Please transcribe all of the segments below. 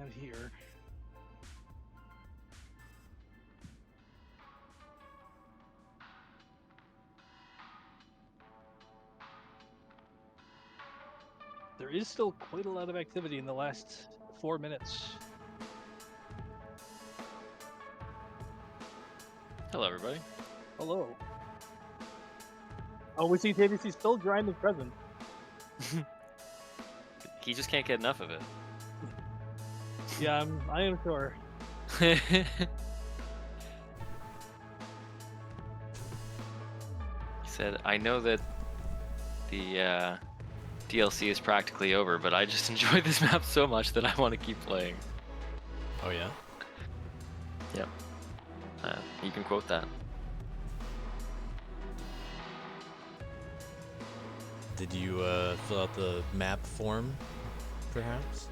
around here. There is still quite a lot of activity in the last 4 minutes. Hello, everybody. Hello. Oh, we see JVC still grinding present. He just can't get enough of it. Yeah, I am sure. He said, I know that the DLC is practically over, but I just enjoy this map so much that I want to keep playing. Oh yeah? Yep. You can quote that. Did you fill out the map form, perhaps?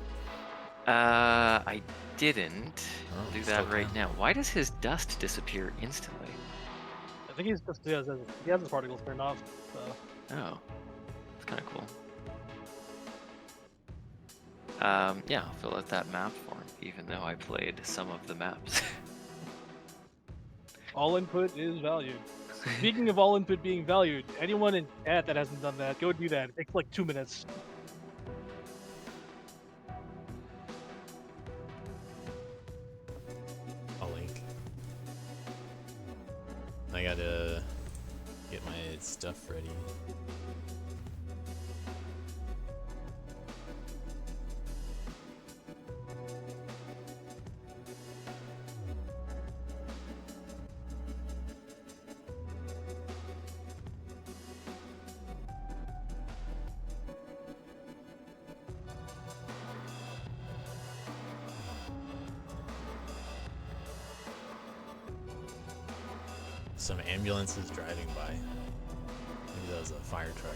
I didn't. Oh, I'll do still that right can. now. Why does his dust disappear instantly? I think he's just he has his particles turned off. So. Oh, that's kind of cool. Yeah, I'll fill out that map form, even though I played some of the maps. All input is valued. Speaking of all input being valued, anyone in chat that hasn't done that, go do that. It takes like 2 minutes. A link. I gotta get my stuff ready. Some ambulances driving by. Maybe that was a fire truck.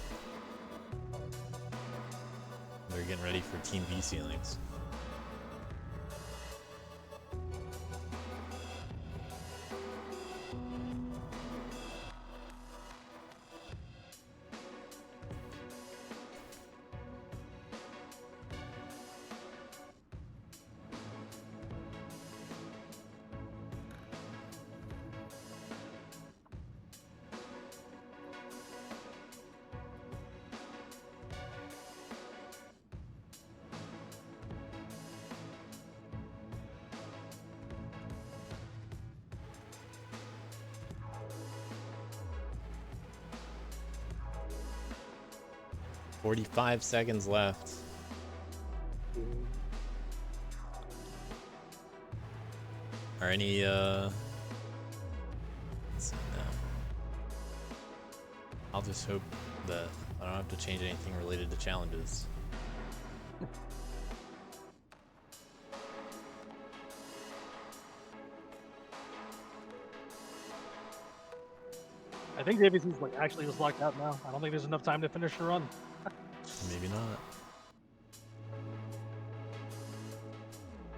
They're getting ready for Team B ceilings. "45 seconds left. Are any let's see, no. I'll just hope that I don't have to change anything related to challenges. I think JVC's like actually just locked out now. I don't think there's enough time to finish the run. Maybe not.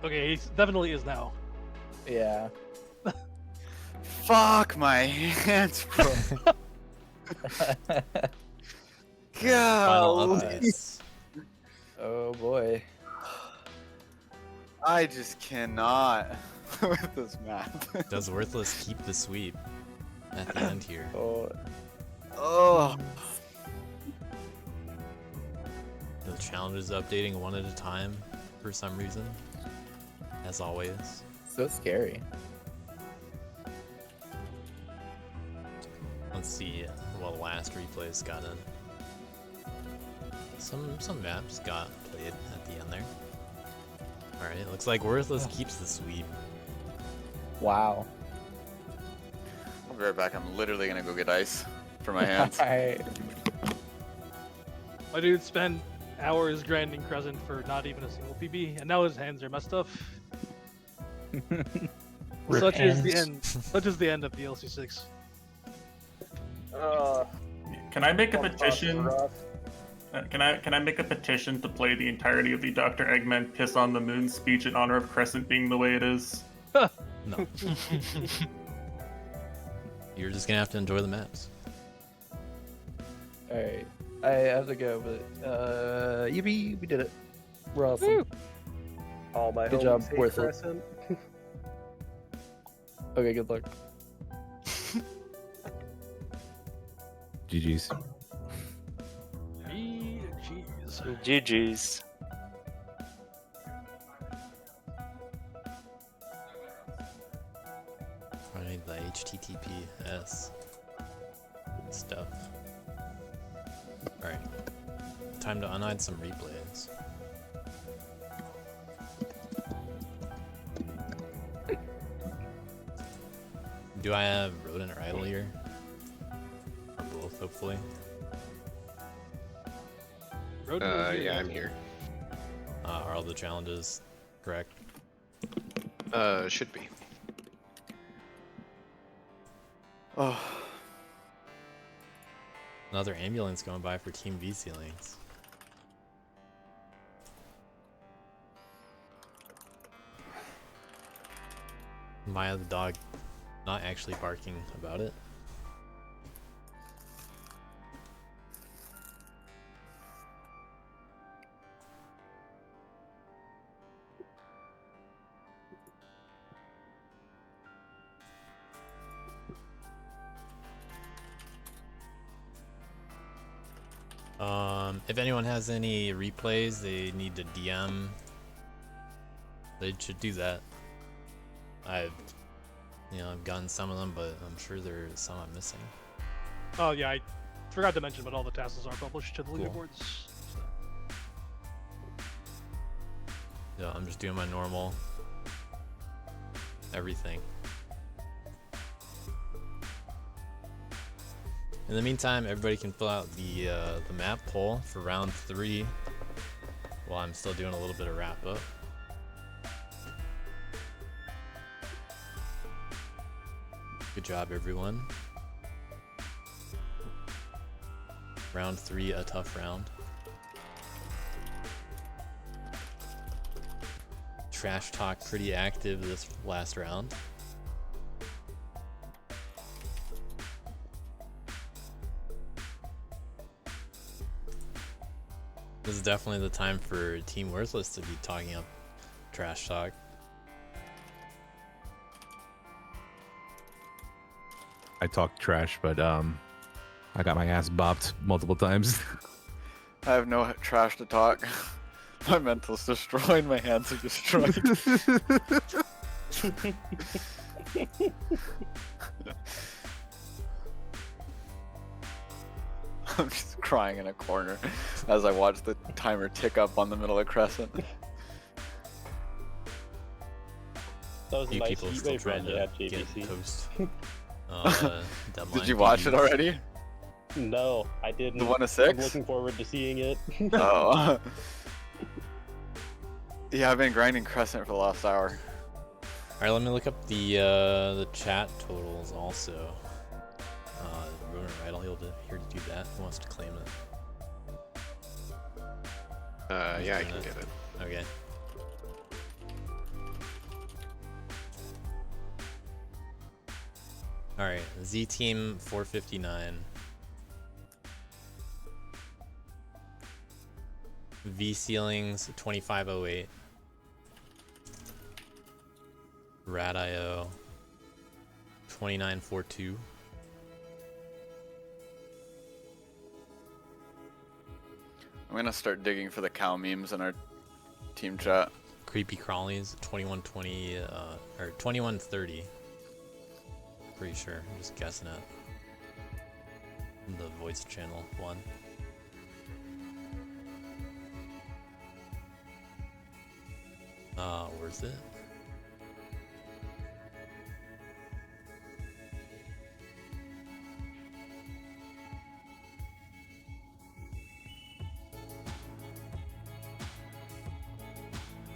Okay, he definitely is now. Yeah. Fuck my hands, bro. Final God. updates. Oh boy. I just cannot with this map. Does Worthless keep the sweep at the end here? Oh. The challenge is updating one at a time for some reason, as always. So scary. Let's see what last replays got in. Some maps got played at the end there. Alright, looks like Worthless keeps the sweep. Wow. I'll be right back. I'm literally gonna go get ice for my hands. My dude spent hours grinding Crescent for not even a single PB, and now his hands are messed up. Such is the end. Such is the end of DLC 6. Can I make a petition? Can I make a petition to play the entirety of the Dr. Eggman Piss on the Moon speech in honor of Crescent being the way it is? No. You're just gonna have to enjoy the maps. Alright. I have to go, but we did it. We're awesome. All my Good homies job, hate Worthless. Crescent. Okay, good luck. GG's. Jeez. GG's. I need the HTTPS stuff. Alright. Time to unhide some replays. Do I have Rodent or Idle here? Or both, hopefully. Yeah, I'm here. Are all the challenges correct? Should be. Oh, Another ambulance going by for Team VC Links. Maya the dog not actually barking about it. If anyone has any replays they need to DM, they should do that. I've gotten some of them, but I'm sure there's some I'm missing. Oh yeah, I forgot to mention, but all the tassels are published to the Cool. leaderboards. So. Yeah, I'm just doing my normal everything. In the meantime, everybody can fill out the map poll for round 3 while I'm still doing a little bit of wrap up. Good job, everyone. Round 3, a tough round. Trash talk pretty active this last round. This is definitely the time for Team Worthless to be talking up trash talk. I talk trash, but I got my ass bopped multiple times. I have no trash to talk. My mental's destroyed. My hands are destroyed. I'm just crying in a corner as I watch the timer tick up on the middle of Crescent. That was a You nice people heat still wave trying run to at get JVC. post. Deadline Did you watch it PBs. already? No, I didn't. The 1 to I'm 6? looking forward to seeing it. Oh. Yeah, I've been grinding Crescent for the last hour. Alright, let me look up the chat totals also. Ronan Idle, he'll here to do that. Who wants to claim it? Yeah, I can get it. Okay. Alright, Z Team 459. V Ceilings 2508. Rad.io 2942. I'm gonna start digging for the cow memes in our team chat. Creepy Crawlies 2120 or 2130. Pretty sure. I'm just guessing it. The voice channel one. Worth it.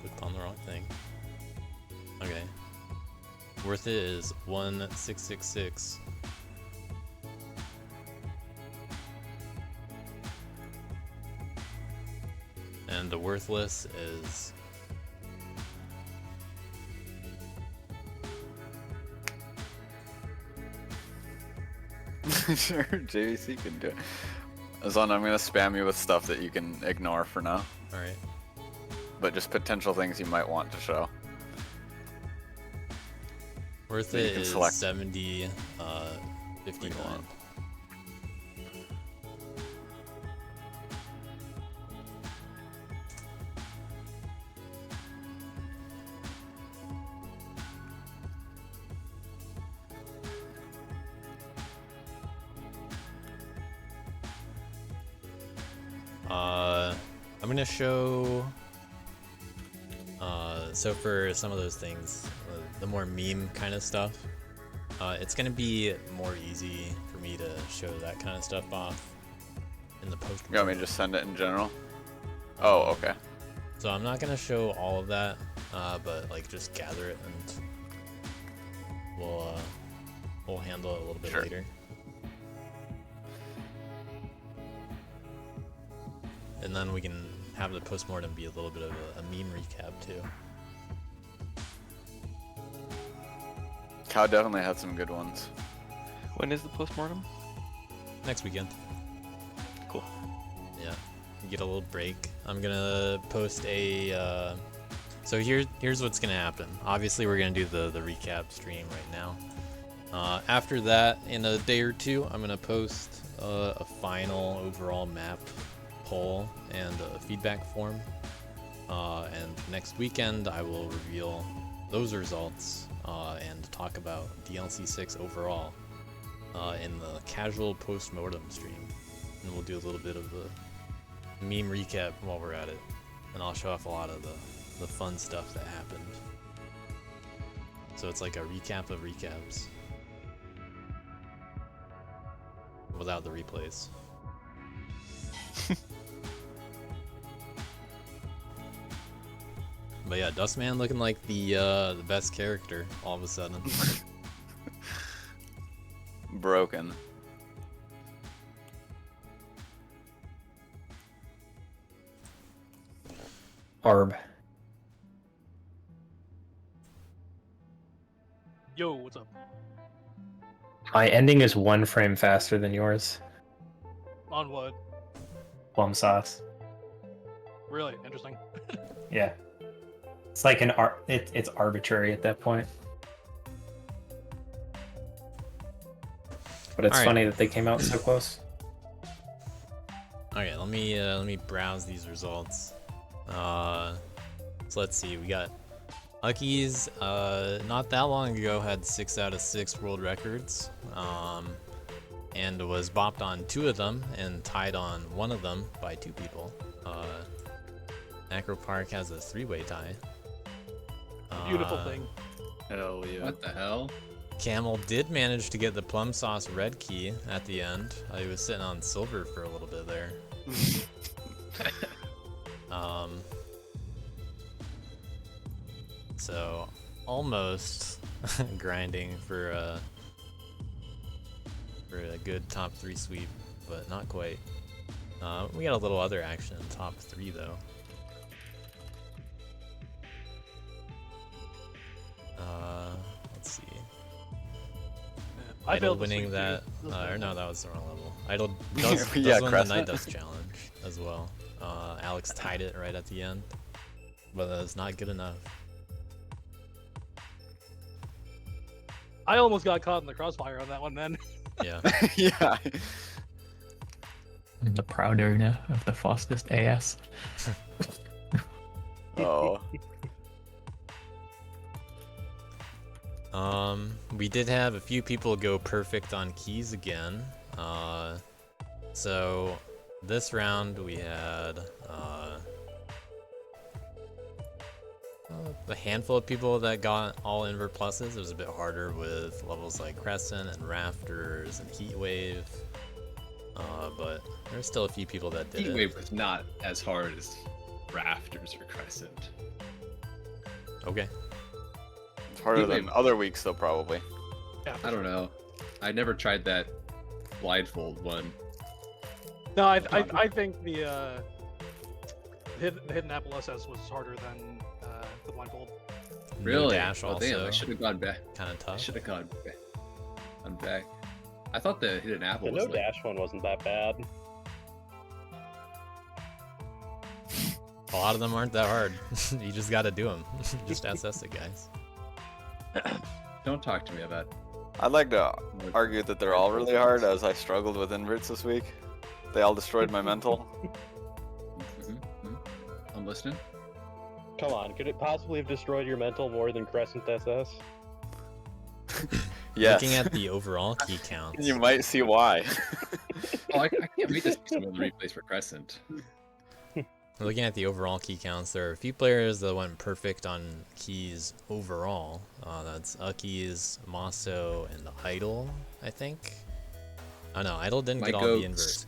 Clicked on the wrong thing. Okay. Worth it is 1666. And the worthless is Sure, JVC can do it. Azon, I'm gonna spam you with stuff that you can ignore for now. alright. but just potential things you might want to show. Worth So you it can is select 70, 59. I'm gonna show. So for some of those things, the more meme kind of stuff, it's gonna be more easy for me to show that kind of stuff off in the post. You want me to just send it in general? Oh, okay. So I'm not gonna show all of that, but like just gather it and we'll handle it a little bit Sure. later. And then we can have the postmortem be a little bit of a meme recap too. Cow definitely had some good ones. When is the postmortem? Next weekend. Cool. Yeah, you get a little break. I'm gonna post a. So here's what's gonna happen. Obviously, we're gonna do the recap stream right now. After that, in a day or two, I'm gonna post a final overall map poll and a feedback form. And next weekend, I will reveal those results and talk about DLC 6 overall in the casual post-mortem stream. And we'll do a little bit of a meme recap while we're at it. And I'll show off a lot of the fun stuff that happened. So it's like a recap of recaps. Without the replays. But yeah, Dustman looking like the best character all of a sudden. Broken. Arb. Yo, what's up? My ending is 1 frame faster than yours. On what? Plum sauce. Really interesting. Yeah. It's like it's arbitrary at that point. But it's All right. funny that they came out so close. Okay, let me browse these results. So let's see, we got Uckies, not that long ago had 6 out of 6 world records, and was bopped on 2 of them and tied on 1 of them by 2 people. Acro Park has a 3-way tie. Beautiful thing. Hell yeah. What the hell? Camel did manage to get the plum sauce red key at the end. He was sitting on silver for a little bit there. So almost grinding for a good top 3 sweep, but not quite. We got a little other action in top 3 though. Let's see. I Idol failed to winning sweep that, too. or no, that was the wrong level. Idol does Yeah, win the Crescent. Night Dust challenge as well. Alex tied it right at the end, but that's not good enough. I almost got caught in the crossfire on that one then. Yeah. Yeah. I'm the proud owner of the fastest AS. Oh. We did have a few people go perfect on keys again. So this round we had a handful of people that got all invert pluses. It was a bit harder with levels like Crescent and Rafters and Heatwave. But there's still a few people that did it. Heatwave was not as hard as Rafters or Crescent. Okay. It's harder Heatwave. than other weeks though, probably. Yeah, I don't know. I never tried that blindfold one. No, I think the hidden Apple SS was harder than the blindfold. No Really? dash Oh, also. damn, I should have gone back. Kind of I tough. should have gone back. I thought the hidden apple The was no like, dash one wasn't that bad. A lot of them aren't that hard. You just gotta do them. Just SS it, guys. Don't talk to me about. I'd like to argue that they're all really hard, as I struggled with inverts this week. They all destroyed my mental. I'm listening. Come on, could it possibly have destroyed your mental more than Crescent SS? Yes. Looking at the overall key counts. You might see why. Oh, I can't wait to see some of the replays for Crescent. Looking at the overall key counts, there are a few players that went perfect on keys overall. That's Uckies, Maso, and Idol, I think. Oh no, Idol didn't get all the invert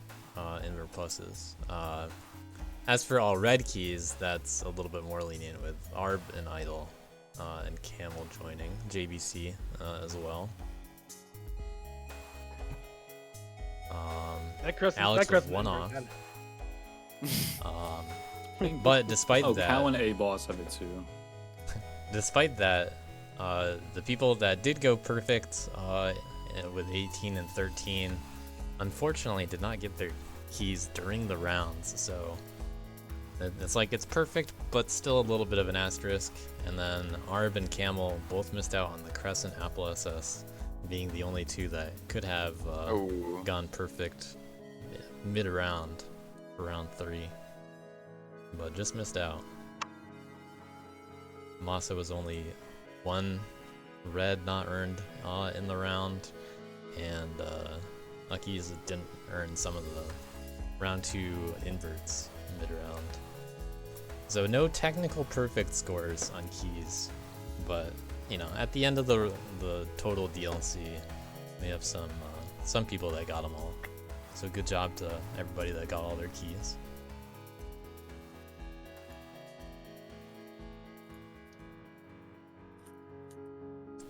pluses. As for all red keys, that's a little bit more lenient with Arb and Idol, and Camel joining, JBC as well. Alex was one off. But despite that, Cal and A-Boss have it too. Despite that, the people that did go perfect with 18 and 13, unfortunately did not get their keys during the rounds. So it's like it's perfect, but still a little bit of an asterisk. And then Arb and Camel both missed out on the Crescent Apple SS, being the only two that could have gone perfect mid-round for round 3. But just missed out. Masa was only 1 red not earned in the round, and Uckies didn't earn some of the round 2 inverts mid-round. So no technical perfect scores on keys, but you know, at the end of the total DLC, we have some people that got them all. So good job to everybody that got all their keys.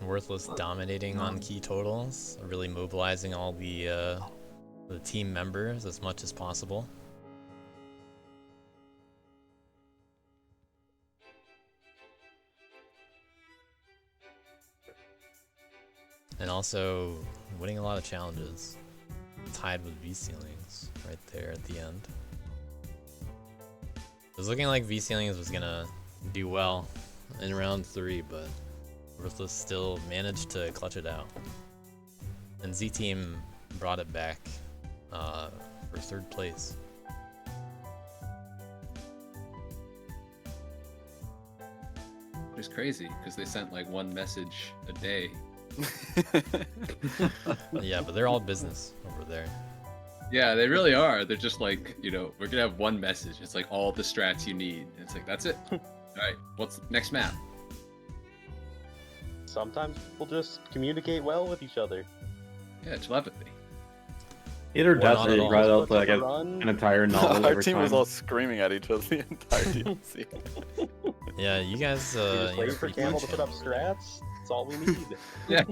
Worthless dominating on key totals, really mobilizing all the team members as much as possible. And also winning a lot of challenges, tied with V-Ceilings right there at the end. It was looking like V-Ceilings was gonna do well in round 3, but Worthless still managed to clutch it out. And Z-Team brought it back for 3rd place. It's crazy because they sent like one message a day. Yeah, but they're all business over there. Yeah, they really are. They're just like, you know, we're gonna have one message. It's like all the strats you need. And it's like, that's it. All right, what's the next map? Sometimes people just communicate well with each other. Yeah, telepathy. Either does it right up like an entire novel. Our team was all screaming at each other the entire DLC. Yeah, you guys. You're just waiting for Camel to put up strats. That's all we need. Yeah.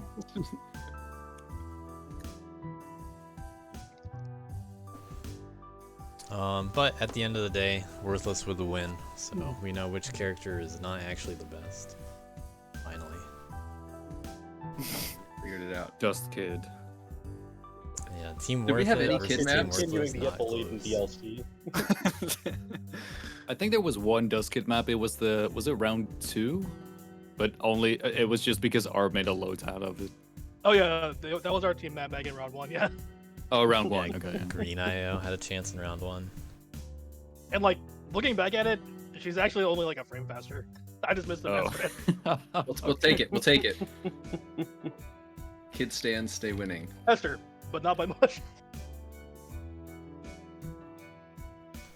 But at the end of the day, Worthless with the win. So we know which character is not actually the best. Finally. Figured it out. Just Kid. Yeah, Team Did we Worth have It any versus kid Team maps? Worthless Continuing to get not bullied in close. DLC. I think there was one Dust Kid map. It was it round 2? But only it was just because Arb made a load out of it. Oh yeah, that was our team map back in round 1. Yeah, Oh, round 1. Yeah, Okay. Green IO had a chance in round 1. and like looking back at it, she's actually only like a frame faster. I just missed the Oh. We'll take it. We'll take it. Kid stands, stay winning. faster, but not by much.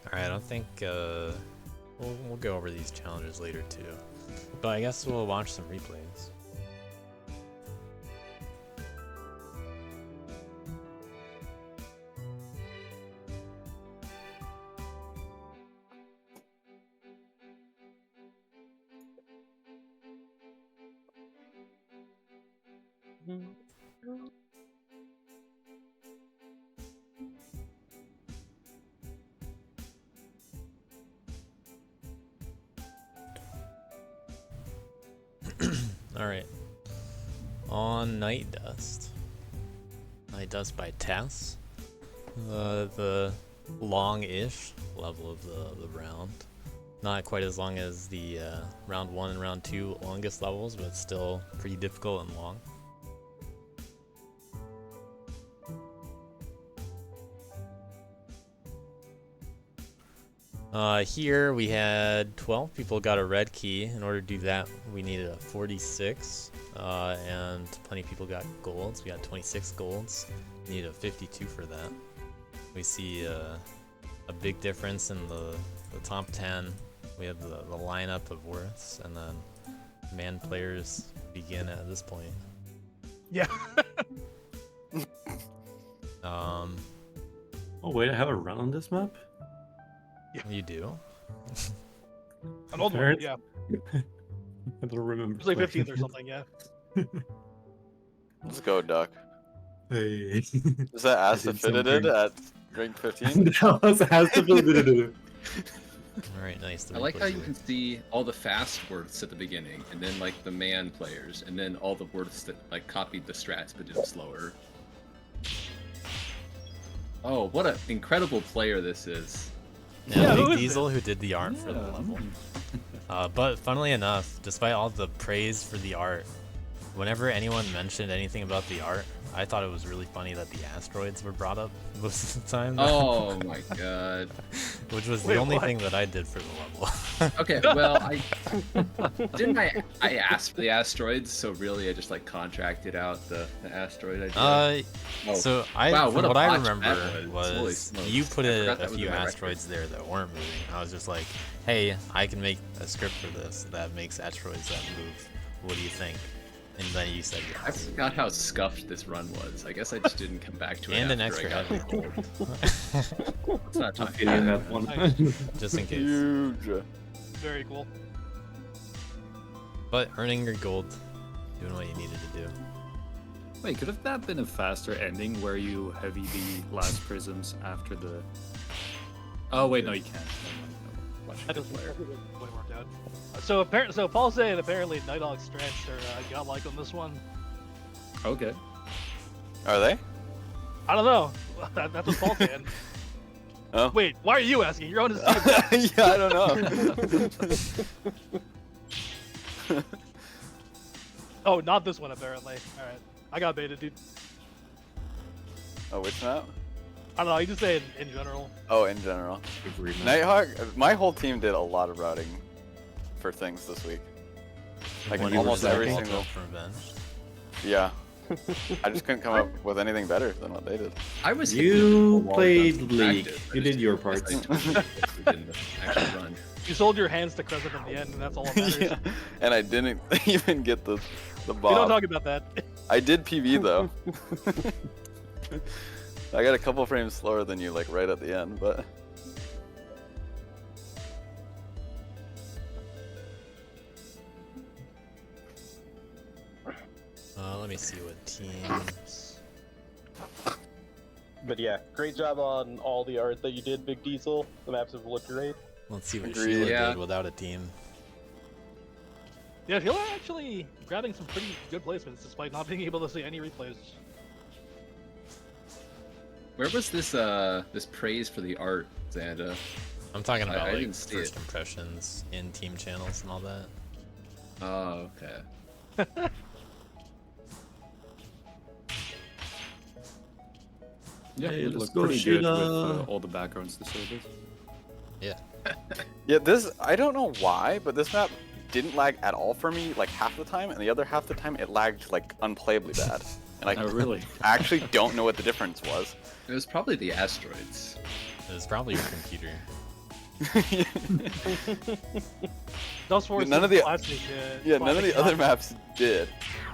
Alright, I think we'll go over these challenges later too. But I guess we'll watch some replays. Alright. On Night Dust. Night Dust by Tess. The long-ish level of the round. Not quite as long as the round 1 and round 2 longest levels, but still pretty difficult and long. Here we had 12 people got a red key. In order to do that, we needed a 46, and plenty of people got golds. We got 26 golds. We needed a 52 for that. We see a big difference in the top 10. We have the lineup of worths, and then man players begin at this point. Yeah. Oh wait, I have a run on this map? You do? An old one, yeah. I don't remember. It was like 15th or something, yeah. Let's go, Duck. Hey. Is that Astafidded at rank 15? That was Astafidded. Alright, nice. I like how you can see all the fast words at the beginning, and then like the man players, and then all the words that like copied the strats but did them slower. Oh, what an incredible player this is. Yeah, Big Diesel who did the art for the level. But funnily enough, despite all the praise for the art, whenever anyone mentioned anything about the art, I thought it was really funny that the asteroids were brought up most of the time. Oh my god. Which was the only thing that I did for the level. Okay, well, I asked for the asteroids, so really I just like contracted out the asteroid idea. So wow, from what I botch remember that was Holy smokes. you put I forgot a that was few in my asteroids there that weren't moving. I was just like, hey, I can make a script for this that makes asteroids that move. What do you think? And then you said yes. I forgot how scuffed this run was. I guess I just didn't come back to it. And an after extra I got heavy. Let's not talk Yeah, about that one. Just in case. Huge. Very cool. But earning your gold, doing what you needed to do. Wait, could have that been a faster ending where you heavy the last prisms after the... Oh wait, no you can't. That doesn't way worked out. So Paul's saying apparently Nighthawk strats are godlike on this one. Okay. Are they? I don't know. That's what Paul's saying. Oh. Wait, why are you asking? You're on his team. Yeah, I don't know. Oh, not this one apparently. All right, I got baited, dude. Oh, which map? I don't know. You just say in general. Oh, in general. Nighthawk, my whole team did a lot of routing for things this week. Like When you almost were every Vault single. of Revenge. Yeah. I just couldn't come up with anything better than what they did. I was You played League. You did your part. Didn't actually run. You sold your hands to Crescent in the end, and that's all that matters. Yeah. And I didn't even get the bob. We don't talk about that. I did PB though. I got a couple frames slower than you, like right at the end, but. Let me see what teams. But yeah, great job on all the art that you did, Big Diesel. The maps have looked great. Let's see what Agreed. Sheila Yeah. did without a team. Yeah, Sheila actually grabbing some pretty good placements despite not being able to see any replays. Where was this this praise for the art, Xanda? I'm talking I about like didn't see first it. impressions in team channels and all that. Oh, okay. Yeah, Hey, it let's looked go, pretty good with Sheila. all the backgrounds disabled. Yeah. Yeah, I don't know why, but this map didn't lag at all for me like half the time, and the other half the time it lagged like unplayably bad. And I Oh, really? actually don't know what the difference was. It was probably the asteroids. It was probably your computer. Dust Force None of the classic, yeah, none of the classic other map. maps did.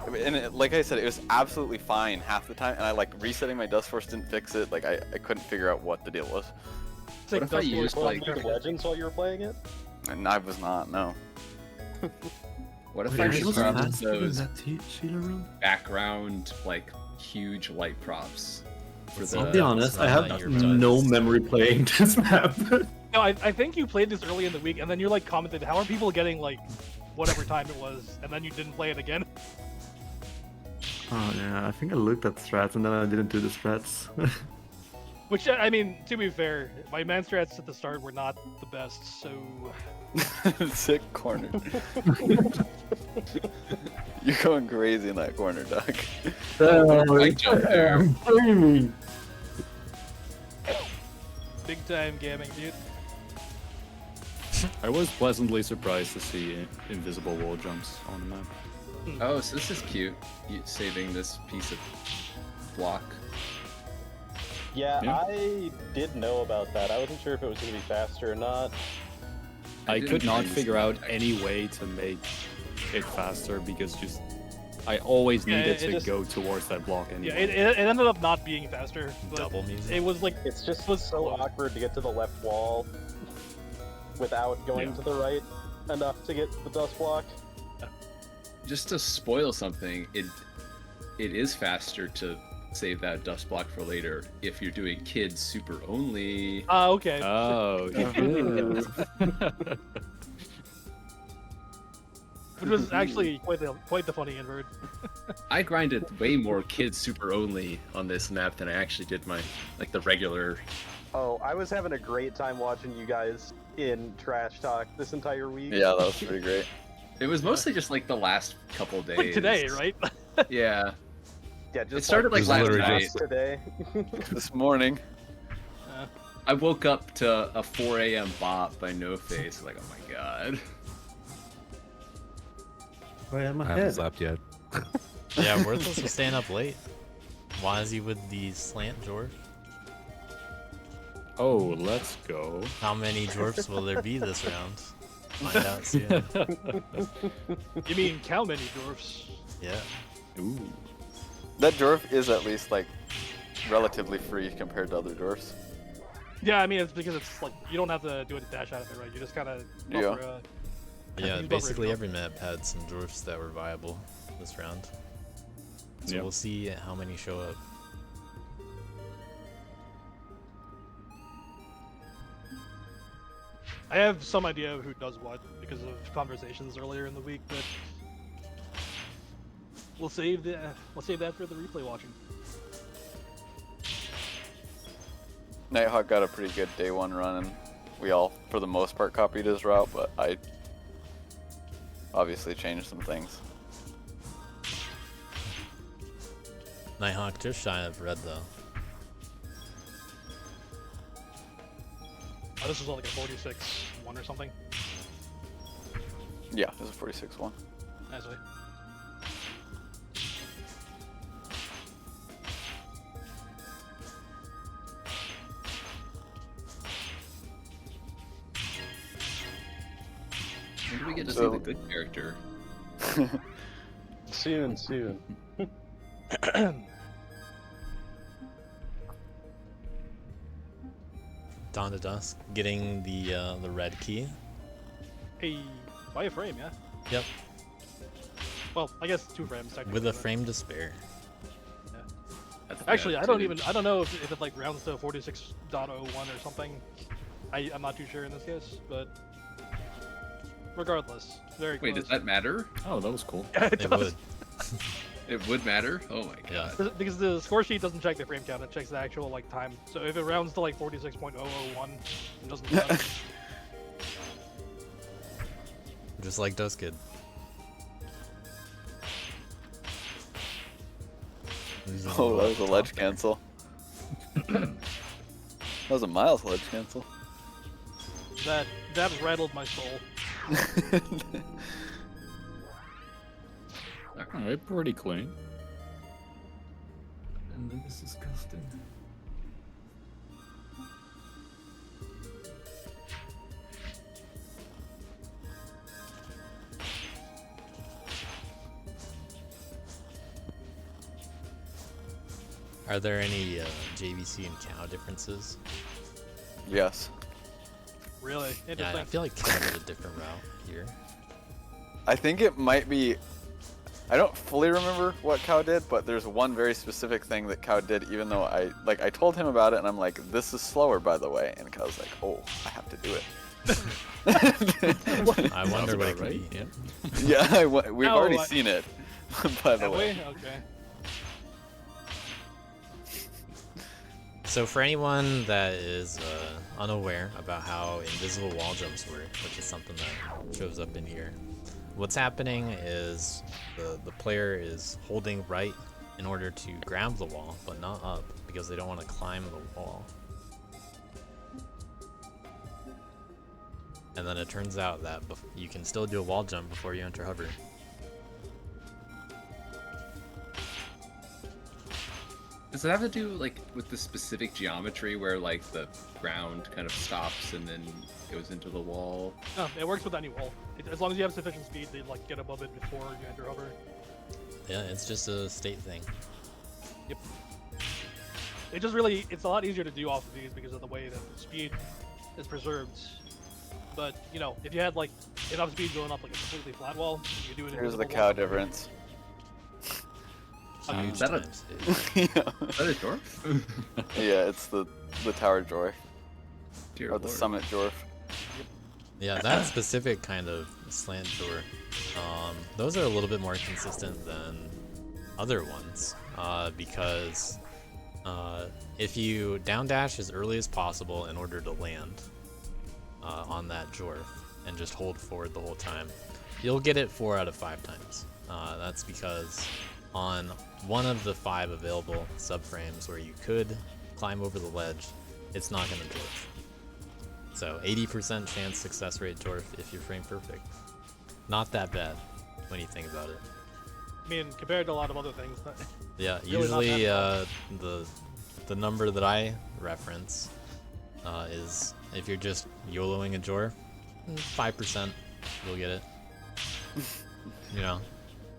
And like I said, it was absolutely fine half the time, and I like resetting my Dust Force didn't fix it. Like I couldn't figure out what the deal was. It's like What if I Dust Force used, on like- League of Legends while you were playing it? And I was not, no. What if Wait, I are just you grabbed faster than those that Sheila room? background, like, huge light props for It's the... I'll be honest, I not have like your no buttons. memory playing this map. No, I think you played this early in the week, and then you like commented, "How are people getting like whatever time it was?" And then you didn't play it again. Oh yeah, I think I looked at strats and then I didn't do the strats. Which, I mean, to be fair, my man strats at the start were not the best, so... Sick corner. You're going crazy in that corner, Doc. Big time gaming, dude. I was pleasantly surprised to see invisible wall jumps on the map. Oh, so this is cute. You saving this piece of block. Yeah, Yeah. I did know about that. I wasn't sure if it was going to be faster or not. I didn't could not use figure that out actually. any way to make it faster because I always Yeah, needed it to just- go towards that block Yeah, anyway. it ended up not being faster. But Double music. it was like... It's just so awkward to get to the left wall without going Yeah. to the right enough to get the dust block. Just to spoil something, it is faster to save that dust block for later if you're doing kids super only. okay. Oh, Which was actually quite the funny invert. I grinded way more kids super only on this map than I actually did the regular. Oh, I was having a great time watching you guys in Trash Talk this entire week. Yeah, that was pretty great. It was mostly just like the last couple days. Like today, right? Yeah. Yeah, just It started like It was last literally night. just- today. This morning. I woke up to a 4 a.m. bop by No Face. Like, oh my god. Right on my I haven't head. slept yet. Yeah, Worthless was staying up late. Why is he with the slant dwarf? oh, let's go. How many dwarfs will there be this round? Find out soon. You mean how many dwarfs? Yeah. Ooh. That dwarf is at least like relatively free compared to other dwarfs. Yeah, I mean, it's because it's like, you don't have to do a dash out of it, right? You just kind of... Yeah. Yeah, you buffer basically it. every map had some dwarfs that were viable this round. So Yep. we'll see how many show up. I have some idea of who does what because of conversations earlier in the week, but we'll save that for the replay watching. Nighthawk got a pretty good day one run, and we all, for the most part, copied his route, but I obviously changed some things. Nighthawk just shy of red though. Oh, this was like a 46-1 or something. Yeah, it was a 46-1. Nicely. When do we get to So- see the good character? Soon. Dawn to Dusk, getting the red key. Hey, buy a frame, yeah? Yep. Well, I guess 2 frames technically. With a but- frame to spare. Actually, I don't know if it like rounds to 46.01 or something. I'm not too sure in this case, but regardless, very Wait, close. does that matter? Oh, that was cool. Yeah, It would. It would matter? Oh my god. Yeah. Because the score sheet doesn't check the frame count, it checks the actual like time. So if it rounds to like 46.001, it doesn't count. Just like Duskid. Oh, that was a ledge cancel. That was a Miles ledge cancel. that rattled my soul. Alright, pretty clean. And then this is disgusting. Are there any JVC and cow differences? Yes. Really Yeah, interesting. I feel like cow did a different route here. I think it might be. I don't fully remember what Cow did, but there's one very specific thing that Cow did, even though I told him about it, and I'm like, this is slower, by the way, and Cow's like, oh, I have to do it. I wonder what it could right. be. Yeah, we've No, already I- seen it, by the Have way. we? Okay. So for anyone that is unaware about how invisible wall jumps work, which is something that shows up in here, what's happening is the player is holding right in order to grab the wall, but not up, because they don't want to climb the wall. And then it turns out that you can still do a wall jump before you enter hover. Does it have to do like with the specific geometry where like the ground kind of stops and then goes into the wall? No, it works with any wall. As long as you have sufficient speed to like get above it before you enter hover. Yeah, it's just a state thing. Yep. It's a lot easier to do off of these because of the way that the speed is preserved. But you know, if you had like enough speed going up like a completely flat wall, you could do it. Here's the cow difference. Huge that times, Yeah. Is that a dwarf? Yeah, it's the tower dwarf. Dear Or the Lord. summit dwarf. Yeah, that specific kind of slant door, those are a little bit more consistent than other ones, because if you down dash as early as possible in order to land on that dwarf and just hold forward the whole time, you'll get it 4 out of 5 times. That's because on one of the 5 available subframes where you could climb over the ledge, it's not going to dwarf. So 80% chance success rate dwarf if you're frame perfect. Not that bad when you think about it. I mean, compared to a lot of other things. Yeah, really not usually that the number that I reference is if you're just YOLOing a dwarf, 5% you'll get it. You know,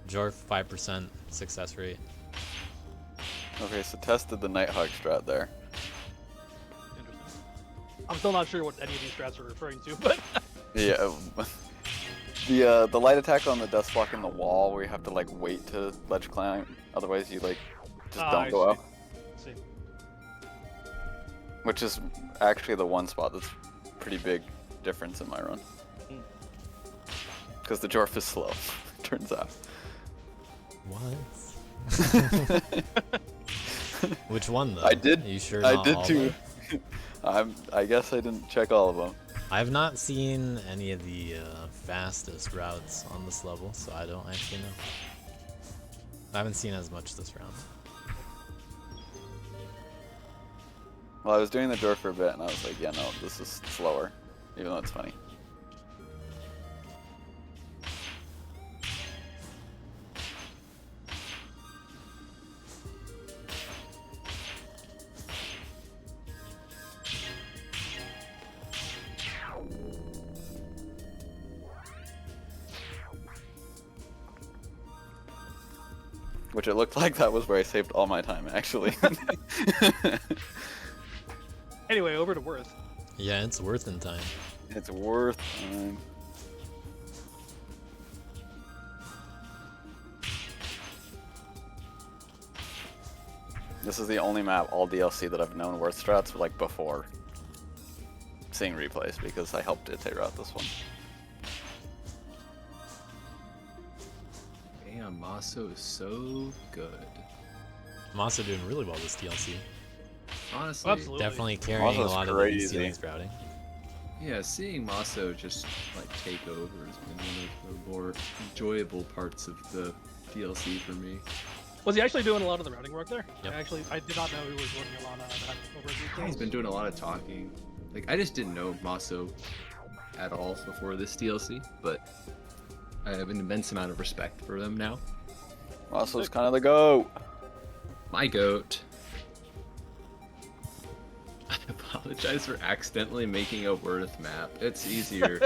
dwarf 5% success rate. Okay, so tested the Nighthawk strat there. I'm still not sure what any of these strats are referring to, but Yeah. The light attack on the dust block in the wall where you have to like wait to ledge climb, otherwise you like just I don't go see. out. See. Which is actually the one spot that's pretty big difference in my run. Because the dwarf is slow, turns out. What? Which one though? I did. Are you sure? I not did all of too. them? I guess I didn't check all of them. I've not seen any of the fastest routes on this level, so I don't actually know. I haven't seen as much this round. Well, I was doing the dwarf for a bit, and I was like, yeah, no, this is slower, even though it's funny. Which it looked like that was where I saved all my time, actually. anyway, over to Worth. Yeah, it's worth in time. It's worth time. This is the only map all DLC that I've known Worth strats like before seeing replays because I helped Ite route this one. Damn, Maso is so good. I'm also doing really well this DLC. Honestly, Absolutely. Definitely carrying Maso's a lot of crazy. the ceilings routing. yeah, seeing Maso just like take over has been one of the more enjoyable parts of the DLC for me. Was he actually doing a lot of the routing work there? Yep. I did not know he was working a lot on that over at He's been doing a lot of talking. Like I just didn't know Maso at all before this DLC, but I have an immense amount of respect for them now. Maso's kind of the GOAT. My goat. I apologize for accidentally making a Worth map. It's easier.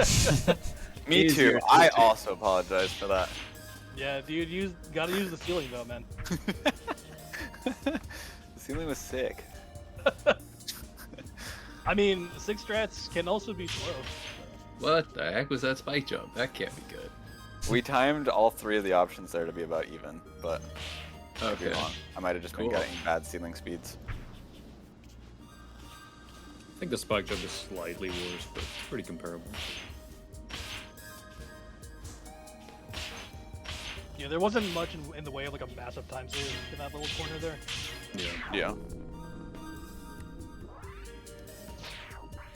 Me Easier too. to I do. also apologize for that. Yeah, dude, gotta use the ceiling though, man. The ceiling was sick. I mean, 6 strats can also be slow. What the heck was that spike jump? That can't be good. We timed all 3 of the options there to be about even, but I could be Okay. wrong. I might have just been Cool. getting bad ceiling speeds. I think the spike jump is slightly worse, but it's pretty comparable. Yeah, there wasn't much in the way of like a massive time save in that little corner there. Yeah. Yeah.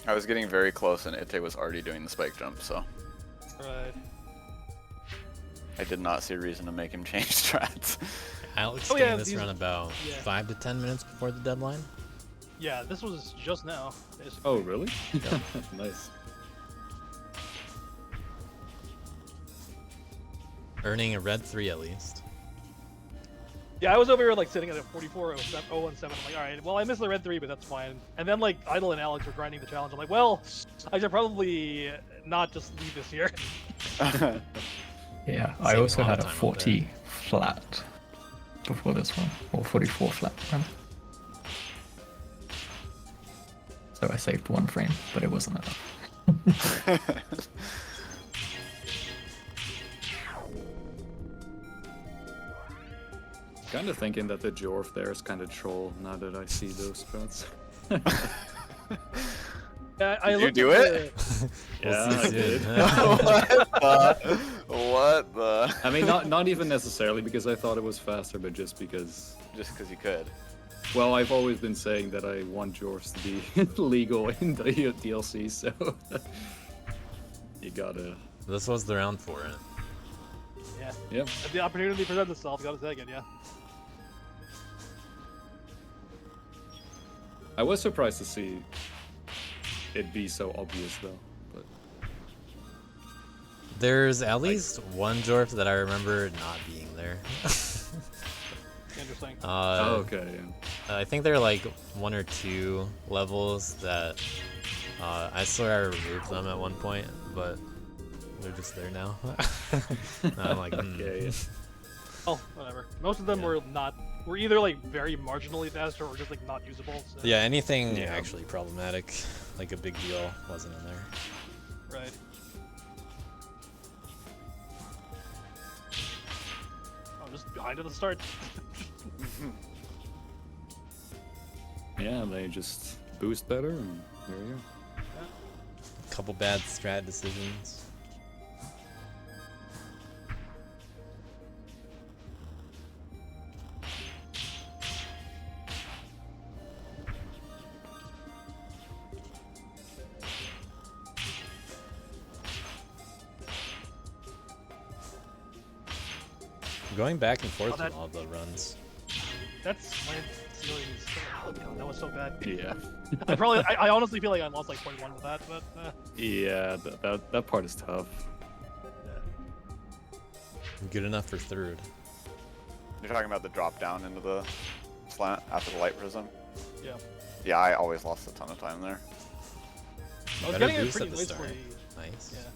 I was getting very close, and Ite was already doing the spike jump, so Right. I did not see a reason to make him change strats. Alex Oh, getting yeah, this these- run about yeah. 5 to 10 minutes before the deadline. Yeah, this was just now. Basically. Oh, really? Nice. Earning a red 3 at least. Yeah, I was over here like sitting at a 44.017. I'm like, all right, well, I missed the red 3, but that's fine. And then like Idle and Alex were grinding the challenge. I'm like, well, I should probably not just leave this here. Yeah, I Same also had a time up 40 flat before this one, or 44 flat rather. So I saved 1 frame, but it wasn't enough. Kind of thinking that the Jorf there is kind of troll now that I see those strats. Yeah, I Did you looked do at it? Yeah, see I soon. did. What the? I mean, not even necessarily because I thought it was faster, but just because. Just because you could. Well, I've always been saying that I want Jorfs to be legal in the DLC, so you gotta. This was the round for it. Yeah. Yep. If the opportunity presents itself, gotta take it, yeah. I was surprised to see it be so obvious, though. But There's at least one Jorf that I remember not being there. Interesting. Oh, okay. Yeah. I think there are like 1 or 2 levels that I swear I removed them at one point, but they're just there now. I'm like, Okay, yeah. Oh, whatever. Most of them were either like very marginally faster or just like not usable. So. Yeah, anything Yeah. actually problematic, like a big deal, wasn't in there. Right. I'm just behind at the start. Yeah, they just boost better, and there you go. Couple bad strat decisions. Going back and forth that- with all the runs. That's my ceilings. Oh god, that was so bad. Yeah. I honestly feel like I lost like 0.1 with that, but Yeah, that part is tough. Good enough for third. You're talking about the drop down into the slant after the light prism? yeah. Yeah, I always lost a ton of time there. I was Better getting it boost pretty at the start. nicely. Nice. Yeah.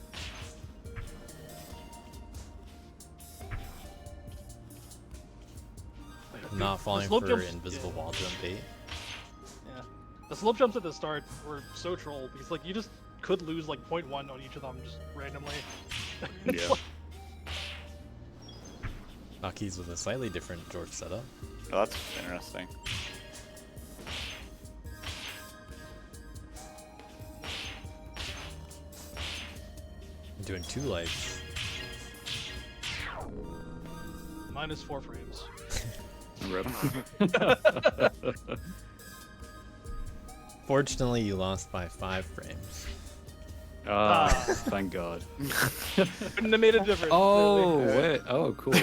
Not The falling slope for jumps- invisible wall jump bait. Yeah. The slope jumps at the start were so troll because like you just could lose like 0.1 on each of them just randomly. It's Yeah. like- Aki's with a slightly different George setup. Oh, that's interesting. Doing 2 lights. minus 4 frames. Rip. Fortunately, you lost by 5 frames. Ah, thank God. Wouldn't have made a difference. Oh, clearly. wait. Oh, cool.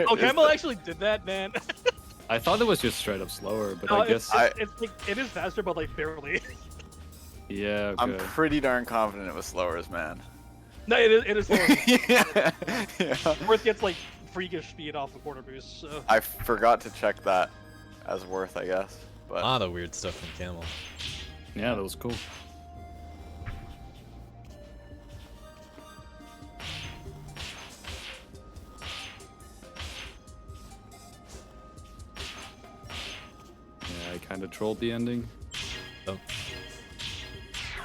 Oh, Campbell actually did that, man. I thought it was just straight up slower, but No, I guess. it's like, it is faster, but like barely. Yeah, I'm okay. pretty darn confident it was slower as man. No, it is slower. Yeah. Worth gets like freakish speed off the quarter boost. So. I forgot to check that as worth, I guess. A But lot of weird stuff from Camel. Yeah, that was cool. Yeah, I kind of trolled the ending. Oh.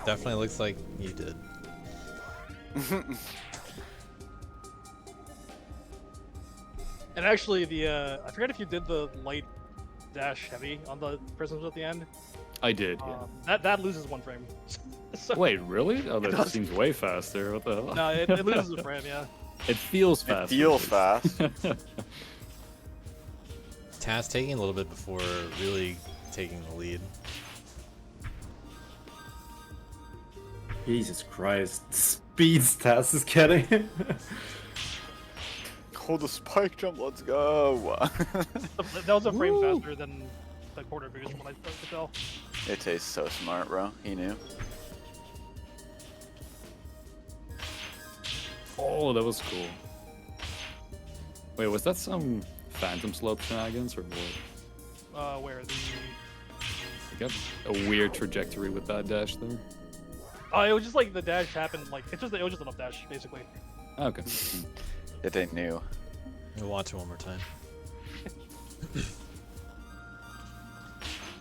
Definitely looks like you did. And actually, the I forget if you did the light dash heavy on the prisms at the end. I did. Yeah. That loses 1 frame. So- Wait, really? Oh, that does. seems way faster. What the hell? No, it loses a frame. Yeah. It feels fast. it feels fast. Taz taking a little bit before really taking the lead. Jesus Christ. Speed stats is getting. Hold the spike jump, let's go. That was a frame faster than the quarter vision when I started to tell. It tastes so smart, bro. He knew. Oh, that was cool. Wait, was that some Phantom Slope shenanigans or what? Where the... I got a weird trajectory with that dash there. It was just like the dash happened, like, it was just enough dash, basically. Okay. It ain't new. We'll watch it one more time.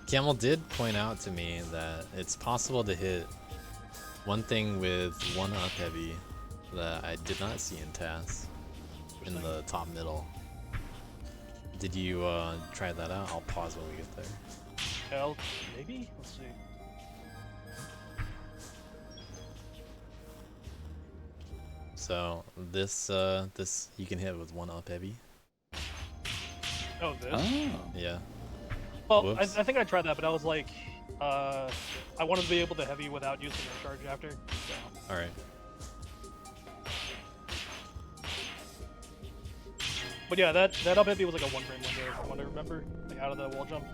Camel did point out to me that it's possible to hit one thing with one up heavy that I did not see in TAS in the top middle. Did you try that out? I'll pause when we get there. Hell, maybe? Let's see. So this you can hit with one up heavy. Oh, this? Oh. Yeah. Well, I think I tried that, but I was like, I wanted to be able to heavy without using a charge after. So. All right. But yeah, that up heavy was like a 1 frame window, from what I remember, like out of the wall jump.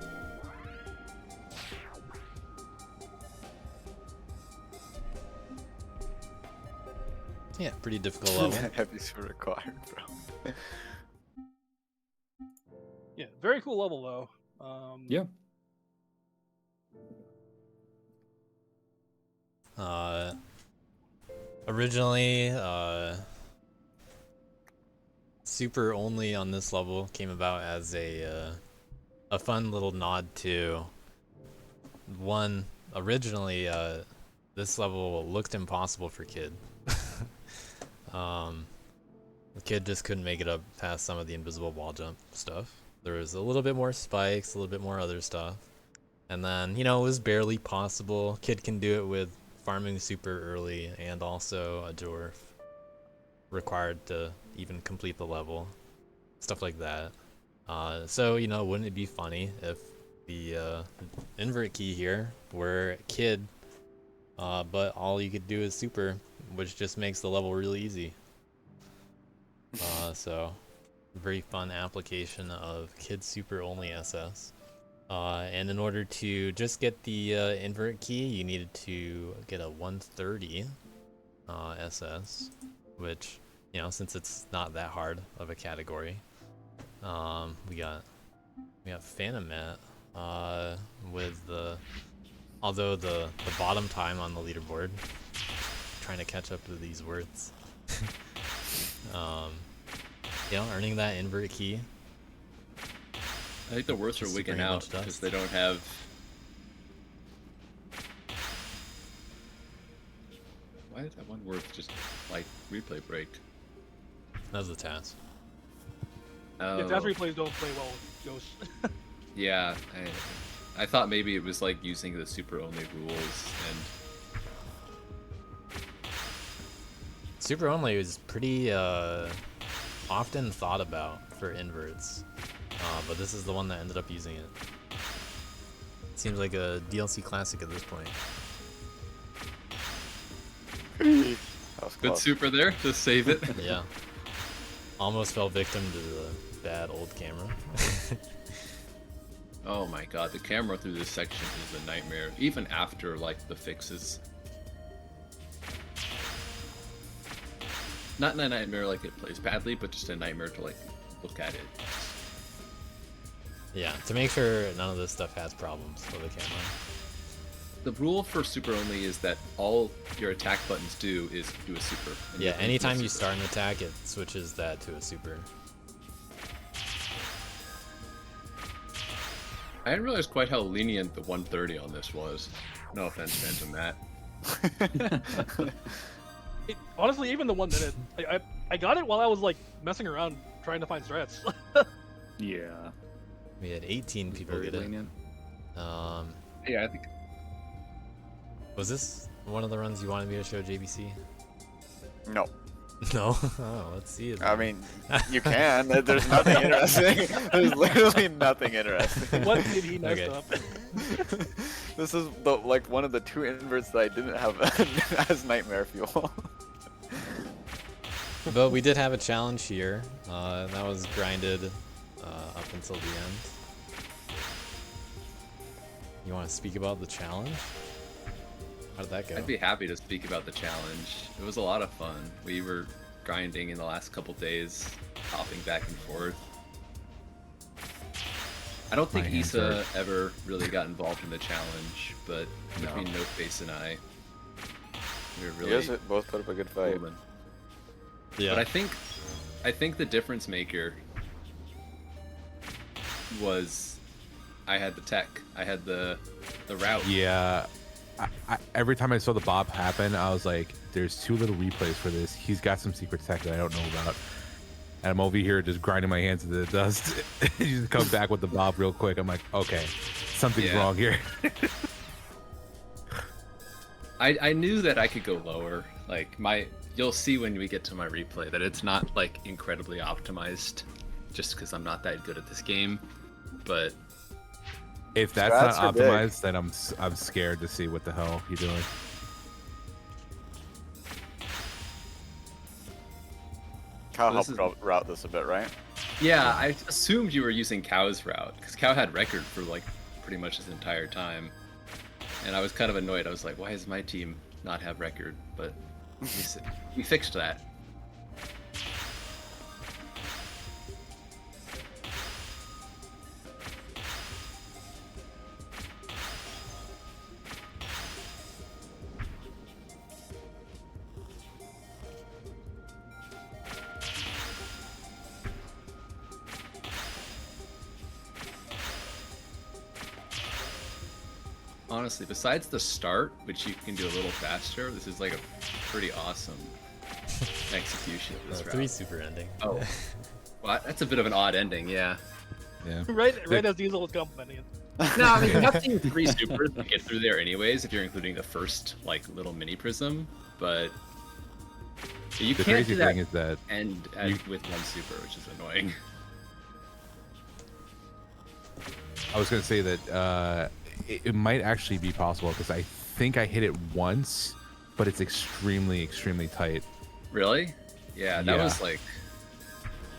Yeah, pretty difficult level. Heavy's required, bro. Yeah, very cool level though. Yeah. Originally, super only on this level came about as a fun little nod to one. Originally, this level looked impossible for Kid. The Kid just couldn't make it up past some of the invisible wall jump stuff. There was a little bit more spikes, a little bit more other stuff. And then, you know, it was barely possible. Kid can do it with farming super early and also a dwarf required to even complete the level. Stuff like that. So, you know, wouldn't it be funny if the invert key here were Kid, but all you could do is super, which just makes the level really easy. So, very fun application of Kid Super only SS. And in order to just get the invert key, you needed to get a 130 SS, which, you know, since it's not that hard of a category, we got Phantom Matt with although the bottom time on the leaderboard, trying to catch up to these words. You know, earning that invert key. I think the worst are wigging out because they don't have. Why did that one word just like replay break? That was the task. Oh. Yeah, TAS replays don't play well with Ghost. Yeah, I thought maybe it was like using the super only rules and. Super only is pretty often thought about for inverts, but this is the one that ended up using it. Seems like a DLC classic at this point. Good super there to save it. Yeah. Almost fell victim to the bad old camera. Oh my god, the camera through this section is a nightmare, even after like the fixes. Not a nightmare like it plays badly, but just a nightmare to like look at it. Yeah, to make sure none of this stuff has problems with the camera. The rule for super only is that all your attack buttons do is do a super. Yeah, anytime you start an attack, it switches that to a super. I didn't realize quite how lenient the 130 on this was. No offense, Phantom Matt. Honestly, even the 1 minute, I got it while I was like messing around trying to find strats. Yeah. We had 18 people get it. Yeah, I think. Was this one of the runs you wanted me to show JBC? No. No? Oh, let's see it. I mean, you can. There's nothing interesting. There's literally nothing interesting. What did he mess up? This is the like one of the 2 inverts that I didn't have as nightmare fuel. But we did have a challenge here. And that was grinded up until the end. You want to speak about the challenge? How did that go? I'd be happy to speak about the challenge. It was a lot of fun. We were grinding in the last couple days, hopping back and forth. I don't think Issa ever really got involved in the challenge, but between No Face and I, we were really. You guys both put up a good fight. Yeah. But I think the difference maker was I had the tech. I had the route. Yeah. Every time I saw the bob happen, I was like, there's too little replays for this. He's got some secret tech that I don't know about. And I'm over here just grinding my hands into the dust. He just comes back with the bob real quick. I'm like, okay, something's wrong here. I knew that I could go lower. Like you'll see when we get to my replay that it's not like incredibly optimized, just because I'm not that good at this game. But if that's not optimized, then I'm scared to see what the hell you're doing. Cow helped route this a bit, right? Yeah, I assumed you were using Cow's route, because Cow had record for like pretty much his entire time. And I was kind of annoyed. I was like, why does my team not have record? But we fixed that. Honestly, besides the start, which you can do a little faster, this is like a pretty awesome execution of this route. 3 super ending. Oh, well, that's a bit of an odd ending, yeah. Yeah. Right as Diesel was complimenting it. No, I mean, you have to use 3 supers to get through there anyways, if you're including the first, like, little mini prism, but you The can't crazy do that thing is that with 1 super, which is annoying. I was gonna say that it might actually be possible because I think I hit it once, but it's extremely tight. Really? Yeah, that was like,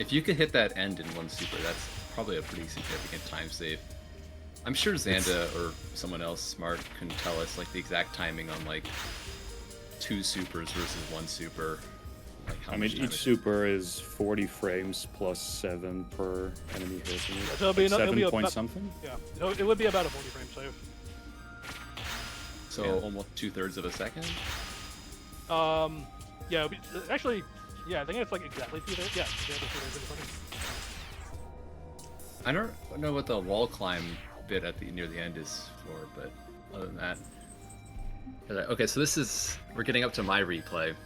if you could hit that end in 1 super, that's probably a pretty significant time save. I'm sure Xanda or someone else smart can tell us like the exact timing on like 2 supers versus 1 super. Like how I mean, much time each super is 40 frames plus 7 per enemy hit. So it'll Like be 7 point about, something? Yeah, it would be about a 40 frame save. So almost 2/3 of a second? Yeah, it'd be, actually, yeah, I think it's like exactly 2 days. Yeah, 2 days in front I don't know what the wall climb bit at near the end is for, but other than that. Okay, so we're getting up to my replay.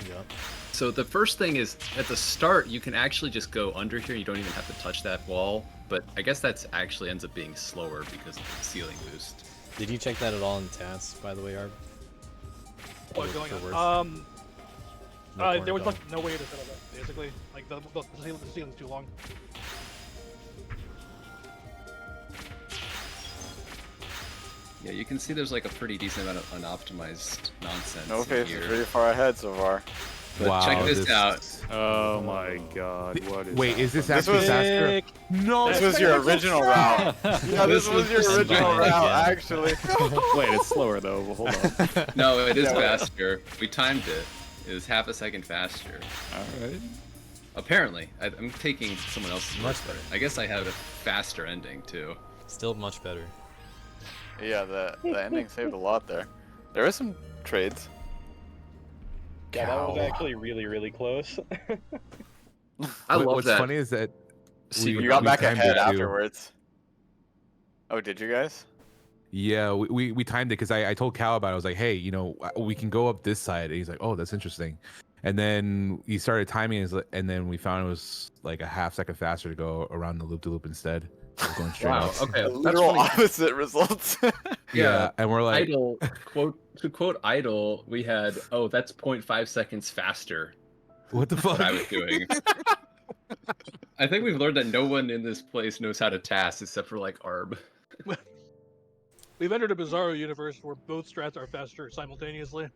Yep. So the first thing is, at the start, you can actually just go under here. You don't even have to touch that wall. But I guess that's actually ends up being slower because of the ceiling boost. Did you check that at all in TAS, by the way, Arb? What's going on? There was like no way to set up that, basically. Like the ceiling's too long. Yeah, you can see there's like a pretty decent amount of unoptimized nonsense. No Face here. is pretty far ahead so far. But Wow, check this out. Oh my god, what is Wait, is this This actually was- faster? No, This was your original route. Yeah, this was your original route, actually. Wait, it's slower though. Well, hold on. No, it is Yeah. faster. We timed it. It was half a second faster. Alright. Apparently. I'm taking someone else's word Much for it. better. I guess I have a faster ending, too. Still much better. Yeah, the ending saved a lot there. There were some trades. Yeah, that was actually really close. I love What's that. funny is that You got back timed ahead it too. afterwards. Oh, did you guys? Yeah, we timed it because I told Cal about it. I was like, hey, we can go up this side. And he's like, oh, that's interesting. And then he started timing, and then we found it was like a half second faster to go around the loop-to-loop instead. I was going straight Wow, up. okay. That's Literal funny. opposite results. Yeah, and we're like, Idle, to quote Idle, we had, oh, that's 0.5 seconds faster. what the fuck? What I was doing. I think we've learned that no one in this place knows how to task except for like Arb. We've entered a bizarro universe where both strats are faster simultaneously.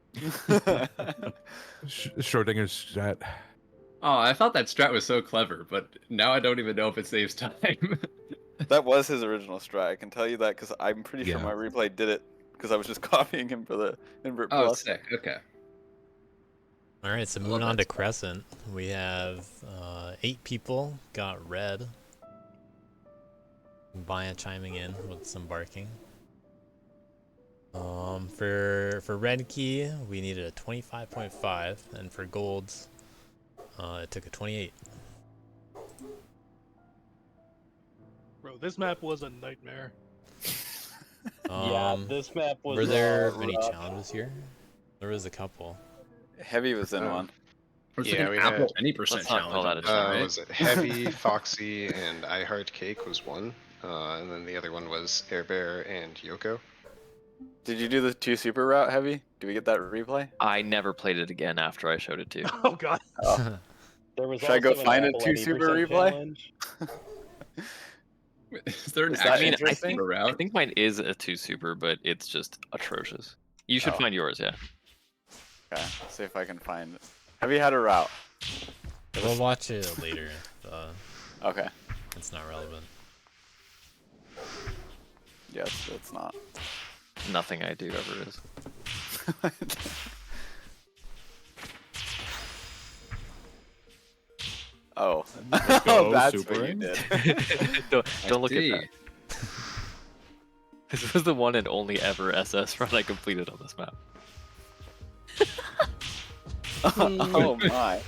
Schrodinger's strat. Oh, I thought that strat was so clever, but now I don't even know if it saves time. That was his original strat. I can tell you that because I'm pretty sure Yeah. my replay did it because I was just copying him for the invert Oh, plus. sick. Okay. All right, so moving on to Crescent, we have 8 people got red. Baya chiming in with some barking. For red key, we needed a 25.5, and for golds, it took a 28. Bro, this map was a nightmare. Yeah, this map was. Were there rough. any challenges here? There was a couple. Heavy was in one. It's Yeah, like we an Apple had- 20% Let's not call challenge. that a right? Was it Heavy, Foxy, and I Heart Cake was one, and then the other one was Air Bear and Yoko. Did you do the 2 super route, Heavy? Do we get that replay? I never played it again after I showed it to you. Oh god. Oh. There was Should I go also an find a Apple 2 super 80% replay? challenge. Is there an Is that actual interesting? super I route? think mine is a 2 super, but it's just atrocious. You should Oh. find yours, yeah. Okay, let's see if I can find it. Heavy had a route. We'll watch it later if Okay. it's not relevant. Yes, it's not. Nothing I do ever is. Oh. Let's Oh, go, that's super what you ring. did. don't look see. at that. This was the one and only ever SS run I completed on this map. Oh my.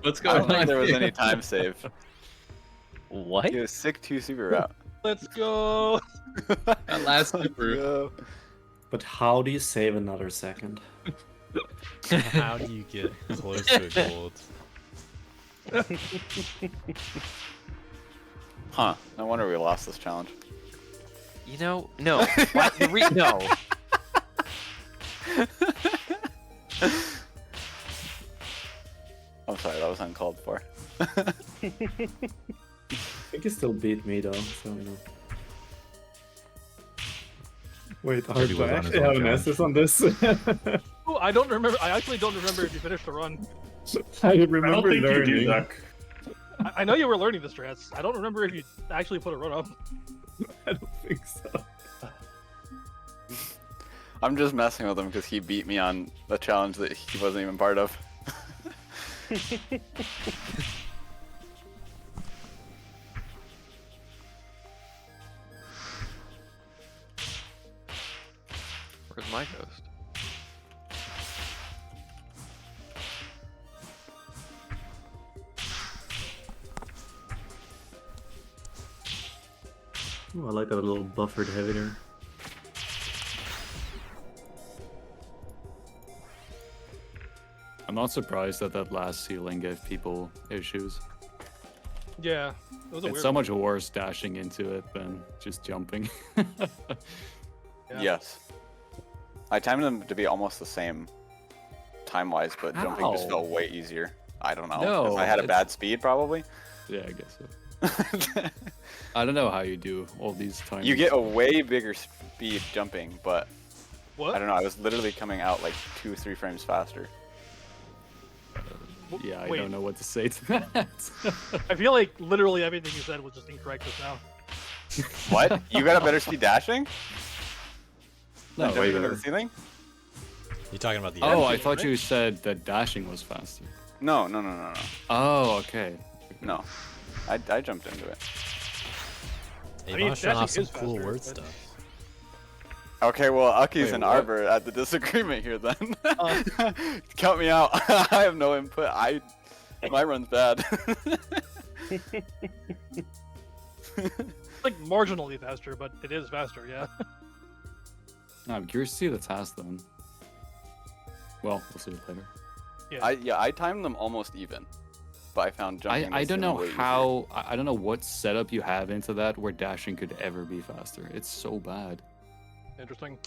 What's I going don't think on there was here? any time save. What? He was sick 2 super route. Let's go. That last super. Go. But how do you save another second? How do you get close to a gold? Huh. No wonder we lost this challenge. You know, no. What? No. I'm sorry, that was uncalled for. I think you still beat me though, so you know. Wait, I Maybe it was on his actually own have an challenge. SS on this. Oh, I don't remember. I actually don't remember if you finished the run. I I don't remember think you learning. do, Duck. I know you were learning the strats. I don't remember if you actually put a run up. I don't think so. I'm just messing with him because he beat me on a challenge that he wasn't even part of. Where's my ghost? Ooh, I like that little buffered heavy there. I'm not surprised that that last ceiling gave people issues. Yeah, it was a It's weird so one. much worse dashing into it than just jumping. Yeah. Yes. I timed them to be almost the same time-wise, but jumping just Ow. felt way easier. I don't know. No, if I had a it's- bad speed, probably. Yeah, I guess so. I don't know how you do all these times. You get a way bigger speed jumping, but What? I don't know. I was literally coming out like 2 or 3 frames faster. Yeah, I Wait. don't know what to say to that. I feel like literally everything you said was just incorrect just now. What? You got a better speed dashing? No, Than way jumping over better. the ceiling? You talking about the Oh, I edge? thought you said that dashing was faster. No. Oh, okay. No. I jumped into it. Hey, I mean, Mosh showing off dashing some is cool faster, word but- stuff. Okay, well, Aki's Wait, and what? Arbor at the disagreement here then. Count me out. I have no input. My run's bad. It's like marginally faster, but it is faster, yeah. I'm curious to see the task then. Well, we'll see it later. I timed them almost even, but I found jumping. I this don't thing know way easier. how. I don't know what setup you have into that where dashing could ever be faster. It's so bad. Interesting.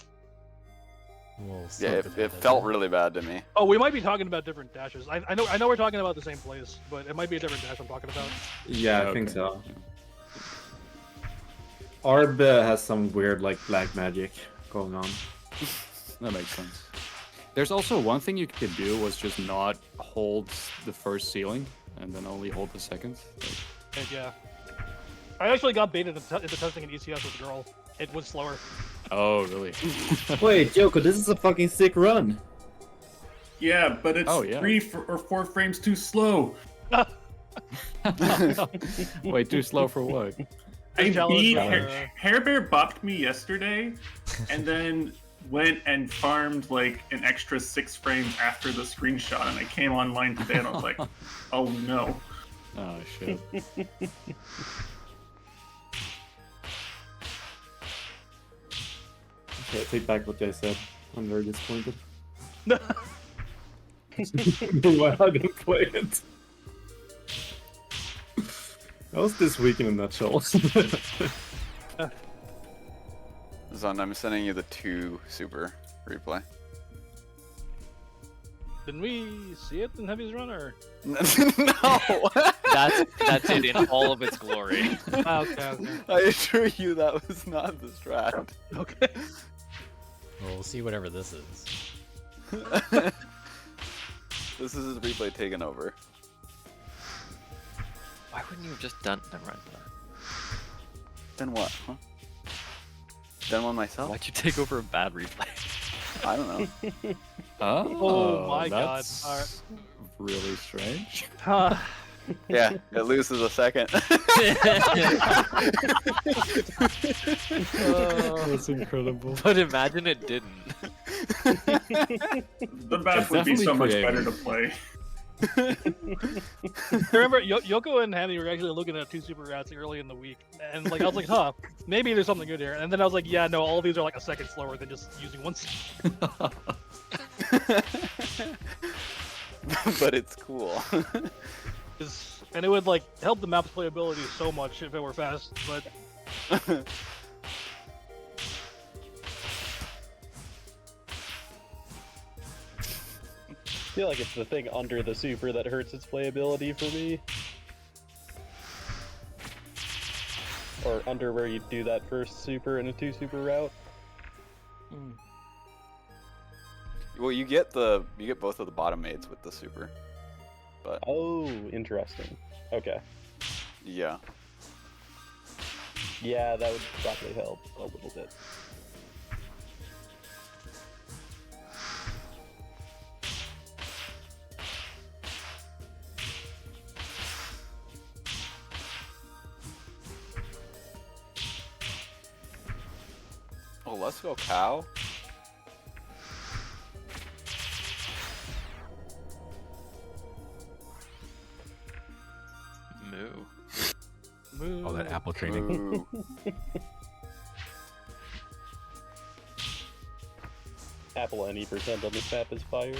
Well, Yeah, still it competitive. felt really bad to me. Oh, we might be talking about different dashes. I know we're talking about the same place, but it might be a different dash I'm talking about. Yeah, I think Okay. so. Arb has some weird like black magic going on. That makes sense. There's also one thing you could do was just not hold the first ceiling and then only hold the second. And yeah. I actually got baited into testing an ECS with a girl. It was slower. Oh, really? Wait, Joko, this is a fucking sick run. Yeah, but it's Oh, yeah. or 4 frames too slow. Wait, too slow for what? I Challenge, beat uh, Hair Bear bopped me yesterday, and then went and farmed like an extra 6 frames after the screenshot, and I came online today and I was like, oh no. Oh, shit. Okay, I take back what I said. I'm very disappointed. Meanwhile, I didn't play it. That was this week in a nutshell. Zon, I'm sending you the 2 super replay. Didn't we see it in Heavy's run, or? No! That's it in all of its glory. Okay. I assure you that was not the strat. Okay. Well, we'll see whatever this is. This is his replay taken over. Why wouldn't you have just done? Never mind. Then what, huh? Done one myself? Why'd you take over a bad replay? I don't know. Oh my god. That's Alright. really strange. Yeah, it loses a second. That's incredible. But imagine it didn't. The map would be so much better to play. I remember Yoko and Hammy were actually looking at 2 super rats early in the week, and like I was like, huh, maybe there's something good here. And then I was like, yeah, no, all these are like a second slower than just using one. But it's cool. And it would like help the map's playability so much if it were fast, but I feel like it's the thing under the super that hurts its playability for me. Or under where you do that first super in a 2 super route. Well, you get both of the bottom maids with the super. But oh, interesting. Okay. Yeah. Yeah, that would probably help a little bit. Oh, let's go cow. Moo. All that apple training. Apple any percent on this map is fire.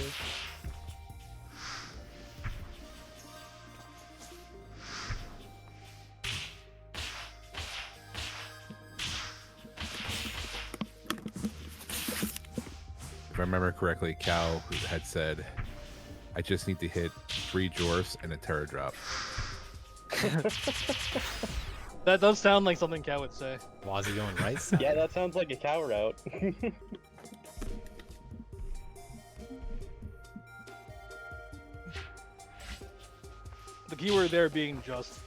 If I remember correctly, Cal had said, I just need to hit 3 Jorfs and a Terror drop. that does sound like something Cat would say. Wazzy going right? Yeah, that sounds like a cow route. The keyword there being just.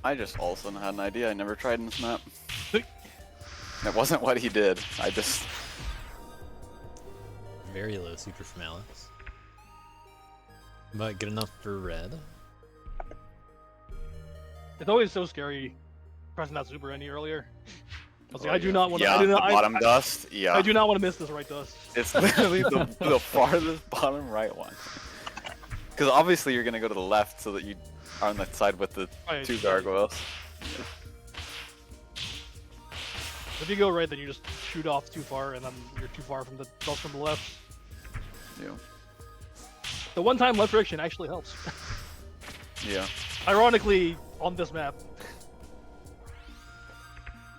I just also had an idea I never tried in this map. It wasn't what he did. I just... Very low super from Alex. But good enough for red. It's always so scary pressing that super any earlier. I was like, I do yeah. not want to. Yeah, I do not, the bottom dust. Yeah. I do not want to miss this right dust. It's literally the farthest bottom right one. Because obviously you're gonna go to the left so that you are on the side with the Right. 2 gargoyles. Yeah. If you go right, then you just shoot off too far, and then you're too far from the dust from the left. Yeah. The one-time left direction actually helps. Yeah. Ironically, on this map.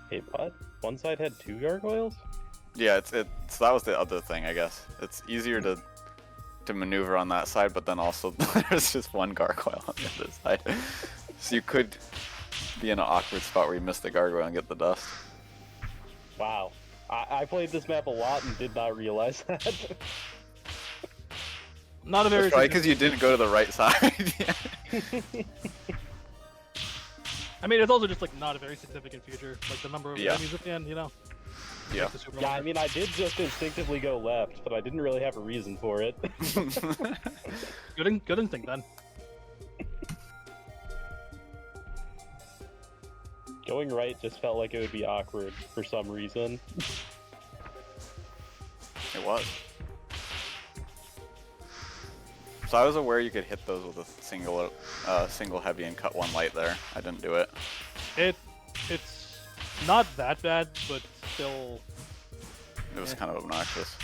Hey, what? One side had 2 gargoyles? Yeah, so that was the other thing, I guess. It's easier to maneuver on that side, but then also there's just one gargoyle on the other side. So you could be in an awkward spot where you miss the gargoyle and get the dust. Wow. I played this map a lot and did not realize that. Not a very. That's probably because you didn't go to the right side. I mean, it's also just like not a very significant feature, like the number of Yeah. enemies at the end, you know. Yeah. Yeah, I mean, I did just instinctively go left, but I didn't really have a reason for it. Good instinct then. Going right just felt like it would be awkward for some reason. It was. So I was aware you could hit those with a single heavy and cut one light there. I didn't do it. It's not that bad, but still. It was kind of obnoxious.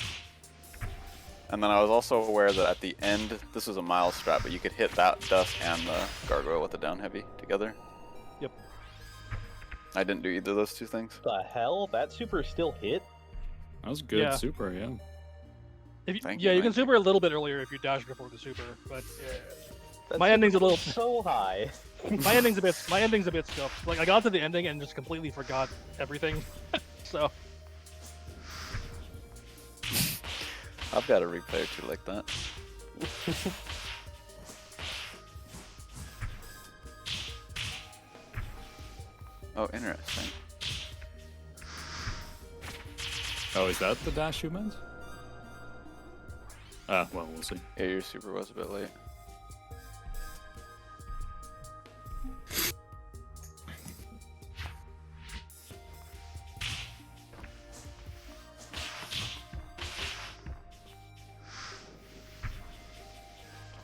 And then I was also aware that at the end, this was a mile strat, but you could hit that dust and the gargoyle with the down heavy together. Yep. I didn't do either of those two things. The hell? That super still hit? That was good Yeah. super, yeah. If you, Thank yeah, you, you can thank super a little bit earlier if you dash before the super, but That my super ending's a little. was so high. My ending's a bit scuffed. Like I got to the ending and just completely forgot everything. So I've got a replay or two like that. Oh, interesting. Oh, is that the dash you meant? Ah, well, we'll see. Yeah, your super was a bit late.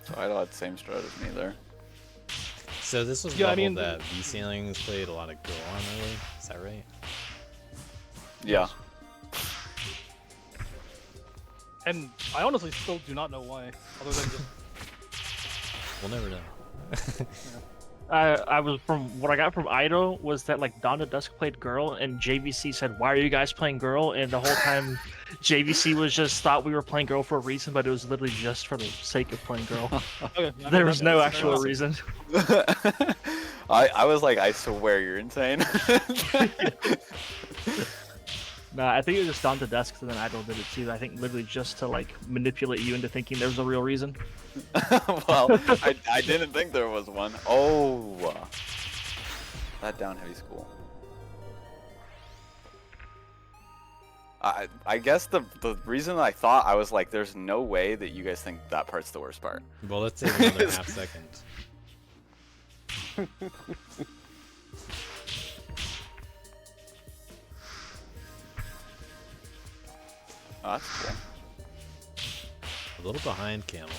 So Idol had the same strat as me there. So this was Yeah, I level mean, that V-Ceilings played a lot of Go on early. Is that right? Yeah. and I honestly still do not know why, other than just We'll never know. I was from what I got from Idol was that like Dawn of Dusk played girl and JVC said, "Why are you guys playing girl?" And the whole time JVC was just thought we were playing girl for a reason, but it was literally just for the sake of playing girl. okay, There was no actual reason. I was like, I swear you're insane. Nah, I think it was just Dawn of Dusk, and then Idol did it too. I think literally just to like manipulate you into thinking there was a real reason. Well, I didn't think there was one. Oh, that down heavy school. I guess the reason I thought I was like, there's no way that you guys think that part's the worst part. Well, let's take another half second. Oh, that's cool. A little behind Camel.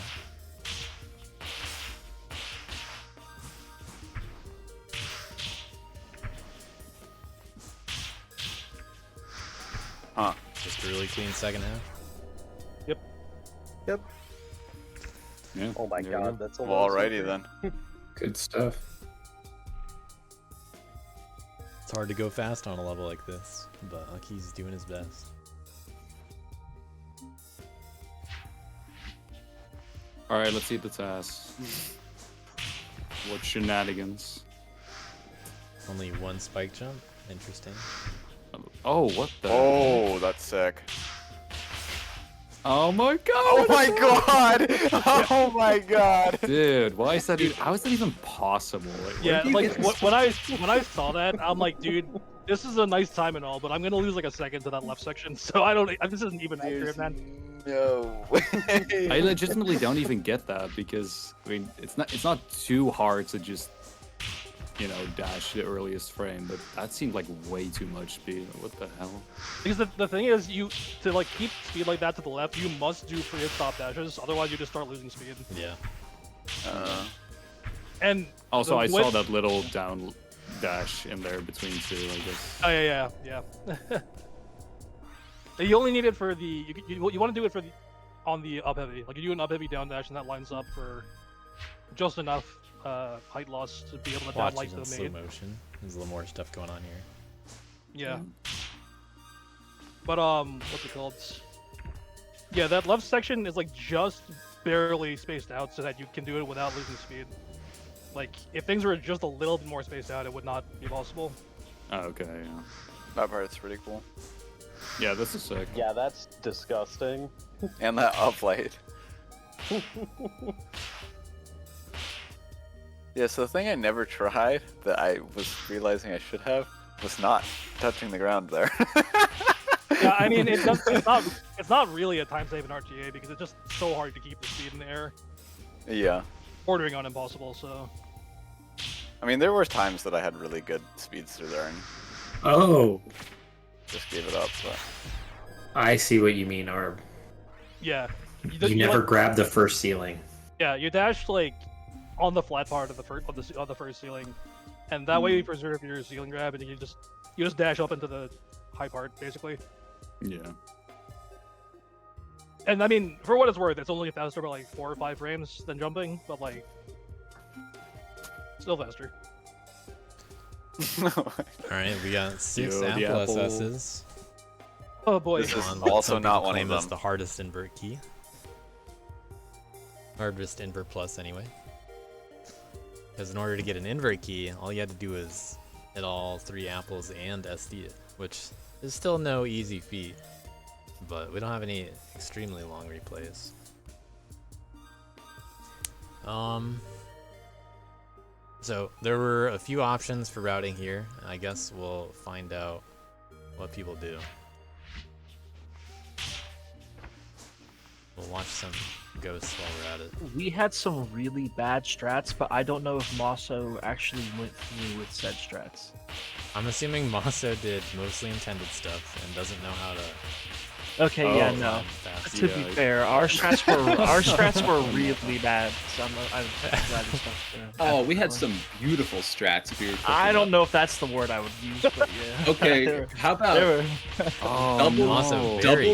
Huh. Just a really clean second half. Yep. Yep. Yeah. Oh my there we god, go. that's a Well, low alrighty super. then. Good stuff. It's hard to go fast on a level like this, but Aki's doing his best. Alright, let's eat the task. What shenanigans? Only one spike jump? Interesting. Oh, what the? Oh, that's sick. Oh my god! Oh my god! Oh my god! Dude, why is that? How is that even possible? yeah, like when I saw that, I'm like, dude, this is a nice time and all, but I'm gonna lose like a second to that left section, so I don't. This isn't even accurate, man. No. I legitimately don't even get that because I mean it's not too hard to just dash the earliest frame, but that seemed like way too much speed. What the hell? Because the thing is, to like keep speed like that to the left, you must do free stop dashes, otherwise you just start losing speed. Yeah. And Also, I the saw that little down dash in there between two, I guess. Oh yeah. You only need it for the you want to do it for the on the up heavy. Like you do an up heavy down dash, and that lines up for just enough height loss to be able to down Watch light it to in the slow main. motion. There's a little more stuff going on here. Yeah. But what's it called? Yeah, that left section is like just barely spaced out so that you can do it without losing speed. Like if things were just a little bit more spaced out, it would not be possible. Oh, okay, yeah. That part's pretty cool. Yeah, this is sick. Yeah, that's disgusting. And that uplight. Yeah, so the thing I never tried that I was realizing I should have was not touching the ground there. Yeah, I mean it's not really a time save in RTA because it's just so hard to keep the speed in the air. Yeah. Bordering on impossible, so. I mean, there were times that I had really good speeds through there and Oh, just gave it up, but... I see what you mean, Arb. Yeah. You never grab the first ceiling. Yeah, you dash like on the flat part of the first ceiling, and that way you preserve your ceiling grab, and you just dash up into the high part basically. Yeah. And I mean, for what it's worth, it's only faster by like 4 or 5 frames than jumping, but like still faster. Alright, we got 6 Yo, the Apple apple. SS's. Oh boy. This is One, also some not people one of claim it's them. the hardest invert key. Hardest invert plus, anyway. Because in order to get an invert key, all you had to do is hit all 3 apples and SD, which is still no easy feat. But we don't have any extremely long replays. So there were a few options for routing here. I guess we'll find out what people do. We'll watch some ghosts while we're at it. We had some really bad strats, but I don't know if Mosso actually went through with said strats. I'm assuming Mosso did mostly intended stuff and doesn't know how to. Okay, yeah, Oh, no. fast. To be fair, our strats were really bad. So I'm glad this stuff. Oh, we had some beautiful strats. If you were I don't know if that's the word I would use, but yeah. Okay, how about Oh, Mosso, very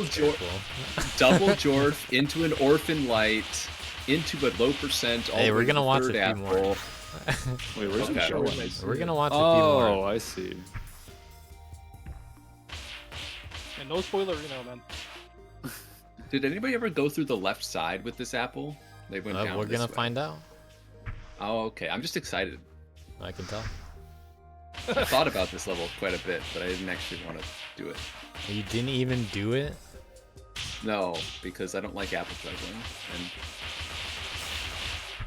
double Jorf into an Orphan Light, into a low percent. Hey, we're gonna watch a few apple. more. Wait, where's the show? We're gonna watch a few more. Oh, I see. And no spoiler, man. Did anybody ever go through the left side with this apple? They went down. We're this gonna way. find out. Oh, okay. I'm just excited. I can tell. I thought about this level quite a bit, but I didn't actually want to do it. You didn't even do it? No, because I don't like apple juggling. And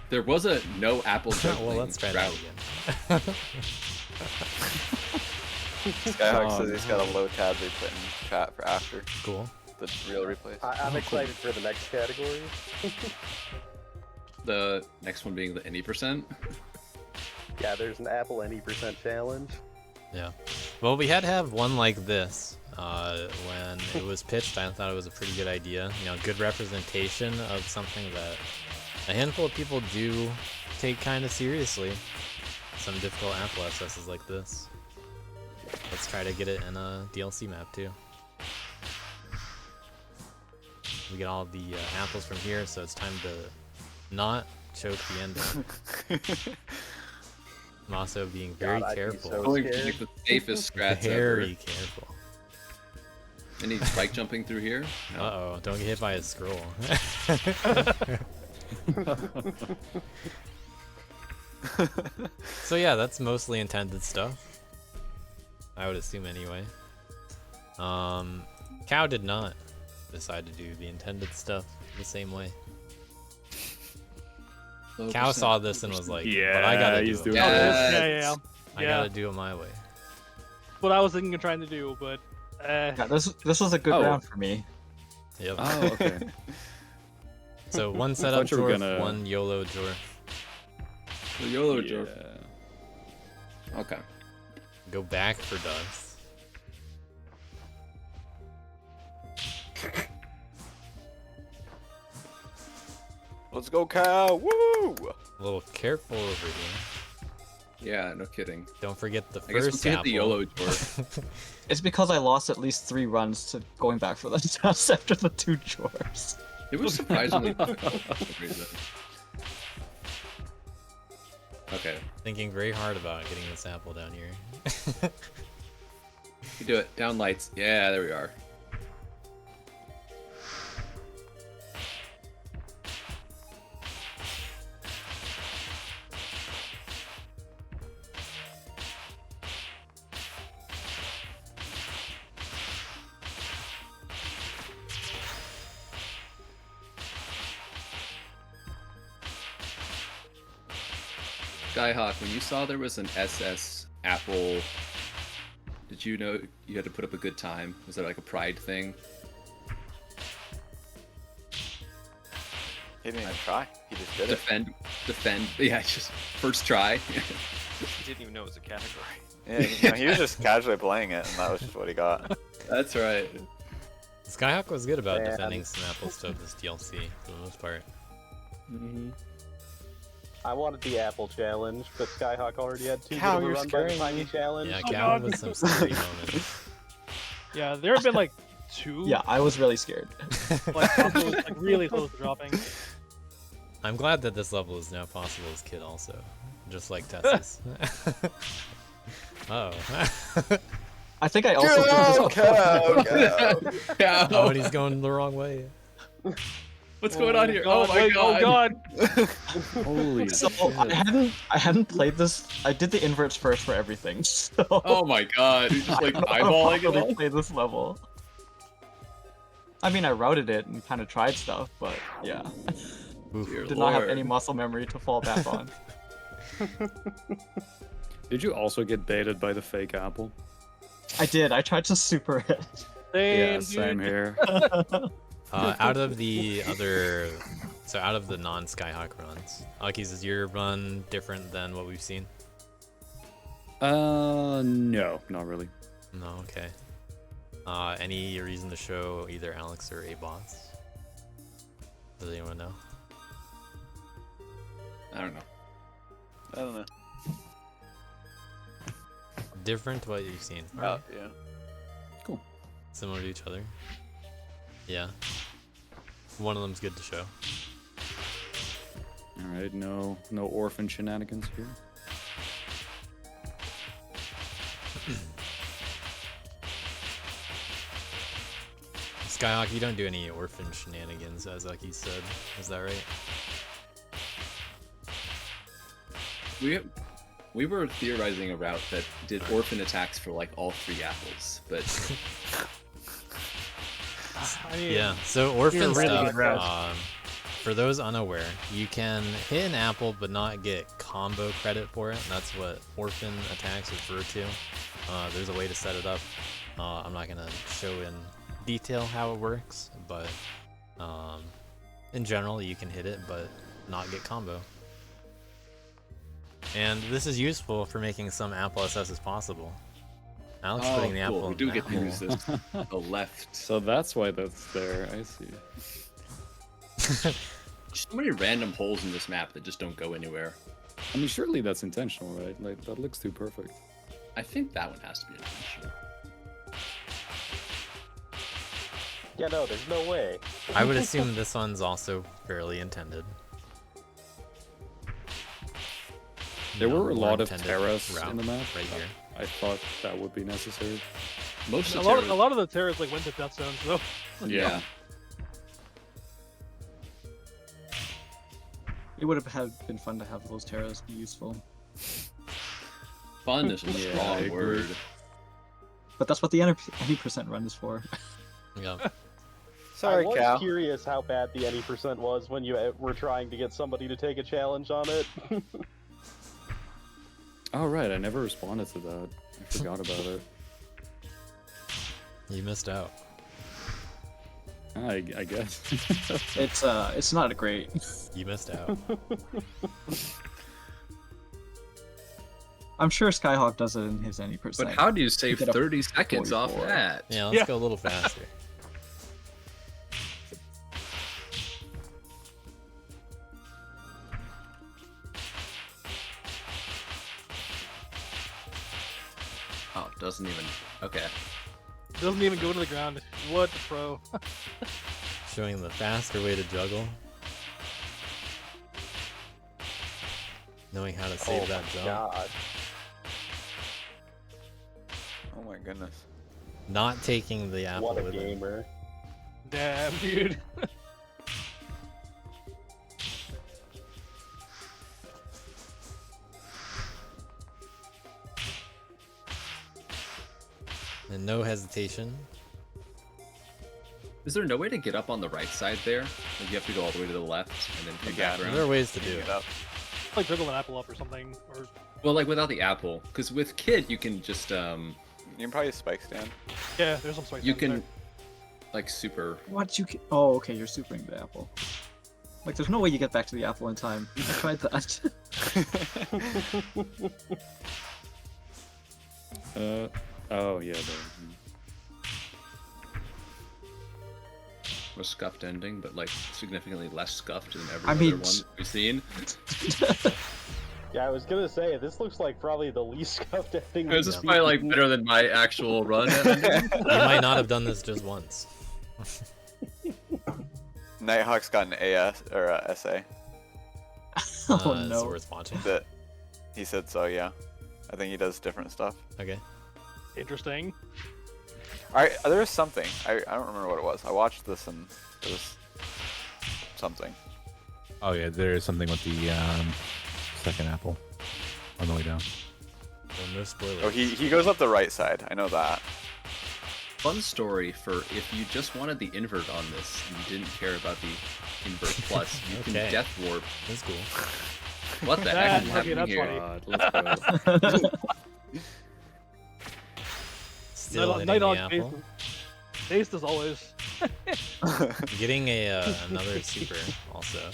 there was a no apple juggling. Well, let's try that route. again. Skyhawk says he's got a low tab they put in chat for after. Cool. The real replays. I'm excited for the next category. The next one being the any percent. Yeah, there's an Apple any percent challenge. Yeah. Well, we had to have one like this. When it was pitched, I thought it was a pretty good idea. Good representation of something that a handful of people do take kind of seriously. Some difficult Apple SSs like this. Let's try to get it in a DLC map too. We get all the apples from here, so it's time to not choke the ending. Mosso being very God, I'd be careful. so Going to scared. make the safest strats Very ever. careful. Any spike jumping through here? No. Uh-oh, don't get hit by a scroll. So yeah, that's mostly intended stuff. I would assume anyway. Cow did not decide to do the intended stuff the same way. Low Cow percent, saw this and low was like, Yeah, but I gotta do he's it. doing my it. way. Yeah. I gotta do it my way. What I was thinking of trying to do, but Yeah, this was a good Oh. round for me. Yep. Oh, okay. So one setup you were Jorf, gonna- one YOLO Jorf. The YOLO Yeah. Jorf. Okay. Go back for dust. Let's go, cow! Woo! A little careful over here. Yeah, no kidding. Don't forget the I guess first we hit apple. the YOLO Jorf. It's because I lost at least 3 runs to going back for the dust after the 2 drawers. It was surprisingly difficult for some reason. Okay. Thinking very hard about getting this apple down here. You can do it. Down lights. Yeah, there we are. Skyhawk, when you saw there was an SS Apple, did you know you had to put up a good time? Was that like a pride thing? He didn't even try. He just did Defend. Yeah, just first try. He didn't even know it was a category. it. Yeah, he was just casually playing it, and that was just what he got. That's right. Skyhawk was good about Man. defending some Apple stuff this DLC for the most part. I wanted the Apple challenge, but Skyhawk already had too Cow, good of a you're run by the scaring Tiny me. challenge. Yeah, Oh, Cow God. with some scary moments. Yeah, there have been like 2. Yeah, I was really scared. Like, combos, like really close to dropping. I'm glad that this level is now possible as Kid also, just like Tessa's. Oh. I think I also did Cow. Oh, and he's going the wrong way. What's going on here? God, Oh my wait, god. Oh god! Holy So shit. I hadn't played this. I did the inverts first for everything. So Oh my god. You're just like eyeballing it I all? played this level. I mean, I routed it and kind of tried stuff, but yeah, Dear did not have Lord. any muscle memory to fall back on. Did you also get baited by the fake apple? I did. I tried to super it. Yeah, same here. Out of the other, so out of the non-Skyhawk runs, Akis, is your run different than what we've seen? No, not really. No, okay. Any reason to show either Alex or A-Bots? Does anyone know? I don't know. I don't know. Different to what you've seen. Oh, yeah. Cool. Similar to each other. Yeah. One of them's good to show. Alright, no orphan shenanigans here. Skyhawk, you don't do any orphan shenanigans, as Aki said. Is that right? We were theorizing a route that did orphan attacks for like all 3 apples, but I mean, Yeah, so orphan you're really stuff, good route. for those unaware, you can hit an apple but not get combo credit for it. That's what orphan attacks refer to. There's a way to set it up. I'm not going to show in detail how it works, but in general, you can hit it but not get combo. And this is useful for making some apple SSs possible. Alex putting the apple we in do the get to apple. use this. The left. So that's why that's there, I see. So many random holes in this map that just don't go anywhere. I mean, surely that's intentional, right? Like, that looks too perfect. I think that one has to be intentional. Yeah, no, there's no way. I would assume this one's also fairly intended. There were a more lot of intended terras route in the map. right here. I thought that would be necessary. Most A of lot, the a lot of the terrors like went to death zones though. Yeah. It would have been fun to have those terras be useful. fun is a Yeah, I strong agree. word. But that's what the any percent run is for. Yeah. Sorry, I was Cal. curious how bad the any percent was when you were trying to get somebody to take a challenge on it. Oh, right, I never responded to that. I forgot about it. You missed out. I guess. It's not a great. You missed out. I'm sure Skyhawk does it in his any percent. But how do you save Get a 30 seconds off 44. that? Yeah, let's go a little faster. Oh, it doesn't even. Okay. Doesn't even go to the ground. What a pro. Showing the faster way to juggle. Knowing how to save that jump. God. Oh my goodness. Not taking the apple What a with him. gamer. Damn, dude. And no hesitation. Is there no way to get up on the right side there? Like you have to go all the way to the left and then come back around? There are ways to do it. Like juggle an apple up or something, or Well, like without the apple, because with Kid you can just You can probably spike stand. yeah, there's some spikes. you down can there. like super. What you can? Oh, okay, you're supering the apple. Like, there's no way you get back to the apple in time. I tried that. Oh yeah. A scuffed ending, but like significantly less scuffed than every I other mean, one we've seen. Yeah, I was gonna say this looks like probably the least scuffed ending. This is probably like better than my actual run. You might not have done this just once. Nighthawk's got an AS or a SA. Oh It's no. worth watching. That he said so. Yeah, I think he does different stuff. Okay. Interesting. Alright, there was something. I don't remember what it was. I watched this and it was something. Oh yeah, there is something with the second apple on the way down. Well, no spoilers. Oh, he goes up the right side. I know that. Fun story for if you just wanted the invert on this and you didn't care about the invert plus, you can Okay. death warp. That's cool. What the heck is Okay, happening that's here? funny. Let's go. Still hitting Nighthawk the apple. Taste as always. Getting a another super also.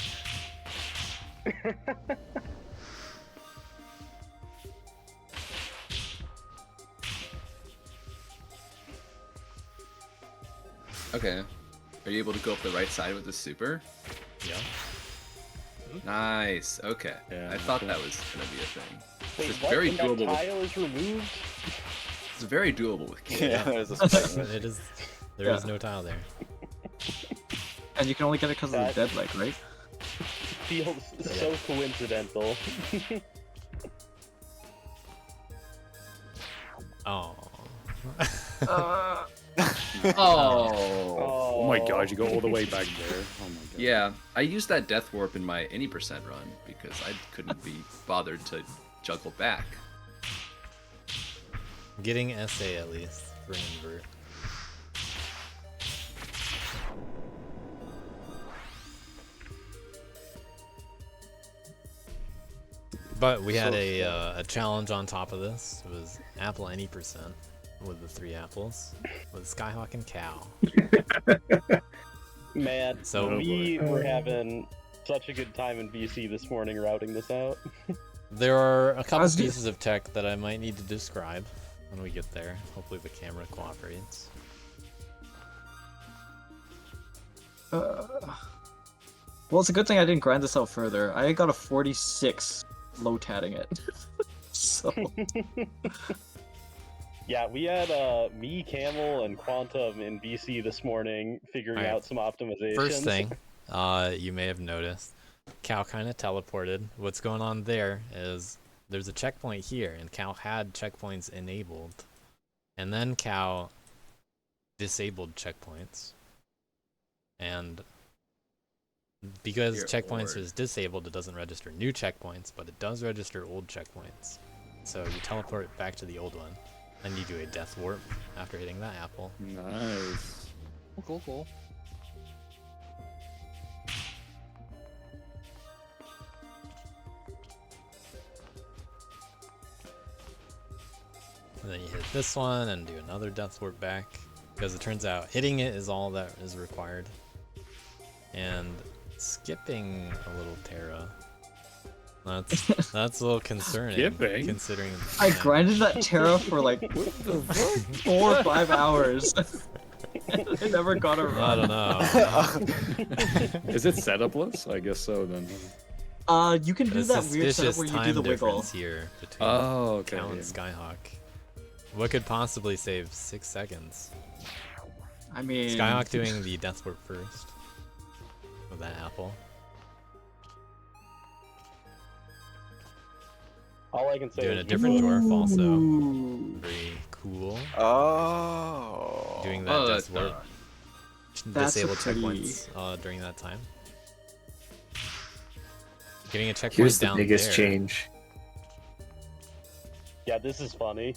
Okay. Are you able to go up the right side with the super? Yeah. Nice. Okay. Yeah, I thought cool. that was gonna be a thing. Wait, It's what? very And that doable. With, tile is removed? it's very doable with Kid. Yeah, there's a spike. But it is. There is no tile there. And you can only get it because of the dead leg, right? Feels so coincidental. Oh. Oh. Oh my god, you go all the way back there. Oh my god. Yeah, I used that death warp in my any percent run because I couldn't be bothered to juggle back. Getting SA at least for an invert. But we had a challenge on top of this. It was apple any percent with the 3 apples with Skyhawk and Cow. Man, So- we were having such a good time in VC this morning routing this out. There are a couple was pieces of tech that I might need to describe when we get there. Hopefully the camera cooperates. Well, it's a good thing I didn't grind this out further. I got a 46 low tatting it. So Yeah, we had me, Camel, and Quantum in VC this morning figuring Alright. out some optimizations. First thing, you may have noticed, Cal kind of teleported. What's going on there is there's a checkpoint here, and Cal had checkpoints enabled, and then Cal disabled checkpoints, and because Dear checkpoints Lord. is disabled, it doesn't register new checkpoints, but it does register old checkpoints. So you teleport back to the old one, and you do a death warp after hitting that apple. Nice. Cool, cool. And then you hit this one and do another death warp back, because it turns out hitting it is all that is required. And skipping a little Terra, that's a little concerning. Skipping? Considering I grinded that Terra for like 4 or 5 hours. I never got a run. I don't know. Is it setupless? I guess so then. You can do There's that weird setup suspicious where you time do the wiggle. difference here between Oh, okay, Cal and yeah. Skyhawk. What could possibly save 6 seconds? I mean, Skyhawk doing the death warp first with that apple. All I can say Doing is a different dwarf also. Ooh. Very cool. Oh. doing that Oh, death that's warp. That's a Disable pretty- checkpoints during that time. Getting a checkpoint Here's the down biggest there. change. Yeah, this is funny.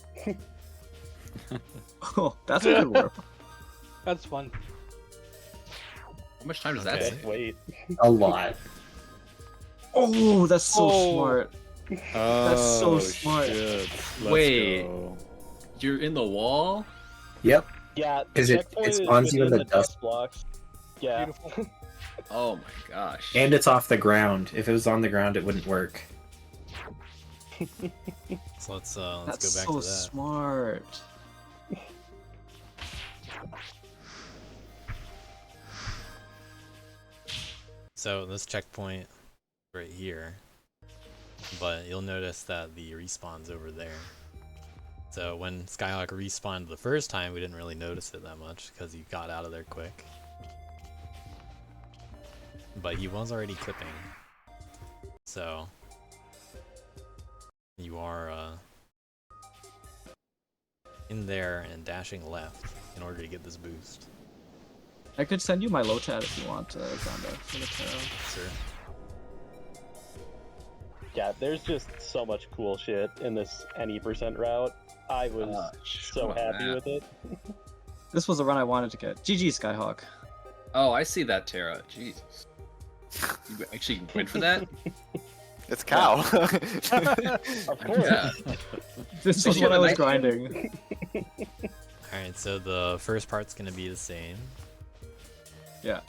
Oh, that's a good warp. That's fun. How much time does that Okay. take? Wait. A lot. Oh, that's so Oh. smart. Oh, That's so smart. shit. Let's Wait. go. You're in the wall? Yep. Yeah, the 'Cause it checkpoint is spawns you in within the dust. blocks. Yeah. Beautiful. Oh my gosh. And it's off the ground. If it was on the ground, it wouldn't work. So let's That's go back so to that. smart. So this checkpoint right here, but you'll notice that the respawn's over there. So when Skyhawk respawned the first time, we didn't really notice it that much because he got out of there quick. But he was already clipping. So you are in there and dashing left in order to get this boost. I could send you my low chat if you want, Zonda, for the tarot. Sure. Yeah, there's just so much cool shit in this any percent route. I was so happy with it. This was the run I wanted to get. GG, Skyhawk. Oh, I see that, Terra. Jesus. You actually went for that? It's cow. Of course. Yeah. This was what I was grinding. Alright, so the first part's gonna be the same. Yeah.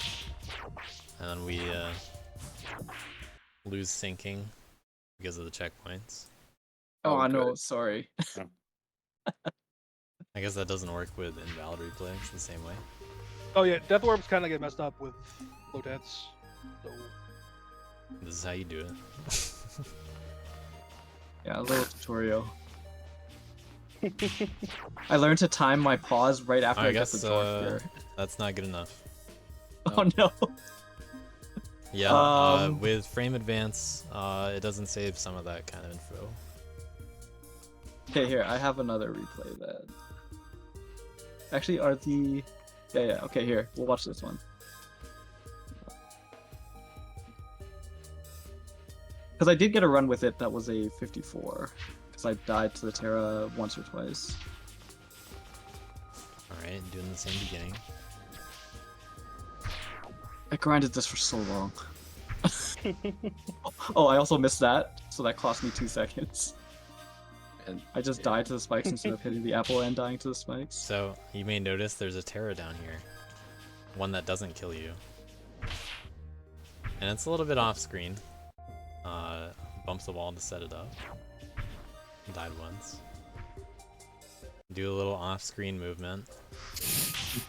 And then we lose syncing because of the checkpoints. Oh, I know, sorry. I guess that doesn't work with invalid replays the same way. Oh yeah, death orbs kind of get messed up with low tats. So This is how you do it. Yeah, a little tutorial. I learned to time my pause right after I, I got guess the dwarf here. that's not good enough. Oh no. Yeah, with frame advance, it doesn't save some of that kind of info. Okay, here, I have another replay that... Actually, are the... Yeah, okay, here, we'll watch this one. Because I did get a run with it that was a 54. Because I died to the Terra once or twice. Alright, doing the same beginning. I grinded this for so long. Oh, I also missed that, so that cost me 2 seconds. And I just died to the spikes instead of hitting the apple and dying to the spikes. So, you may notice there's a Terra down here. One that doesn't kill you. And it's a little bit off screen. Bumps the wall to set it up. Died once. Do a little off-screen movement.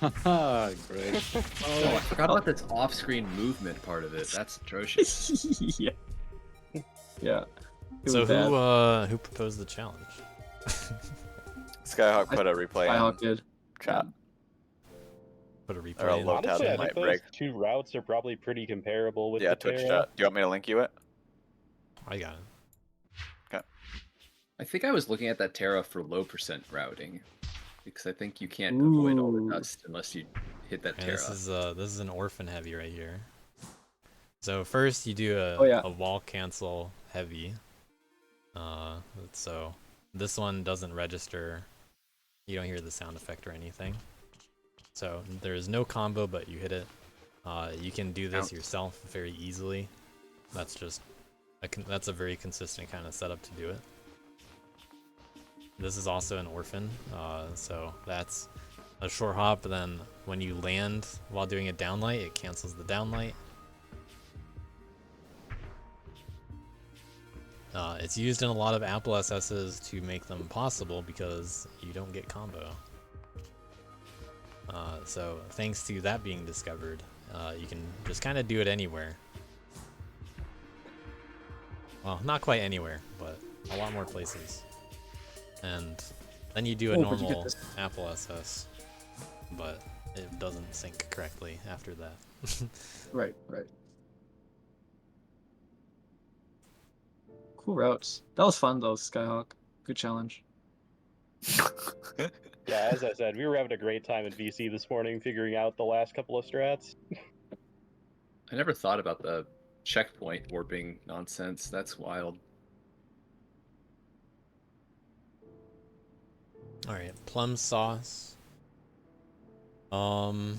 Great. Oh, I forgot about this off-screen movement part of it. That's atrocious. Yeah. Yeah. It So was bad. who proposed the challenge? Skyhawk put a replay Skyhawk in did. chat. Put a replay Or a in. low tab Honestly, I might think those break. two routes are probably pretty comparable with Yeah, the Twitch Terra. chat. Do you want me to link you it? I got it. I think I was looking at that Terra for low percent routing. Because I think you can't avoid all the Ooh. dust unless you hit that And Terra. this is an orphan heavy right here. So first you do Oh, yeah. a wall cancel heavy. So this one doesn't register. You don't hear the sound effect or anything. So there is no combo, but you hit it. You can do this yourself very easily. That's just that's a very consistent kind of setup to do it. This is also an orphan, so that's a short hop, but then when you land while doing a downlight, it cancels the downlight. It's used in a lot of Apple SSs to make them possible because you don't get combo. So thanks to that being discovered, you can just kind of do it anywhere. Well, not quite anywhere, but a lot more places. And then you do a Oh, but you get normal this- Apple SS, but it doesn't sync correctly after that. Right, right. Cool routes. That was fun though, Skyhawk. Good challenge. Yeah, as I said, we were having a great time in VC this morning figuring out the last couple of strats. I never thought about the checkpoint warping nonsense. That's wild. All right, plum sauce. For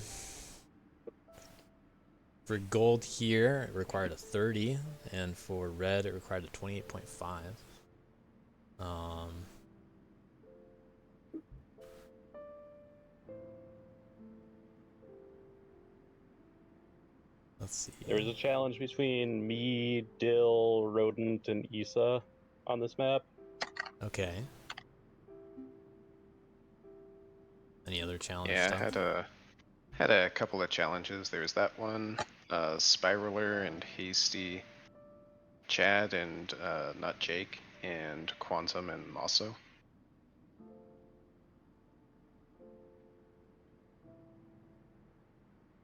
gold here, it required a 30, and for red, it required a 28.5. Let's see. There was a challenge between me, Dill, Rodent, and Issa on this map. Okay. Any other challenges? Yeah, I had a couple of challenges. There was that one, Spiraler and Hasty, Chad and not Jake, and Quantum and Mosso.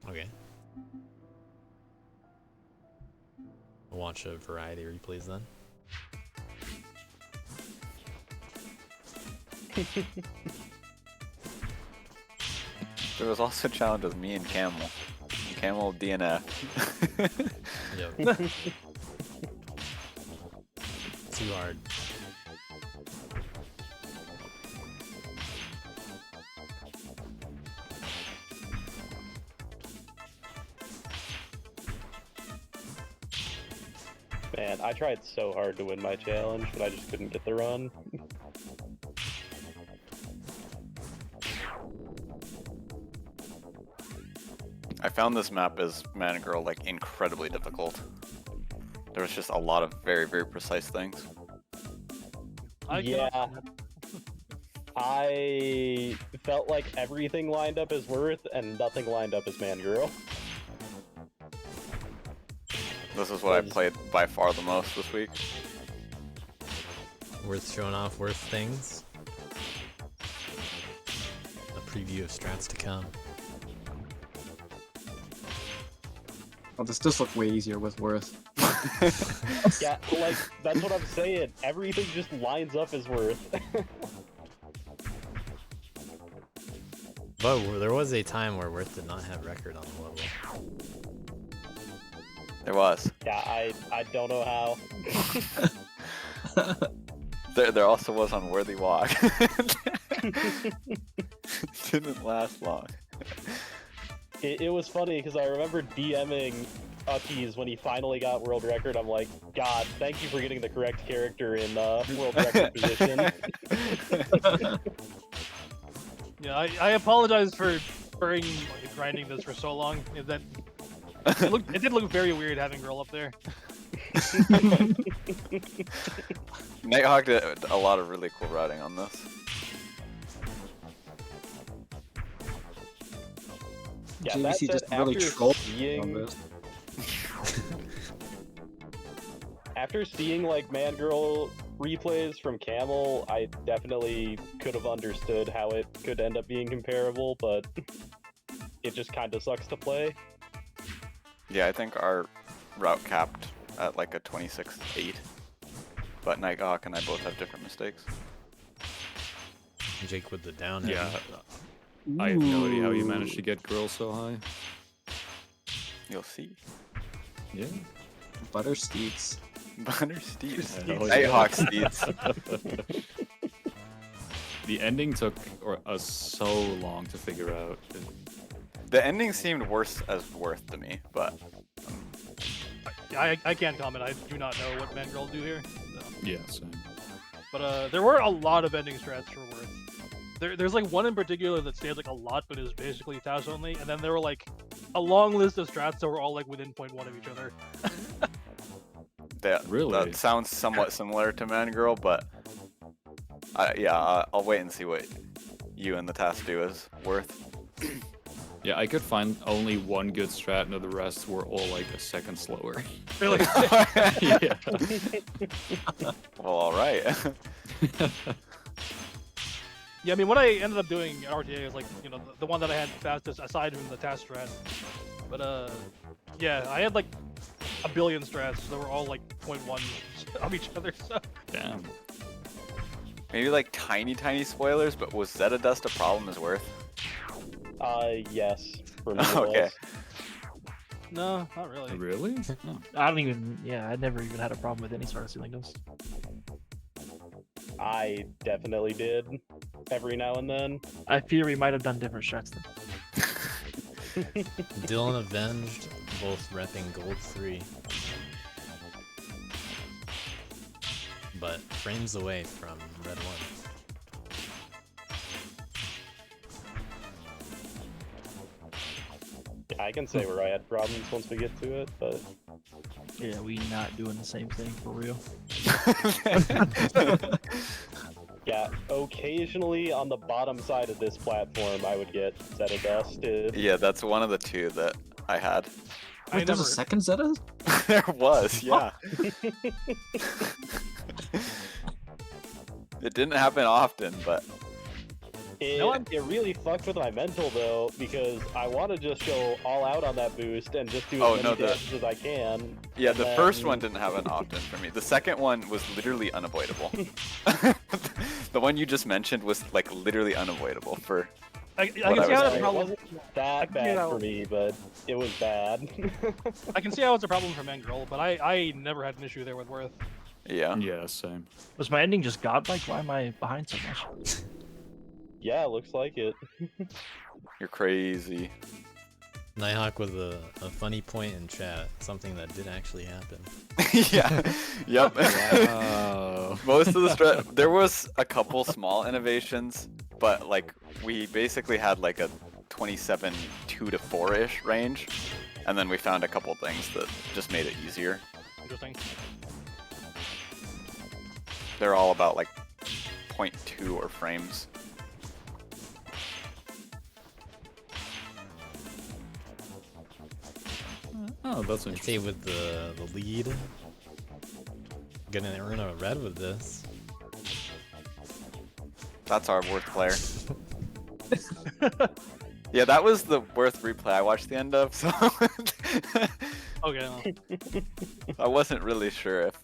Okay. I'll watch a variety of replays then. There was also a challenge with me and Camel. Camel DNF. Yep. Too hard. Man, I tried so hard to win my challenge, but I just couldn't get the run. I found this map as Man and Girl like incredibly difficult. There was just a lot of very, very precise things. Yeah. I felt like everything lined up as Worth and nothing lined up as Man Girl. This is what I played by far the most this week. Worth showing off Worth things. A preview of strats to come. Oh, this does look way easier with Worth. Yeah, like, that's what I'm saying. Everything just lines up as Worth. But there was a time where Worth did not have record on the level. There was. Yeah, I don't know how. There also was on Worthy Walk. Didn't last long. It was funny because I remember DMing Uckies when he finally got world record. I'm like, God, thank you for getting the correct character in world record position. Yeah, I apologize for grinding this for so long. That it did look very weird having Girl up there. Nighthawk did a lot of really cool routing on this. Yeah, JVC just really trolled on this. After seeing like Man Girl replays from Camel, I definitely could have understood how it could end up being comparable, but it just kind of sucks to play. Yeah, I think our route capped at like a 26-8, but Nighthawk and I both have different mistakes. Jake with the down. Yeah. I have no idea how you managed to get Girl so high. You'll see. Yeah. Butter Steeds. Butter Steeds. Oh, Nighthawk yeah. Steeds. The ending took us so long to figure out. The ending seemed worse as Worth to me, but I can't comment. I do not know what Man Girl do here. So. Yeah, same. But there were a lot of ending strats for Worth. There's like one in particular that stands like a lot, but is basically task only, and then there were like a long list of strats that were all like within 0.1 of each other. That sounds somewhat similar to Man Girl, but I'll wait and see what you and the task do as Worth. Yeah, I could find only one good strat, and the rest were all like a second slower. Really? Yeah. Well, all right. Yeah, I mean, what I ended up doing at RTA is like, you know, the one that I had fastest aside from the task strat. But yeah, I had like a billion strats that were all like 0.1 of each other. So. Damn. maybe like tiny spoilers, but was Zeta Dust a problem as worth? Yes. For me it Okay. was. No, not really. Really? No. I don't even. Yeah, I never even had a problem with any sort of ceiling dust. I definitely did. Every now and then. I fear we might have done different strats then. Dylan Avenged, both repping Gold 3. But frames away from Red 1. I can say where I had problems once we get to it, but Yeah, we not doing the same thing for real. yeah, occasionally on the bottom side of this platform I would get Zeta dusted. Yeah, that's one of the two that I had. Wait, there's a second Zeta? There was, yeah. It didn't happen often, but It really fucked with my mental though, because I want to just go all out on that boost and just do as many dashes as I can. Yeah, and the then- first one didn't happen often for me. The second one was literally unavoidable. The one you just mentioned was like literally unavoidable for. I what can see was how the doing. problem. wasn't that I can see bad how- for me, but it was bad. I can see how it's a problem for Mangrel, but I never had an issue there with Worth. Yeah. Yeah, same. Was my ending just godlike? Why am I behind so much? Yeah, looks like it. You're crazy. Nighthawk with a funny point in chat, something that did actually happen. Yeah. Yep. Wow. Most of the there was a couple small innovations, but like we basically had like a 27 2 to 4-ish range, and then we found a couple things that just made it easier. Interesting. They're all about like 0.2 or frames. Oh, that's I'd say with the lead, gonna earn a red with this. That's our worth player. Yeah, that was the worth replay I watched the end of, so Okay. I wasn't really sure if.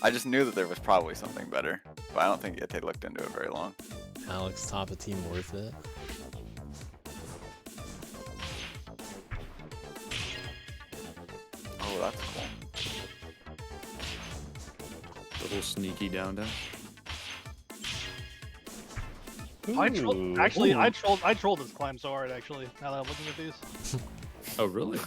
I just knew that there was probably something better, but I don't think Ite looked into it very long. Alex top of team worth it. Oh, that's cool. Little sneaky down dash. Actually, I trolled this climb so hard. Actually, now that I'm looking at these. Oh, really?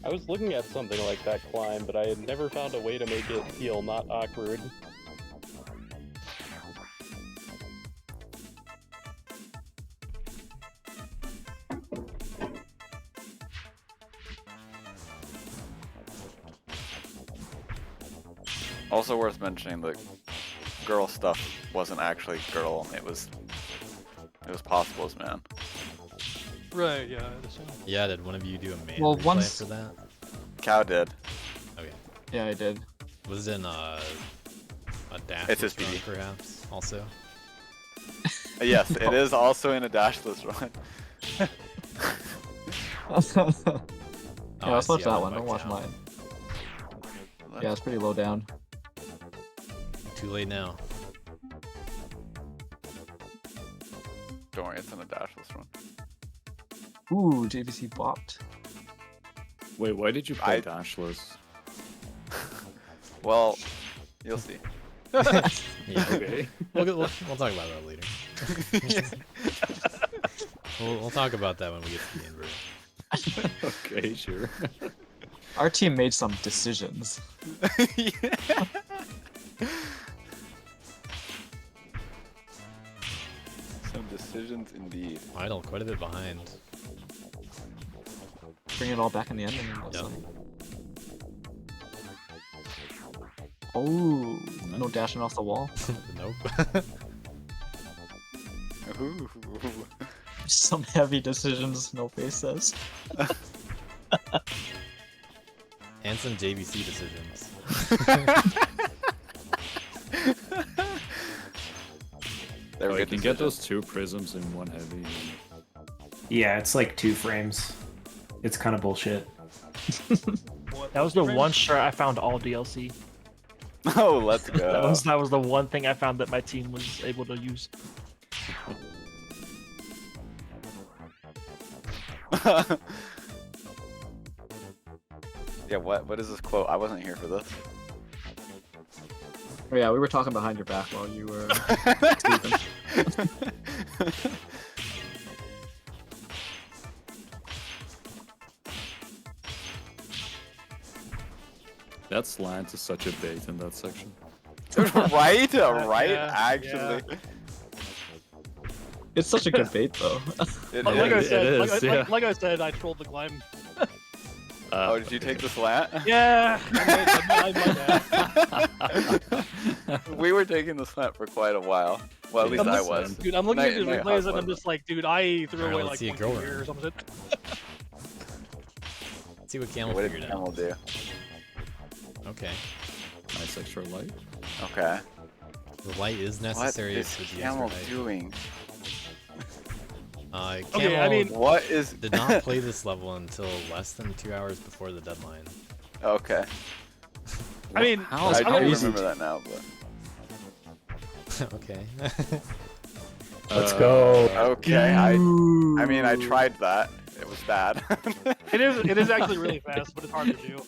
I was looking at something like that climb, but I had never found a way to make it feel not awkward. Also worth mentioning, the girl stuff wasn't actually girl. It was Possible's man. Right. Yeah. I'd assume. Yeah, did one of you do a main Well, replay once- for that? Cow did. Okay. Yeah, I did. Was it in a dash It's run, SPD. perhaps, also? Yes, it is also in a dashless run. Yeah, I let's watch see, I that went one. back Don't watch down. mine. Yeah, it's pretty low down. Too late now. Don't worry, it's in a dashless run. Ooh, JVC bopped. Wait, why did you play I- dashless? Well, you'll see. Yeah. Okay. We'll talk about that later. we'll talk about that when we get to the invert. Okay, sure. Our team made some decisions. Some decisions indeed. Idle, quite a bit behind. Bring it all back in the end. And it looks Yep. like. Oh, no dashing off the wall. Nope. Ooh. Some heavy decisions, no face says. And some JVC decisions. There Oh, we you go. can get those two prisms in one heavy. Yeah, it's like 2 frames. It's kind of bullshit. That was the one strat I found all DLC. Oh, let's go. That was the one thing I found that my team was able to use. Yeah, what is this quote? I wasn't here for this. Oh yeah, we were talking behind your back while you were sleeping. That slant is such a bait in that section. Right? Yeah, Actually. yeah. It's such a good bait thoe. Like I said, It is, yeah. like I said, I trolled the climb. Oh, did you take the slant? Yeah. I might We were taking the slant for quite a while. Well, at least I was. Dude, I'm looking at these Night replays Hawk and I'm was. just like, dude, I threw Alright, away let's like see a 1 girl year or something. Let's see what Camel What did figured Camel out. do? Okay. Nice extra light. Okay. The light is What necessary is for the Camel extra height. doing? Camel Okay, I mean- What is... did not play this level until less than 2 hours before the deadline. Okay. I mean, How I is don't I'm- remember that now, but... Okay. Let's go. Okay, I mean, I tried that. It was bad. it is actually really fast, but it's hard to do.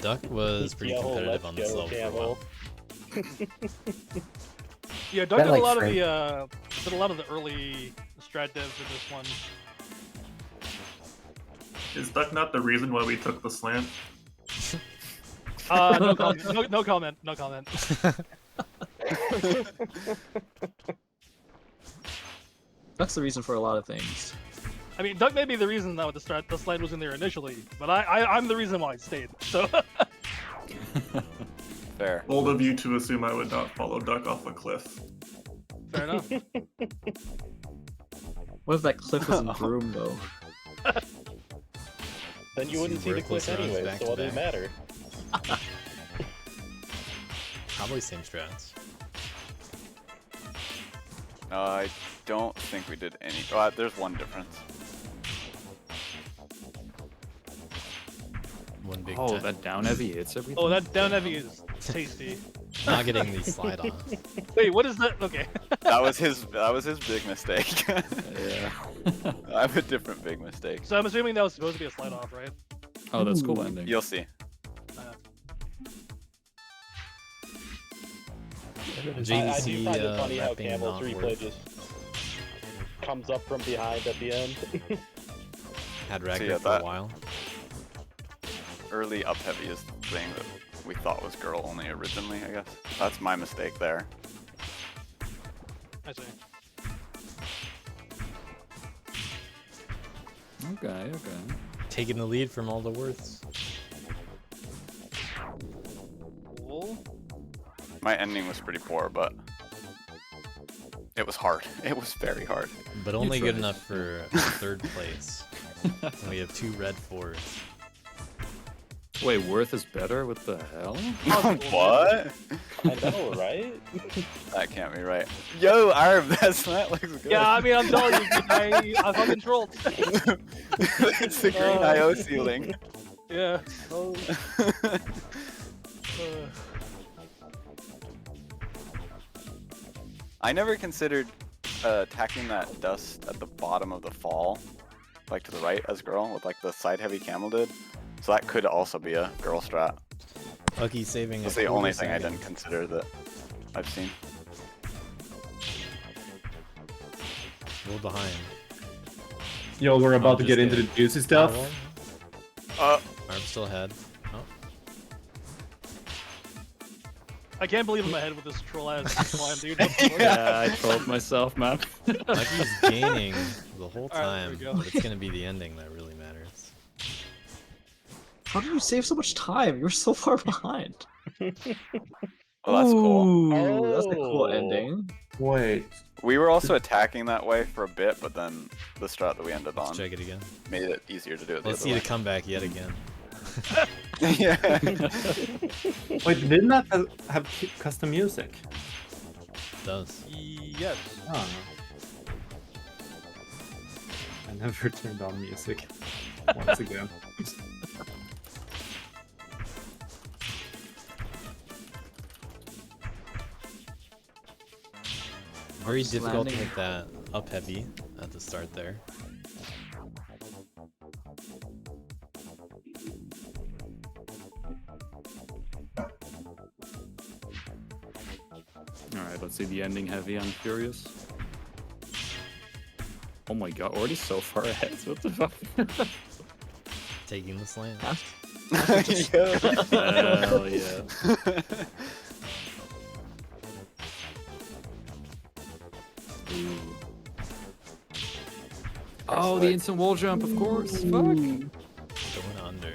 Duck was pretty Yo, competitive let's on this go, level for a while. Yeah, Doug That, did like, a lot frame- of the early strat devs in this one. Is Duck not the reason why we took the slant? No comment. No comment. No comment. That's the reason for a lot of things. I mean, Doug may be the reason that the slide was in there initially, but I'm the reason why it stayed. So Fair. Bold of you to assume I would not follow Duck off a cliff. fair enough. What if that cliff was in Broom though? Then you wouldn't see the worthless cliff runs anyway, back so to what does it back. matter? Probably same strats. I don't think we did any... Oh, there's one difference. One big Oh, ten. that down heavy hits everything. Oh, that down heavy is tasty. Not getting the slide off. Wait, what is that? Okay. That was his big mistake. Yeah. I have a different big mistake. So I'm assuming that was supposed to be a slide off, right? Oh, that's cool ending. You'll see. I do JVC find it funny how wrapping Camel's not replay worth. just comes up from behind at the end. Had So Ragnar yeah, for a while. Early up heavy is the thing that we thought was girl only originally, I guess. That's my mistake there. I see. Okay. Taking the lead from all the worths. Cool. My ending was pretty poor, but it was hard. It was very hard. But only good tried. enough for third place. And we have 2 red 4s. Wait, Worth is better? What the hell? What? I know, right? That can't be right. Yo, Arb, that looks good. Yeah, I mean, I'm telling you, I fucking trolled. It's the green IO ceiling. Yeah. Oh. I never considered attacking that dust at the bottom of the fall, like to the right as girl, with like the side heavy camel did. So that could also be a girl strat. Lucky saving. That's a the only quarter thing I second. didn't consider that I've seen. A little behind. Yo, we're about to just get into the kidding. juicy stuff. Arb still ahead. Oh. I can't believe I'm ahead with this troll ass climb, dude. Yeah, I trolled myself, man. Lucky's gaining the whole Alright, there time, we go. but it's gonna be the ending that really matters. How did you save so much time? You were so far behind. Well, that's cool. Ooh, that's a cool Oh. ending. Wait. We were also attacking that way for a bit, but then the strat that we ended on Let's check it again. made it easier to do it the Let's other see way. the comeback yet again. Yeah. Wait, didn't that have custom music? It does. Yes. Oh. I never turned on music. once again. Very Just difficult to landing. hit that up heavy at the start there. Alright, let's see the ending heavy. I'm curious. Oh my god, already so far ahead. What the fuck? Taking the slant. Hell yeah. Ooh. Oh, the instant wall jump, of course. Fuck. Going under.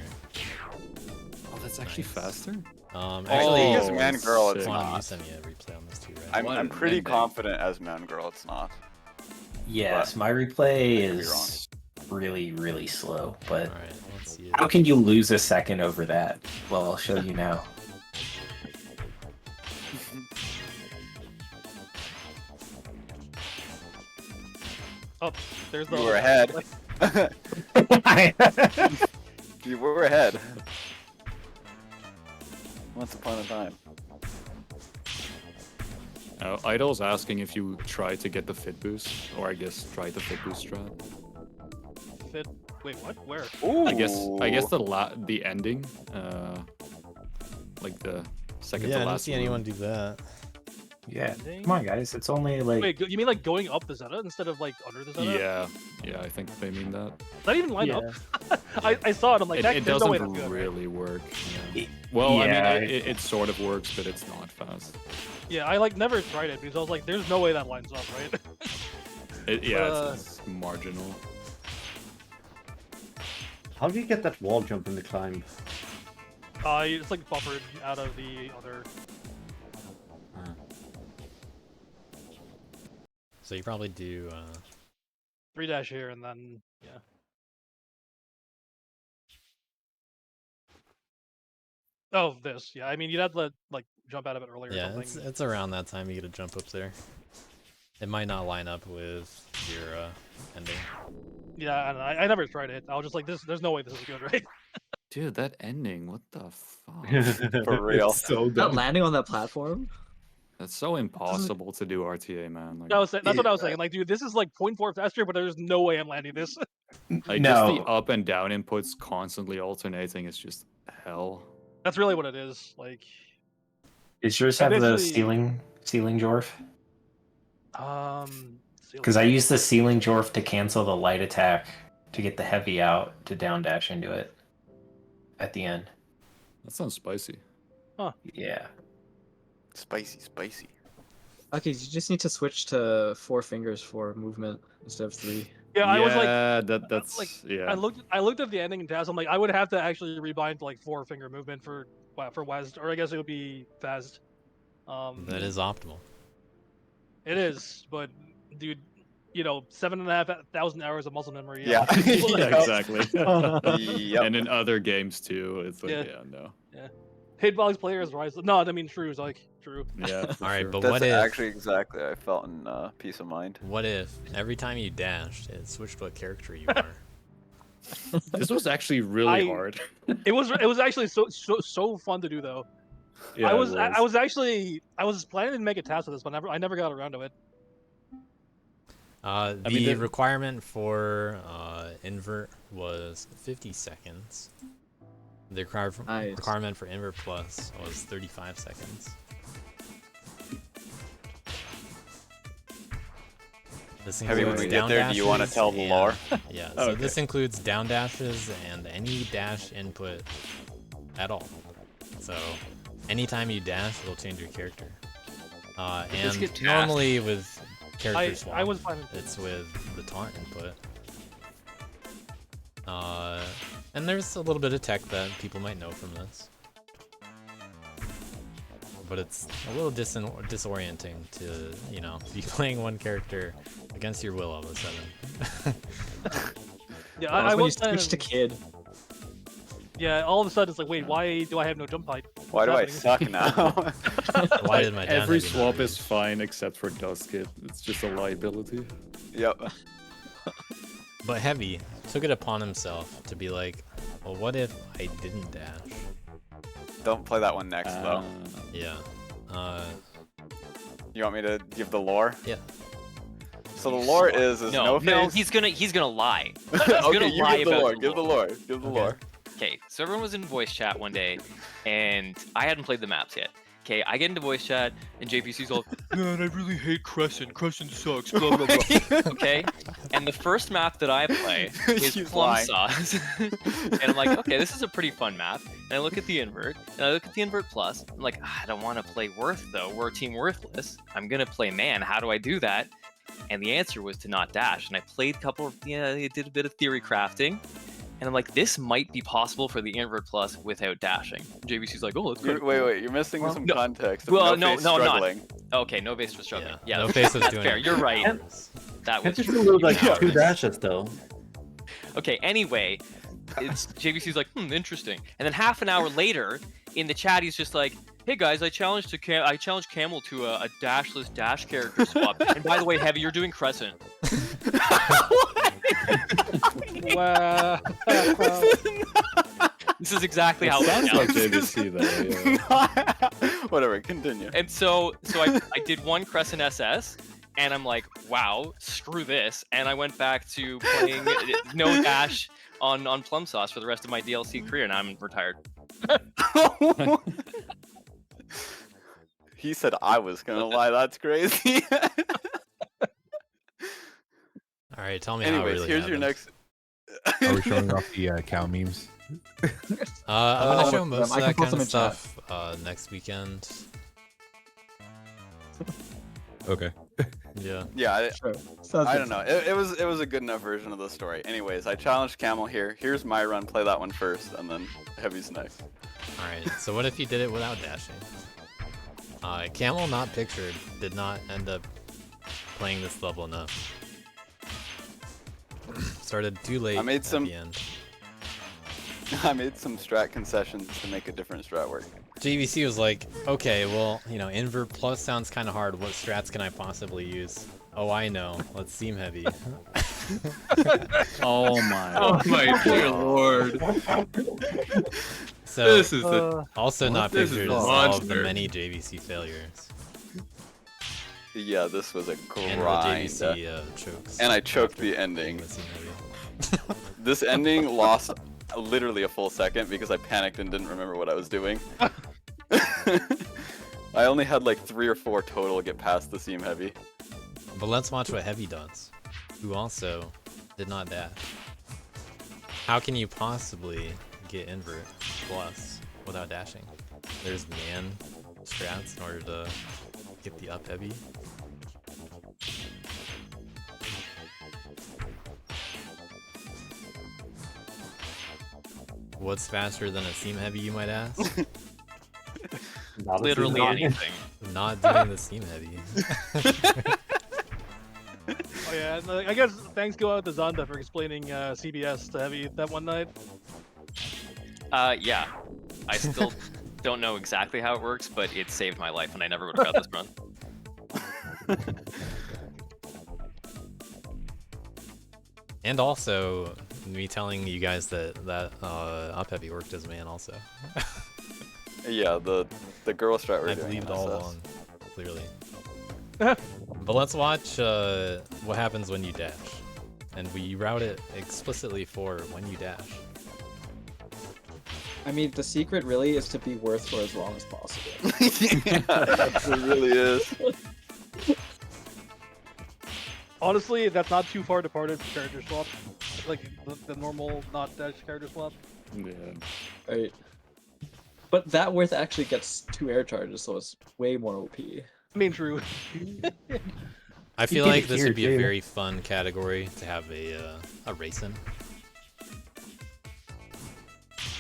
Oh, that's actually faster. Actually, as Man Girl, it's Quantum, not. you sent me a replay on this too, right? I'm pretty confident as Man Girl, it's not. Yes, But my replay I could be is really, really slow. But Alright, let's see. how can you lose a second over that? Well, I'll show you now. Oh, there's the. You were ahead. You were ahead. Once upon a time. Idol's asking if you try to get the fit boost, or I guess try the fit boost strat. Fit. Wait, what? Where? I guess the ending, like the second Yeah, to I don't last. see anyone do that. Yeah, come on, guys. It's only like Wait, you mean like going up the Zeta instead of like under the Zeta? Yeah, I think they mean that. Does that even line up? I saw it. I'm like, It there's no way doesn't that's good, right? really work. Yeah. Well, Yeah. I mean, it sort of works, but it's not fast. Yeah, I like never tried it because I was like, there's no way that lines up, right? It's marginal. How do you get that wall jump in the climb? It's like buffered out of the other. So you probably do 3 here and then yeah. Oh, this. Yeah, I mean you'd have to like jump out of it earlier. Or yeah, something. it's around that time you get a jump up there. It might not line up with your ending. Yeah, and I never tried it. I was just like, there's no way this is good, right? Dude, that ending, what the fuck? For real. It's so Not dumb. landing on that platform. That's so impossible to do RTA, man. Like, That's what I was saying. Like, dude, this is like 0.4 faster, but there's no way I'm landing this. like just the up and down inputs constantly alternating is just hell. That's really what it is. Like, Does yours have the eventually- ceiling Jorf? Because Because I use the ceiling Jorf to cancel the light attack to get the heavy out to down dash into it at the end. That sounds spicy. Huh. Yeah. Spicy, spicy. Okay, you just need to switch to 4 fingers for movement instead of 3. Yeah, I was like, that's like, yeah. I looked at the ending in Taz. I'm like, I would have to actually rebind to like 4-finger movement for West, or I guess it would be Fast. That is optimal. It is, but dude, 7,500 hours of muscle memory. Yeah. Yeah, exactly. Yep. And in other games too, it's like Yeah. no. Yeah. Hitbox players rise. No, I mean Shrews, like True. Yeah. All right, but That's what if actually exactly I felt in Peace of Mind. what if every time you dashed, it switched what character you are? This was actually really hard. It was actually so fun to do though. Yeah, I it was I was planning to make a task with this, but I never got around to it. The requirement for invert was 50 seconds. The requirement for invert plus was 35 seconds. This Heavy, when includes we get down there, do you want to dashes tell the and- lore? Yeah, so this includes down dashes and any dash input at all. So anytime you dash, it'll change your character. Let's And get tasked. normally with character I swap, was fine with it's with the taunt input. And there's a little bit of tech that people might know from this. But it's a little disorienting to, be playing one character against your will all of a sudden. Yeah, Well, I when you was switch to Kid. Yeah, all of a sudden it's like, wait, why do I have no jump height? Why do I What's suck happening? now? Why did my down Every heavy swap not is fine except for Duskit. It's just a liability. Yep. But Heavy took it upon himself to be like, well, what if I didn't dash? Don't play that one next, though. Yeah. You want me to give the lore? Yeah. So the lore is no, face. he's gonna lie. He's Okay, gonna you lie give the about lore. Give the lore. Give the lore. Okay, so everyone was in voice chat one day, and I hadn't played the maps yet. Okay, I get into voice chat, and JPC's all, man, I really hate Crescent. Crescent sucks, blah, blah, blah. Okay? And the first map that I play is He's Plum lying. Sauce. And I'm like, okay, this is a pretty fun map. And I look at the invert, and I look at the invert plus. I'm like, I don't want to play Worth, though. We're Team Worthless. I'm going to play Man. How do I do that? And the answer was to not dash. And I played a couple of, I did a bit of theory crafting. And I'm like, this might be possible for the invert plus without dashing. JVC's like, oh, that's good. Wait, you're missing some context. Well, no, no, struggling. not. Okay, no face was struggling. Yeah, No face was that's doing fair. it. You're right. That was Can't you still lose like Yeah. 2 dashes though? Okay, anyway, it's JVC's like, interesting. And then half an hour later, in the chat, he's just like, hey guys, I challenged Camel to a dashless dash character swap. And by the way, Heavy, you're doing Crescent. Wow. This is exactly how Sounds it like sounds. JVC though. Yeah. Whatever, continue. And so I did one Crescent SS, and I'm like, wow, screw this. And I went back to playing no dash on Plum Sauce for the rest of my DLC career, and I'm retired. He said I was gonna lie. That's crazy. All right, tell me how it Anyways, really here's your happened. next. Are we showing off the cow memes? I'm gonna show most I of can that post kind them of in chat. stuff next weekend. Okay. Yeah. Yeah, Sure. Sounds I good. don't know. It was a good enough version of the story. Anyways, I challenged Camel here. Here's my run. Play that one first, and then Heavy's next. All right. So what if you did it without dashing? Camel not pictured did not end up playing this level enough. Started too late. I made at some- the end. I made some strat concessions to make a different strat work. JVC was like, okay, well, invert plus sounds kind of hard. What strats can I possibly use? Oh, I know. Let's seam heavy. Oh my. Oh my dear lord. So This is a also not this is pictured a as all of the monster. many JVC failures Yeah, this was a and the grind. JVC chokes. And I choked the being ending. the seam heavy. This ending lost literally a full second because I panicked and didn't remember what I was doing. I only had like 3 or 4 total get past the seam heavy. But let's watch what Heavy does, who also did not dash. How can you possibly get invert plus without dashing? There's man strats in order to get the up heavy. What's faster than a seam heavy, you might ask? Not a Literally seam. anything. Not doing the seam heavy. Oh yeah, and, I guess thanks go out to Zonda for explaining CBS to Heavy that one night. Yeah. I still don't know exactly how it works, but it saved my life, and I never would have got this run. And also, me telling you guys that up heavy worked as man also. Yeah, the girl strat we're I doing. believed in all SS. along, clearly. But let's watch what happens when you dash. And we route it explicitly for when you dash. I mean, the secret really is to be worth for as long as possible. Yeah, it really is. Honestly, that's not too far departed from character swap. Like the normal not dash character swap. Yeah. Right. But that worth actually gets 2 air charges, so it's way more OP. I mean, true. I feel did like it this here, would be a too. very fun category to have a race in.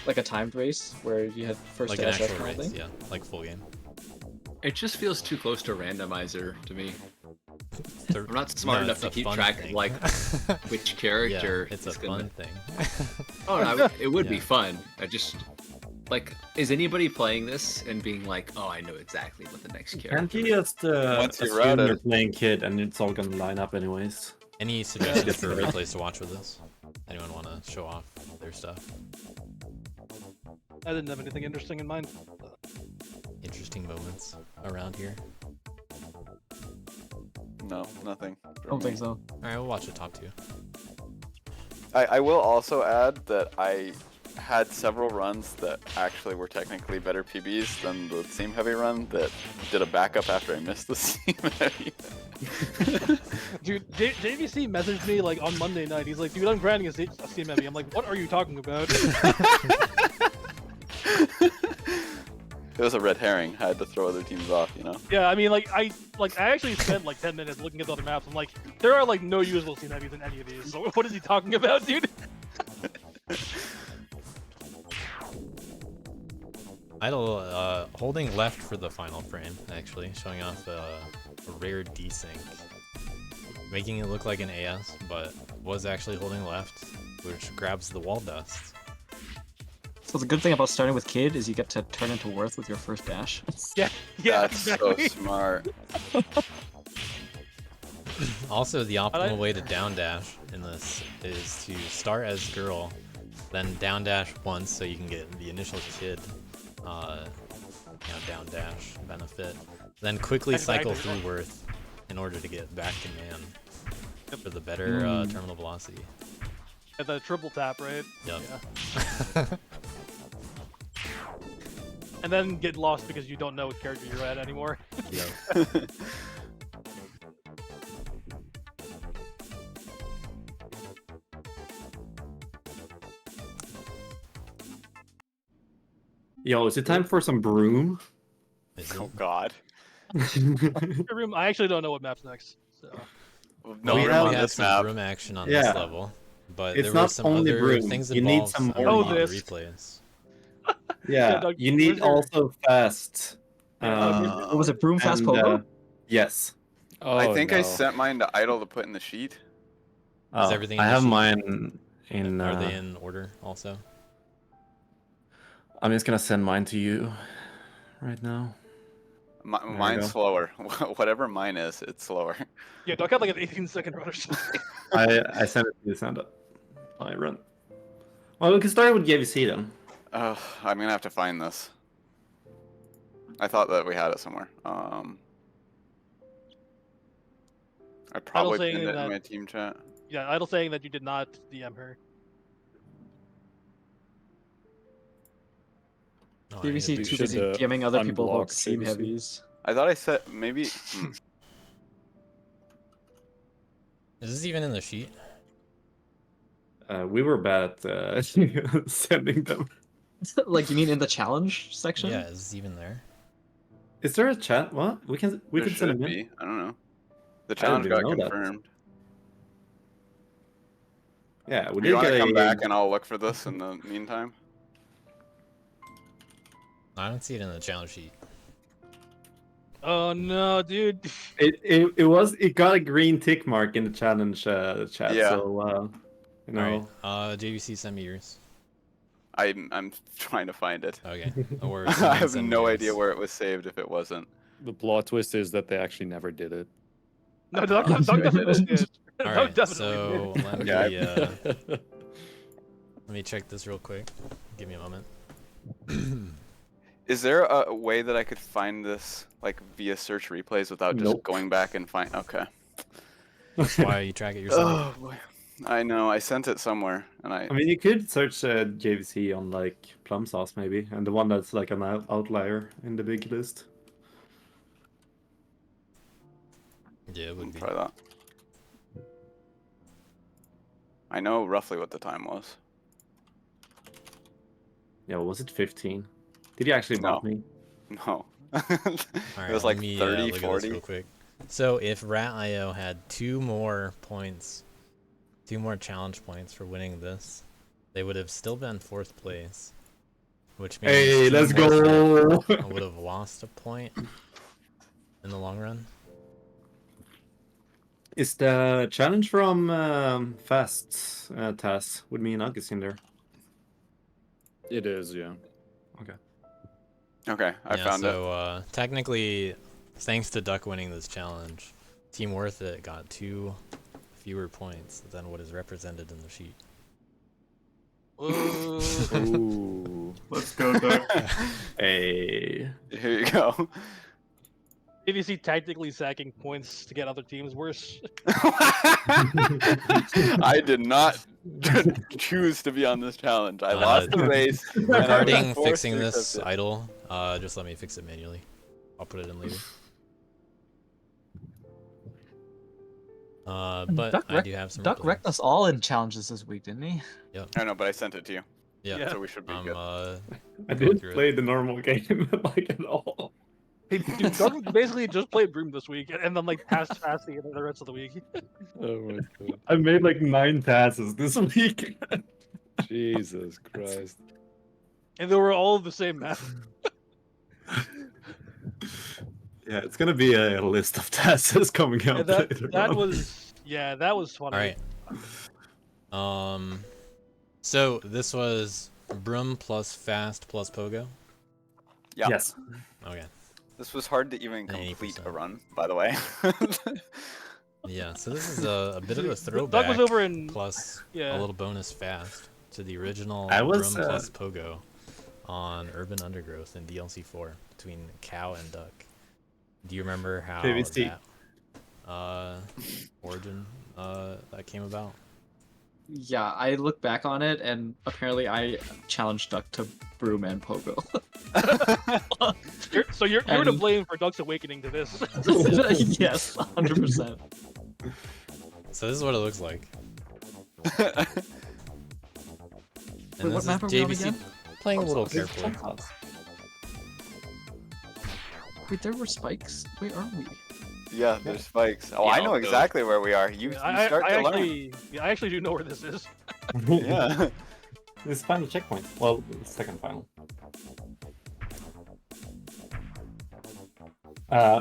Like a timed race where you had first Like an dash actual kind of race, thing. yeah. Like full game. It just feels too close to randomizer to me. It's a- I'm not smart no, enough it's to a keep fun track thing. of like which character Yeah, it's a is gonna... fun thing. Oh no, it would be Yeah. fun. I just like, is anybody playing this and being like, oh, I know exactly what the next character Can't you is? just Once you assume route you're it. playing Kid and it's all gonna line up anyways? Any suggestions for replays to watch with this? Anyone want to show off their stuff? I didn't have anything interesting in mind. Interesting moments around here. No, nothing. I don't think so. Alright, we'll watch the top 2. I will also add that I had several runs that actually were technically better PBs than the Seam Heavy run that did a backup after I missed the Seam Heavy. Dude, JVC messaged me like on Monday night. He's like, dude, I'm grinding a Steam Heavy. I'm like, what are you talking about? It was a red herring. I had to throw other teams off, you know? Yeah, I mean, I actually spent like 10 minutes looking at the other maps. I'm like, there are like no usable Steam Heavies in any of these. So what is he talking about, dude? Idle holding left for the final frame, actually, showing off a rare desync. Making it look like an AS, but was actually holding left, which grabs the wall dust. So the good thing about starting with Kid is you get to turn into Worth with your first dash. Yeah, That's exactly. so smart. Also, the optimal way to down dash in this is to start as girl, then down dash once so you can get the initial Kid down dash benefit, then quickly cycle through Worth in order to get back to man for the better terminal velocity. At the triple tap, right? Yep. Yeah. And then get lost because you don't know what character you're at anymore. Yep. Yo, is it time for some broom? Oh God. Room. I actually don't know what map's next. So. No, we room have on had this some map. room action on Yeah. this level, but It's there were not some only other broom. things You need involved some in more the this. replays. Yeah, Doug, you need where's your- also fast. What was it, Broom Fast and, Pogo? Yes. Oh, I think I no. sent mine to Idle to put in the sheet. Is everything I in the have sheet? mine in. Are they in order also? I'm just gonna send mine to you right now. Mi- There you mine's go. slower. Whatever mine is, it's slower. Yeah, Doc had like an 18-second run or something. I sent it to you, Sanda. I run. Well, we can start with JVC then. I'm gonna have to find this. I thought that we had it somewhere. I probably saying pinned it in that- my team chat. Yeah, Idle saying that you did not DM her. Oh, JVC you too should, busy DMing other people unblock about Seam JVC. Heavies. I thought I said maybe. Is this even in the sheet? We were bad at sending them. Like, you mean in the challenge section? Yeah, is this even there? Is there a chat? What? We can There send should them in. be. I don't know. The I challenge didn't got even know that. confirmed. Yeah, we Do did you want get to a. come back and I'll look for this in the meantime? I don't see it in the challenge sheet. Oh no, dude. It got a green tick mark in the challenge chat. Yeah. So you know. Alright, JVC, send me yours. I'm trying to find it. Okay. Or I someone have send no yours. idea where it was saved if it wasn't. The plot twist is that they actually never did it. No, Doc definitely did. Doc Alright, definitely so did. let me, Yeah. let me check this real quick. Give me a moment. Is there a way that I could find this like via search replays without just Nope. going back and find? Okay. That's why you track it yourself. Oh boy. I know. I sent it somewhere, and I. I mean, you could search JVC on like Plum Sauce maybe, and the one that's like an outlier in the big list. Yeah, it would be. Try that. I know roughly what the time was. Yeah, was it 15? Did you actually No. bump me? No. Alright, it was like let me, 30, look at this 40. real quick. So if Rat.io had 2 more points, 2 more challenge points for winning this, they would have still been 4th place. Which means Hey, let's Team Worth go! would have lost a point in the long run. Is the challenge from Fast TAS with me and Agus in there? It is, yeah. Okay. Okay, I Yeah, found so, technically, thanks to Duck winning this challenge, Team Worth It got 2 fewer points than what is represented in the sheet. Ooh. Let's go, Duck. Hey. Here you go. ABC tactically sacking points to get other teams worse. I did not choose to be on this challenge. I lost the race. and I was Regarding forced fixing to this accept it. idle, just let me fix it manually. I'll put it in later. But I do have some. Duck replays. wrecked us all in challenges this week, didn't he? Yep. I know, but I sent it to you. Yeah. So we should be good. I going didn't through it. play the normal game like at all. Hey, dude, Doug basically just played Broom this week, and then like passed the rest of the week. Oh my god. I made like 9 passes this week. Jesus Christ. And they were all the same map. Yeah, it's gonna be a list of tasks coming Yeah, out later that on. was funny. All right. So this was Broom plus Fast plus Pogo. Yeah. Yes. Okay. This was hard to even complete a run, by the way. Yeah. So this is a bit of a Doug throwback. was over in plus yeah. a little bonus Fast to the original I was, Broom plus Pogo on Urban Undergrowth in DLC 4 between Cow and Duck. Do you remember how KVC. that origin that came about? Yeah, I look back on it, and apparently I challenged Duck to Broom and Pogo. You're to blame for Duck's awakening to this. Yes, 100%. So this is what it looks like. Wait, And what this map are is we on JVC again? playing a Oh, little this is carefully. Chunk House. Wait, there were spikes? Where are we? Yeah, there's spikes. Oh, Yeah, I know I'll go. exactly where we are. You start to learn. I actually do know where this is. Yeah. This final checkpoint. Well, second final.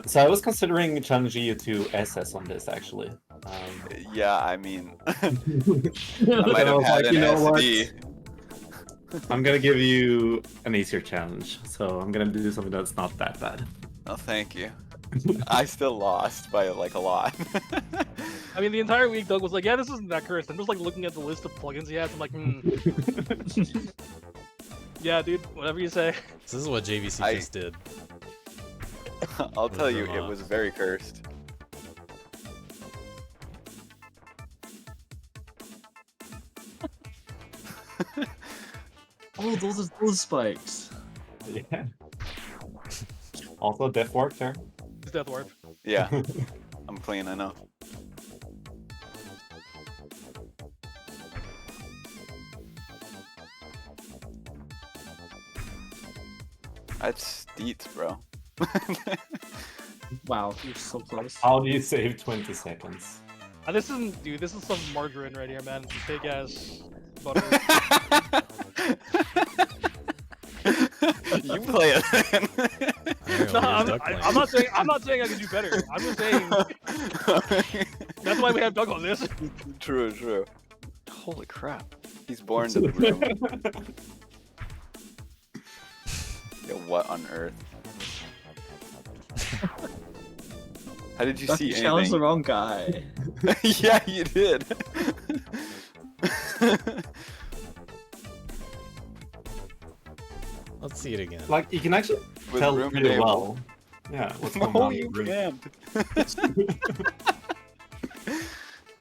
So I was considering challenging you to SS on this actually. Yeah, I mean, I But might I have was had like, an you know what? SD. I'm gonna give you an easier challenge, so I'm gonna do something that's not that bad. Oh, thank you. I still lost by like a lot. I mean, the entire week, Doug was like, "Yeah, this isn't that cursed." I'm just like looking at the list of plugins he has. I'm like, yeah, dude, whatever you say. This is what JVC just did. I'll tell you, From, it was very cursed. Oh, those are those spikes. Yeah. Also, Death Warp there. It's Death Warp. Yeah, I'm clean. I know. That's Steets, bro. Wow, you're so close. How do you save 20 seconds? This isn't, dude. This is some margarine right here, man. Fake ass butter. You play it. No, I'm not saying I can do better. I'm just saying that's why we have Doug on this. True, true. Holy crap. He's born to the room. Yo, what on earth? How did you Duck, see you challenged the anything? wrong guy. Yeah, you did. Let's see it again. Like, you can actually With tell room pretty table. well. Yeah, what's going No, on you in the room. can't.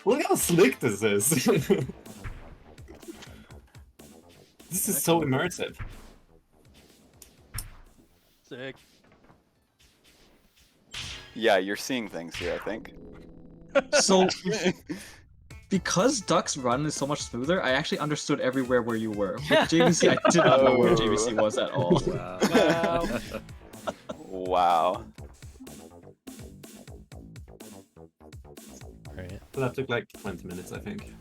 Look how slick this is. This is so immersive. Sick. Yeah, you're seeing things here, I think. So, because Duck's run is so much smoother, I actually understood everywhere where you were. With JVC, I did not know where JVC was at all. Wow. Wow. Right. That took like 20 minutes, I think.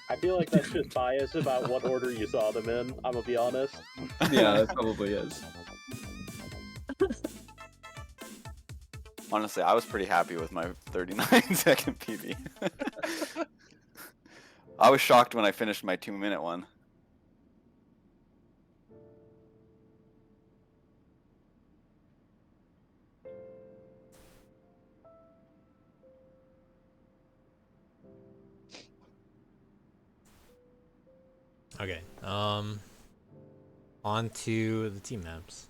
I feel like that's just bias about what order you saw them in, I'm gonna be honest. Yeah, it probably is. Honestly, I was pretty happy with my 39-second PB. I was shocked when I finished my 2-minute one. Okay. On to the team maps.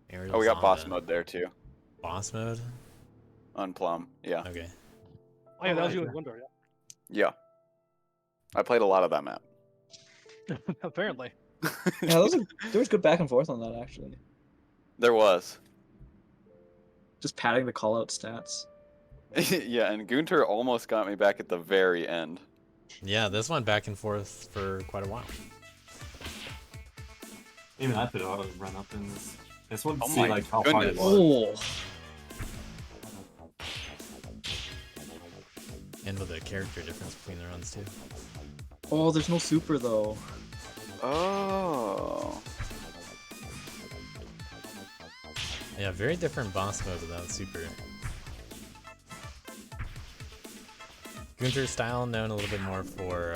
Aerial Oh, we got boss Zonda. mode there too. Boss mode? On Plum. Yeah. Okay. Oh yeah, that was you in Wonder. Yeah. I played a lot of that map. Yeah. Apparently. Yeah, there was good back and forth on that actually. There was. Just padding the call out stats. Yeah, and Gunter almost got me back at the very end. Yeah, this went back and forth for quite a while. Even I put a run up in this. I just want to Oh see my like how hard it goodness. was. And with the character difference between the runs too. Oh, there's no super though. Oh. Yeah, very different boss mode without super. Gunter's style known a little bit more for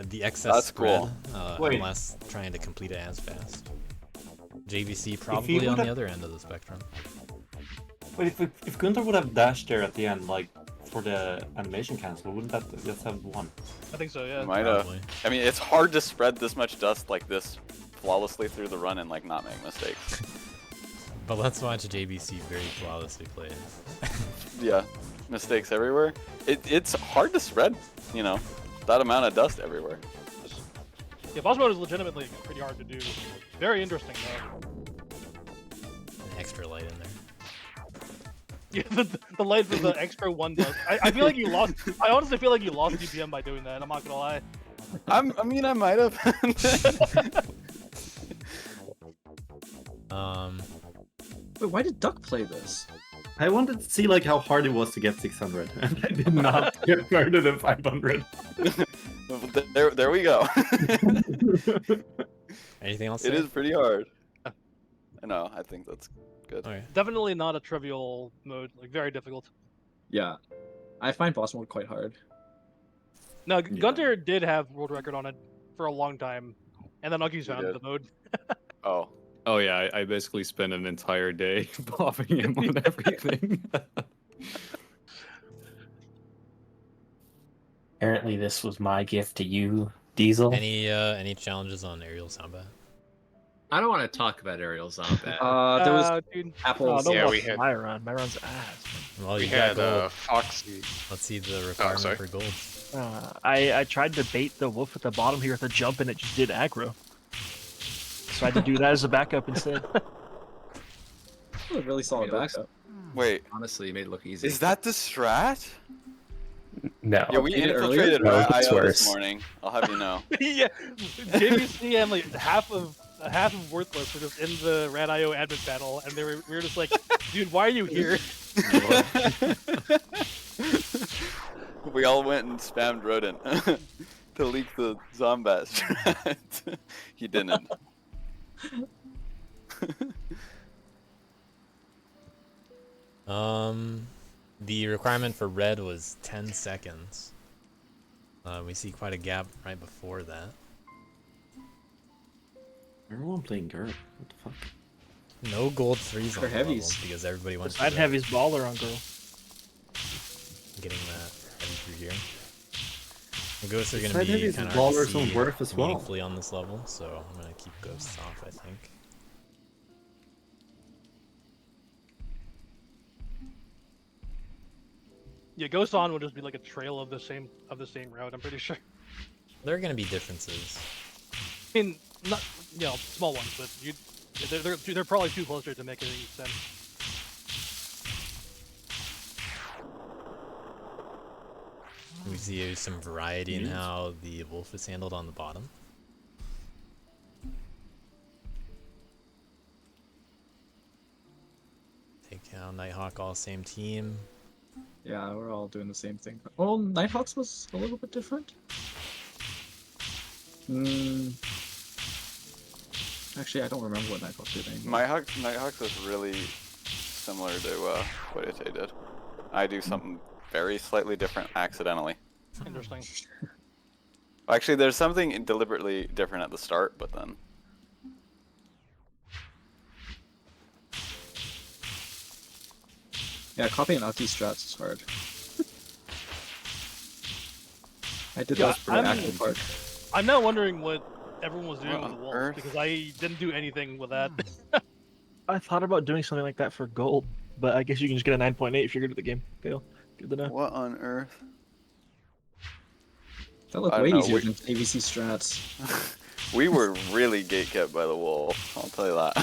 the excess That's spread, cool. Wait. unless trying to complete it as fast. JVC he probably on would've- the other end of the spectrum. Wait, if Gunther would have dashed there at the end, like for the animation cancel, wouldn't that just have won? I think so. Yeah. Might have. Probably. I mean, it's hard to spread this much dust like this flawlessly through the run and like not make mistakes. But let's watch JVC very flawlessly play it. Yeah, mistakes everywhere. It's hard to spread, you know, that amount of dust everywhere. Yeah, boss mode is legitimately pretty hard to do. Very interesting though. An extra light in there. Yeah, the light for the extra one does. I feel like you lost. I honestly feel like you lost DPM by doing that. I'm not gonna lie. I mean, I might have. Wait, why did Duck play this? I wanted to see like how hard it was to get 600, and I did not get further than 500. there we go. Anything else? It there? is pretty hard. No, I think that's good. Okay. Definitely not a trivial mode. Like very difficult. Yeah, I find boss mode quite hard. No, Gunter did have world record on it for a long time, and then Uggies found did. the mode. Oh. Oh yeah, I basically spent an entire day popping him on everything. Apparently, this was my gift to you, Diesel. Any challenges on aerial combat? I don't want to talk about aerial Zombat. There was Dude. apples. don't Yeah, watch we had- my run. My run's ass. Well, We you got had gold. Foxy. Let's see the requirement sorry. for gold. I tried to bait the wolf at the bottom here with a jump, and it just did aggro. So I had to do that as a backup instead. Oh, really solid It looks- backup. Wait, Honestly, you made it look easy. is that the strat? No. Yeah, we Did it earlier? infiltrated No, Rat it's IO worse. this morning. I'll have you know. Yeah, JVC and like half of Worthless were just in the Rad.io admin panel, and we were just like, dude, why are you here? We all went and spammed Rodent to leak the Zombat strat. He didn't. The requirement for red was 10 seconds. We see quite a gap right before that. Everyone playing Gert. What the fuck? No gold threes on They're the level heavies. because everybody wants I'd to have his baller on girl. getting that heavy through here. The ghosts are going to Side be heavies kind and of ballers on worth as well. meaningfully on this level, so I'm going to keep ghosts off, I think. Yeah, Ghost On would just be like a trail of the same route. I'm pretty sure. There are going to be differences. I mean, not small ones, but they're probably too closer to make any sense. We see some variety in how the wolf is handled on the bottom. Take out Nighthawk, all same team. Yeah, we're all doing the same thing. Well, Nighthawks was a little bit different. Actually, I don't remember what Nighthawks did anymore. Nighthawks was really similar to what Ite did. I do something very slightly different accidentally. Interesting. Actually, there's something deliberately different at the start, but then. Yeah, copying out these strats is hard. I did Yeah, that for the actual part. I'm now wondering what everyone was doing What with the on wolf earth? because I didn't do anything with that. I thought about doing something like that for gold, but I guess you can just get a 9.8 if you're good at the game. Fail. Good to know. What on earth? That looked I way don't know, easier we- than ABC strats. We were really gatekept by the wolf. I'll tell you that.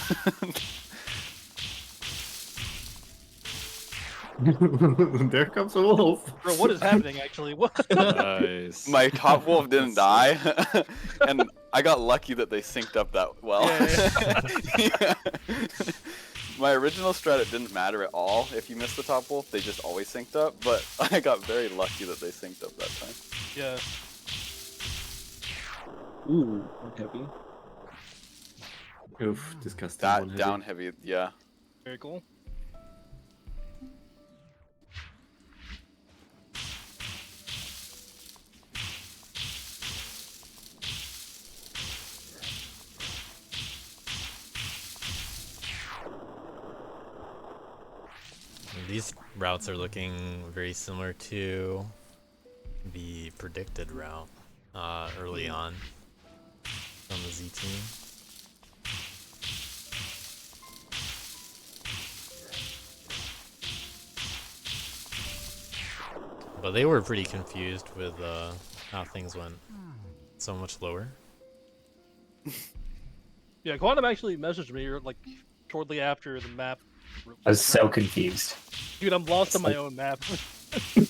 There comes a wolf. Bro, what is happening actually? What? Nice. My top wolf didn't die, and I got lucky that they synced up that well. Yeah. My original strat, it didn't matter at all if you missed the top wolf, they just always synced up, but I got very lucky that they synced up that time. Yeah. Ooh, one heavy. Oof, disgusting. That one heavy. down heavy, yeah. Very cool. These routes are looking very similar to the predicted route early on from the Z team. But they were pretty confused with how things went so much lower. Yeah, Quantum actually messaged me like shortly after the map. I was so confused. Dude, I'm lost on my like- own map. And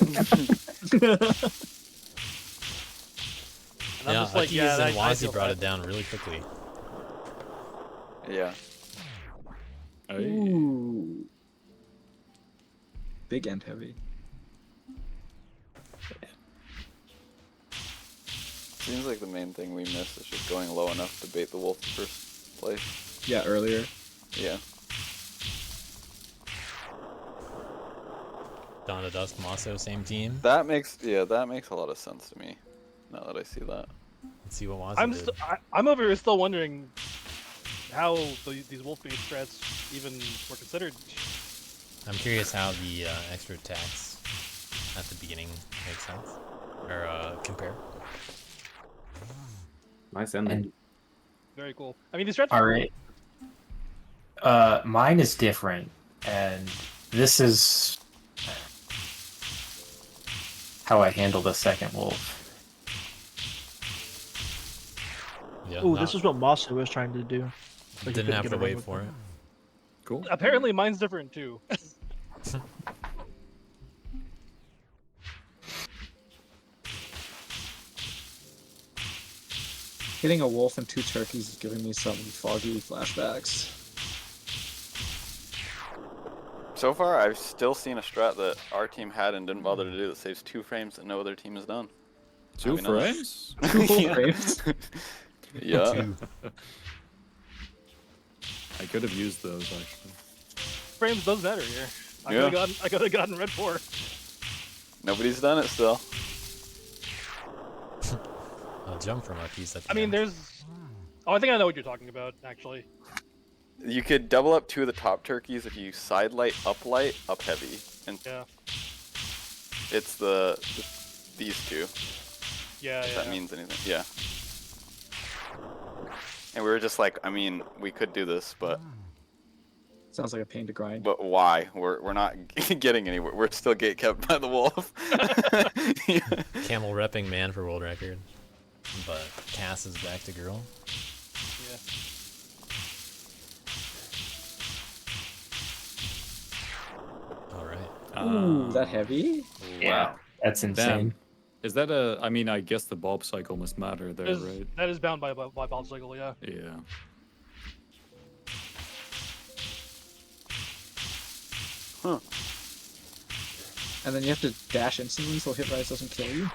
I'm Yeah, just like, Aki's yeah, and I Wazi feel brought bad. it down really quickly. Yeah. Ooh. Big and heavy. Seems like the main thing we missed is just going low enough to bait the wolf in first place. Yeah, earlier. Yeah. Dawn of Dusk, Mosso, same team. That makes a lot of sense to me. Now that I see that. Let's see what Wazi I'm did. I'm over here still wondering how these wolf-based strats even were considered. I'm curious how the extra attacks at the beginning make sense or compare. Nice ending. Very cool. I mean, these strats. All right. Mine is different, and this is how I handle the second wolf. Yeah, Ooh, this is what Mosso was trying to do. Like, he didn't couldn't have get to away wait with for it. Cool. Apparently, mine's different too. Hitting a wolf and 2 turkeys is giving me some foggy flashbacks. So far, I've still seen a strat that our team had and didn't bother to do that saves 2 frames that no other team has done. 2 That'd be nice. frames? 2 whole frames? Yeah. 2. I could have used those actually. Frames does matter here. Yeah. I could have gotten red 4. Nobody's done it still. I'll jump from Aki's at the I mean, end. there's. Oh, I think I know what you're talking about. Actually, You could double up 2 of the top turkeys if you side light, up heavy, and yeah, it's these 2. yeah, If yeah. that means anything. Yeah. And we were just like, I mean, we could do this, but Sounds like a pain to grind. but why? We're not getting anywhere. We're still gatekept by the wolf. Camel repping man for world record. But Cass is back to girl. Yeah. Alright. Ooh, that heavy? Yeah, that's insane. Damn. Is that a? I mean, I guess the bulb cycle must matter there, That is, right? that is bound by Bob Cycle, yeah. Yeah. Huh. And then you have to dash instantly so hit rise doesn't kill you?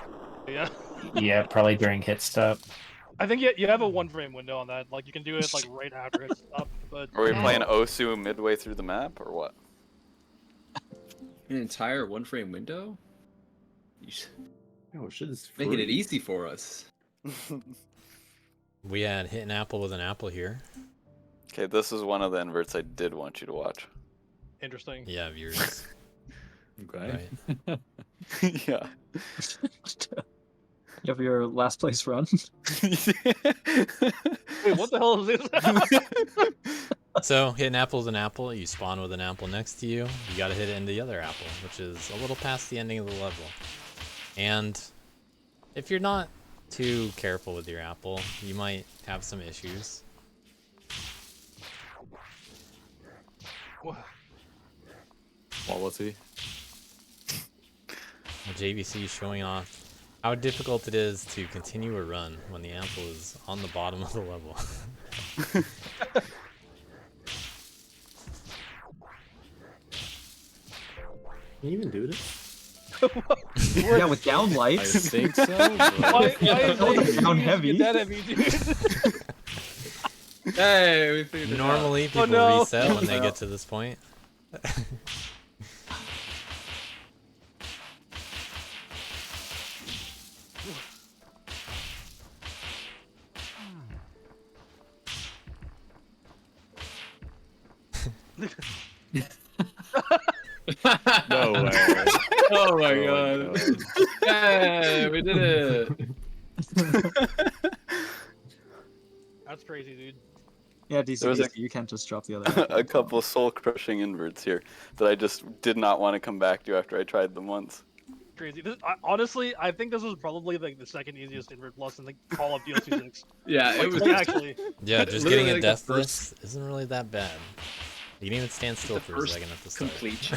Yeah. Yeah, probably during hit stop. I think you have a 1 frame window on that. Like you can do it like right after it's up. But Are we playing Osu midway through the map or what? An entire 1 frame window? You should... Oh shit, it's Making it easy for us. We had hit an apple with an apple here. Okay, this is one of the inverts I did want you to watch. interesting. Yeah, viewers. Okay. Right. Yeah. You have your last place run. Wait, what the hell is this? So hit an apple is an apple. You spawn with an apple next to you. You gotta hit it into the other apple, which is a little past the ending of the level. And if you're not too careful with your apple, you might have some issues. Quality. JVC showing off how difficult it is to continue a run when the apple is on the bottom of the level. Can you even do this? Yeah, with down I lights. think so. Why is it down heavy? that heavy, dude? Hey, we figured it out. Normally people no. reset when they get to this point. No way. Oh my Oh god. Yeah, we did it. That's crazy, dude. Yeah, There was DC, you can't just drop the other. a couple soul-crushing inverts here that I just did not want to come back to after I tried them once. Crazy. Honestly, I think this was probably like the second easiest invert plus in the Call of DLC 6. Yeah, Like, it was actually. Yeah, just Literally getting a like death the list isn't really that bad. You can even stand still the for a first second at the start. complete.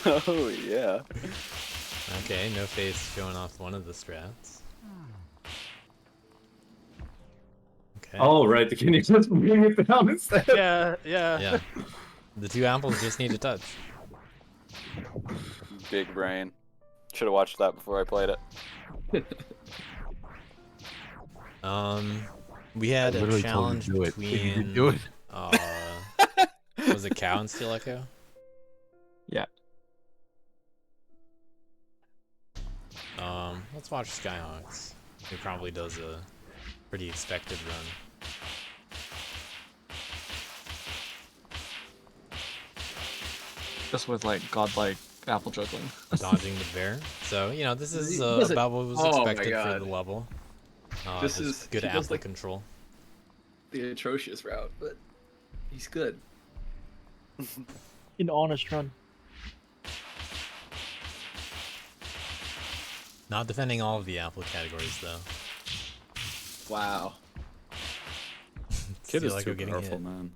Oh yeah. Okay, no face showing off one of the strats. Okay. Oh, right. Can you just bring it down instead? Yeah. Yeah. The two apples just need to touch. Big brain. Should have watched that before I played it. We had I a literally told challenge you to do it. You between didn't do it. was it Cow and Steel Echo? Yeah. Let's watch Skyhawks. He probably does a pretty expected run. Just with like godlike apple juggling. Dodging the bear. So, you know, this is He does it- about what was oh my expected for God. the level. This just is- good he does, apple like- control. The atrocious route, but he's good. An honest run. Not defending all of the apple categories though. Wow. Kid Steel is Echo too getting powerful, hit. man.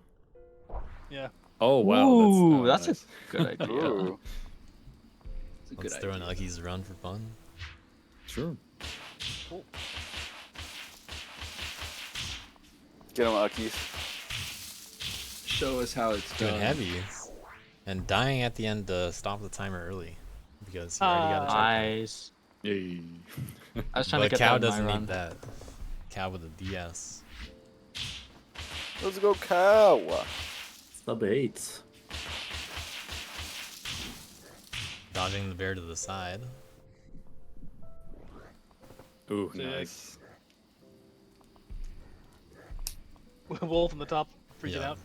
Yeah. Oh wow. Ooh, that's that's a good idea. Ooh. It's a good Let's throw in idea. Uggy's run for fun. Sure. Cool. Get him, Uckies. Show us how it's Doing done. heavies. And dying at the end to stop the timer early. Because he already got a checkpoint. Nice. Yay. I was trying But to get Cow that in my doesn't run. need that. Cow with a DS. Let's go, Cow. Sub 8. Dodging the bear to the side. Ooh, Sick. nice. Wolf on the top, freaking Yeah. out.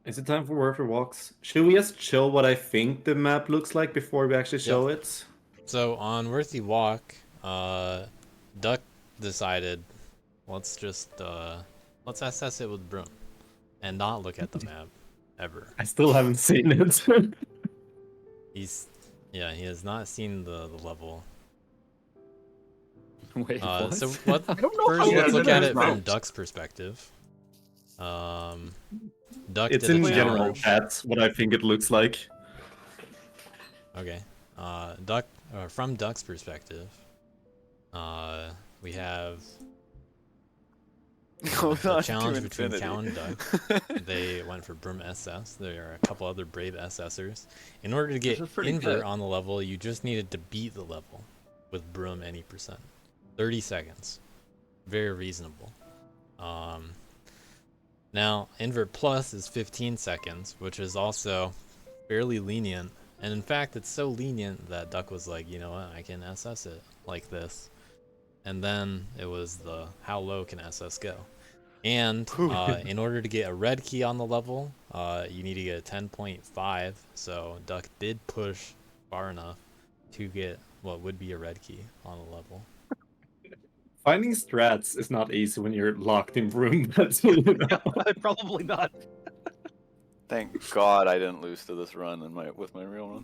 Is it time for Warfare Walks? Should we just show what I think the map looks like before we actually show it? So on Worthy Walk, Duck decided, let's just let's assess it with Broom, and not look at the map ever. I still haven't seen it. He has not seen the level. Wait, what? So what? I don't know First, how let's it look at is it from route. Duck's perspective. Duck It's did in a general challenge. chat what I think it looks like. Okay. From Duck's perspective, we have Goes a on to challenge between infinity. Cow and Duck. They went for Broom SS. There are a couple other brave SSers. In order to get This is pretty invert good. on the level, you just needed to beat the level with Broom any percent. 30 seconds. Very reasonable. Now, invert plus is 15 seconds, which is also fairly lenient. And in fact, it's so lenient that Duck was like, you know what, I can SS it like this. and then it was the how low can SS go. And in order to get a red key on the level, you need to get a 10.5. So Duck did push far enough to get what would be a red key on the level. Finding strats is not easy when you're locked in room. That's you know. Probably not. Thank God I didn't lose to this run with my real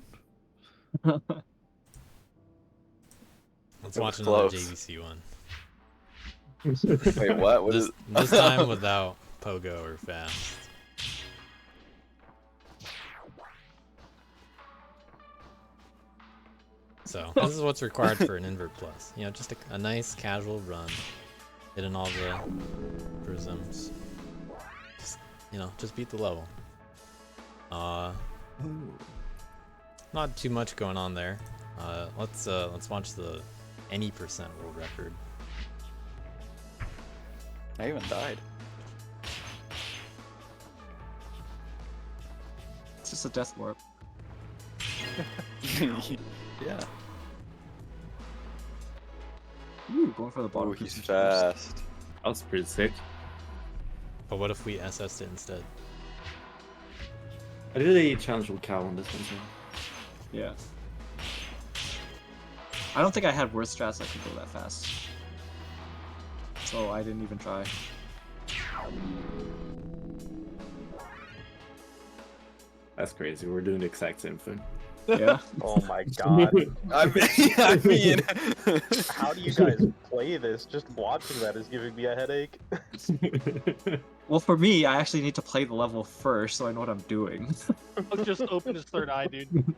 run. Let's It watch was another close. JVC one. Wait, what? What this, is- this time without Pogo or Fast. So this is what's required for an invert plus. You know, just a nice casual run, hitting all the prisms. Just, you know, just beat the level. Not too much going on there. Let's watch the any percent world record. I even died. It's just a death warp. Yeah. Ooh, going for the bottom. Oh, he's fast. That was pretty sick. But what if we SS'd it instead? I did a challengeable cow on this one, so. Yeah. I don't think I had worse strats that could go that fast. So I didn't even try. That's crazy. We're doing the exact same thing. Yeah. Oh my god. I mean, How do you guys play this? Just watching that is giving me a headache. Well, for me, I actually need to play the level first, so I know what I'm doing. I'll just open his third eye, dude.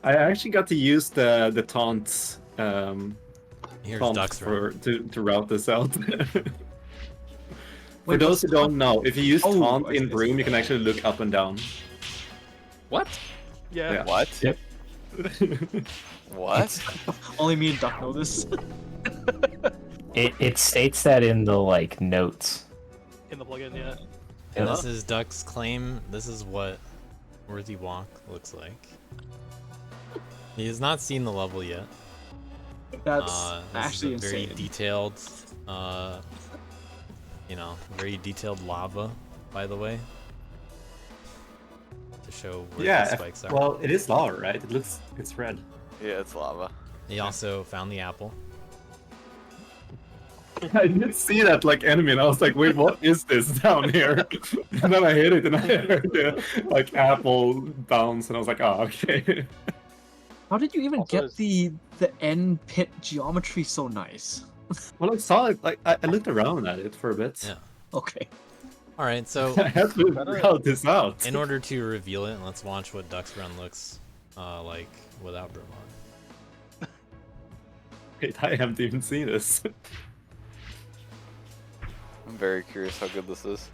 I actually got to use the taunts Here's taunt Duck's run. to route this out. For Wait, those what's who don't know, if you use Oh, taunt I in see. Broom, you can actually look up and down. What? Yeah. what? Yep. What? Only me and Duck know this. It states that in the like notes. In the plugin, yeah. And this is Duck's claim. This is what Worthy Walk looks like. He has not seen the level yet. That's This actually is a very insane. detailed, you know, very detailed lava, by the way, to show where the spikes are. well, it is lava, right? It's red. Yeah, it's lava. He also found the apple. I did see that like enemy, and I was like, "Wait, what is this down here?" And then I hit it, and I heard the like apple bounce, and I was like, "Oh, okay." How did you even Also get is- the end pit geometry so nice? Well, I saw it. Like I looked around at it for a bit. Yeah. Okay. All right, so I have to route this out. in order to reveal it, let's watch what Duck's run looks like without Brimon. Wait, I haven't even seen this. I'm very curious how good this is.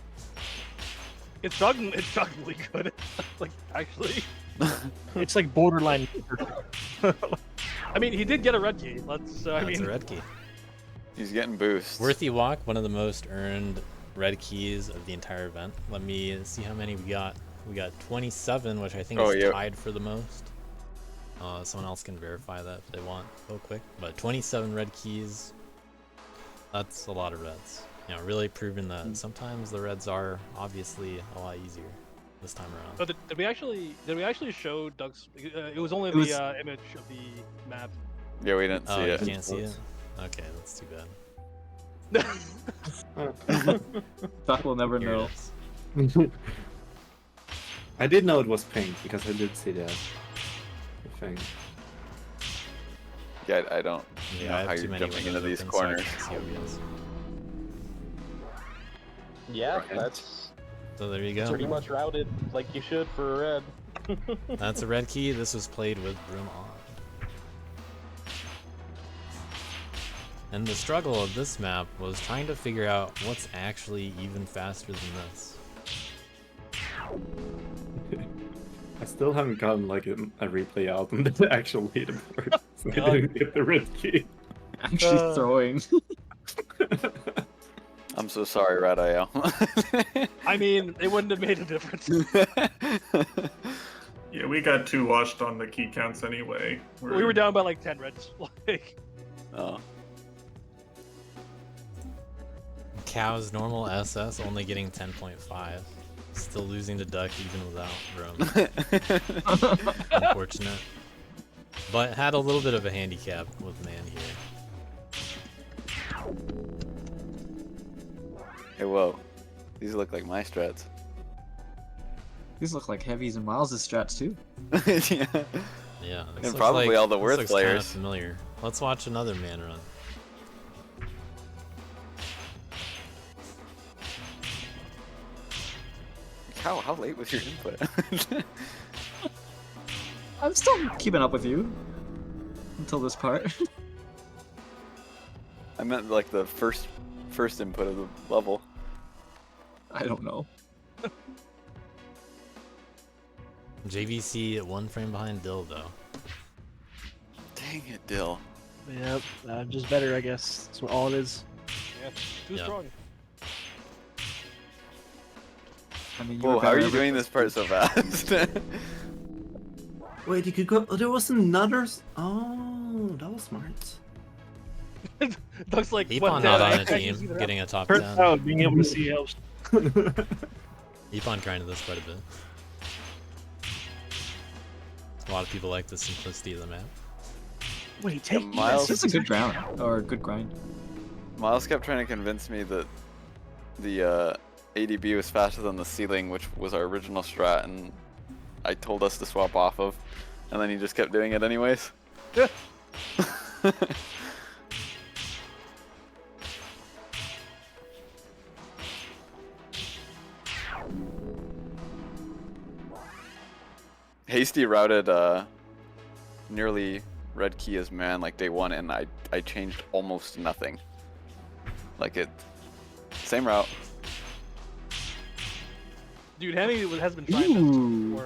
It's shockingly good. Like, actually. It's like borderline. I mean, he did get a red key. Let's, I That's mean, a red key. He's getting boosts. Worthy Walk, one of the most earned red keys of the entire event. Let me see how many we got. We got 27, which I think Oh, is yeah. tied for the most. Someone else can verify that if they want real quick. But 27 red keys, that's a lot of reds. You know, really proving that sometimes the reds are obviously a lot easier this time around. but did we actually show Doug's? It was only It was- the image of the map. Yeah, we didn't see Oh, it. you can't see it? Okay, that's too bad. Duck will never Here it know. is. I did know it was pink because I did see the thing. Yeah, I don't Yeah, know I have how too you're many jumping into windows these open, so I corners. can't see what it is. Yeah, that's So there you go. pretty much routed like you should for a red. That's a red key. This was played with Broom on. And the struggle of this map was trying to figure out what's actually even faster than this. I still haven't gotten like a replay out on the actual leaderboard, so I didn't get the red key. Actually throwing. I'm so sorry, Radayo. I mean, it wouldn't have made a difference. Yeah, we got 2 washed on the key counts anyway. We were down by like 10 reds. Like, Oh. Cow's normal SS only getting 10.5. Still losing to Duck even without Roam. Unfortunate. But had a little bit of a handicap with Man here. Hey, whoa. These look like my strats. These look like Heavy's and Miles' strats too. Yeah. Yeah, this And looks probably like, all the this Worth looks kinda players. familiar. Let's watch another Man run. How late was your input? I'm still keeping up with you until this part. I meant like the first input of the level. I don't know. JVC at 1 frame behind Dill though. Dang it, Dill. Yep, I'm just better, I guess. That's all it is. Yeah, too Yeah. strong. I mean, Whoa, how are you doing this part so fast? Wait, you could go. Oh, there was another. Oh, that was smart. Looks like Epon not on a team, getting a top Turns 10. out being able to see helps. Epon grinded this quite a bit. A lot of people like the simplicity of the map. Wait, take Miles. It's a good round or a good grind. Miles kept trying to convince me that the ADB was faster than the ceiling, which was our original strat, and I told us to swap off of, and then he just kept doing it anyways. Hasty routed nearly red key as man like day 1, and I changed almost nothing. Like it, same route. Dude, Hemi has been trying this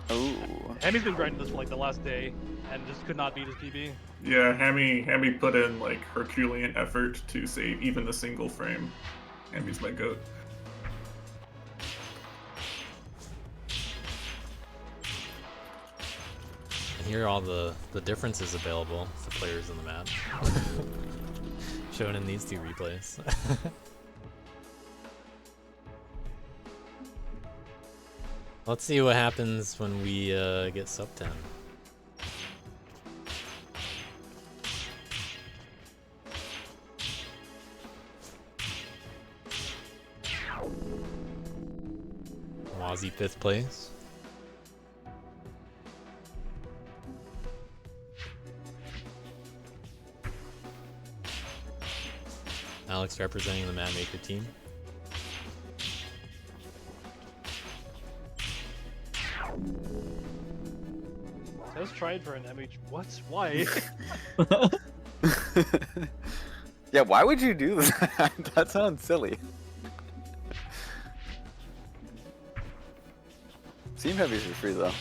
for. Ooh. Hemi's been grinding this for like the last day, and just could not beat his PB. Yeah, Hemi put in like Herculean effort to save even a single frame. Hemi's my goat. And here are all the differences available for players in the map. Shown in these 2 replays. Let's see what happens when we get sub 10. Wazzy 5th place. Alex representing the Map Maker team. Says tried for an MH. What? Why? Yeah, why would you do that? That sounds silly. Seam heavies are free though.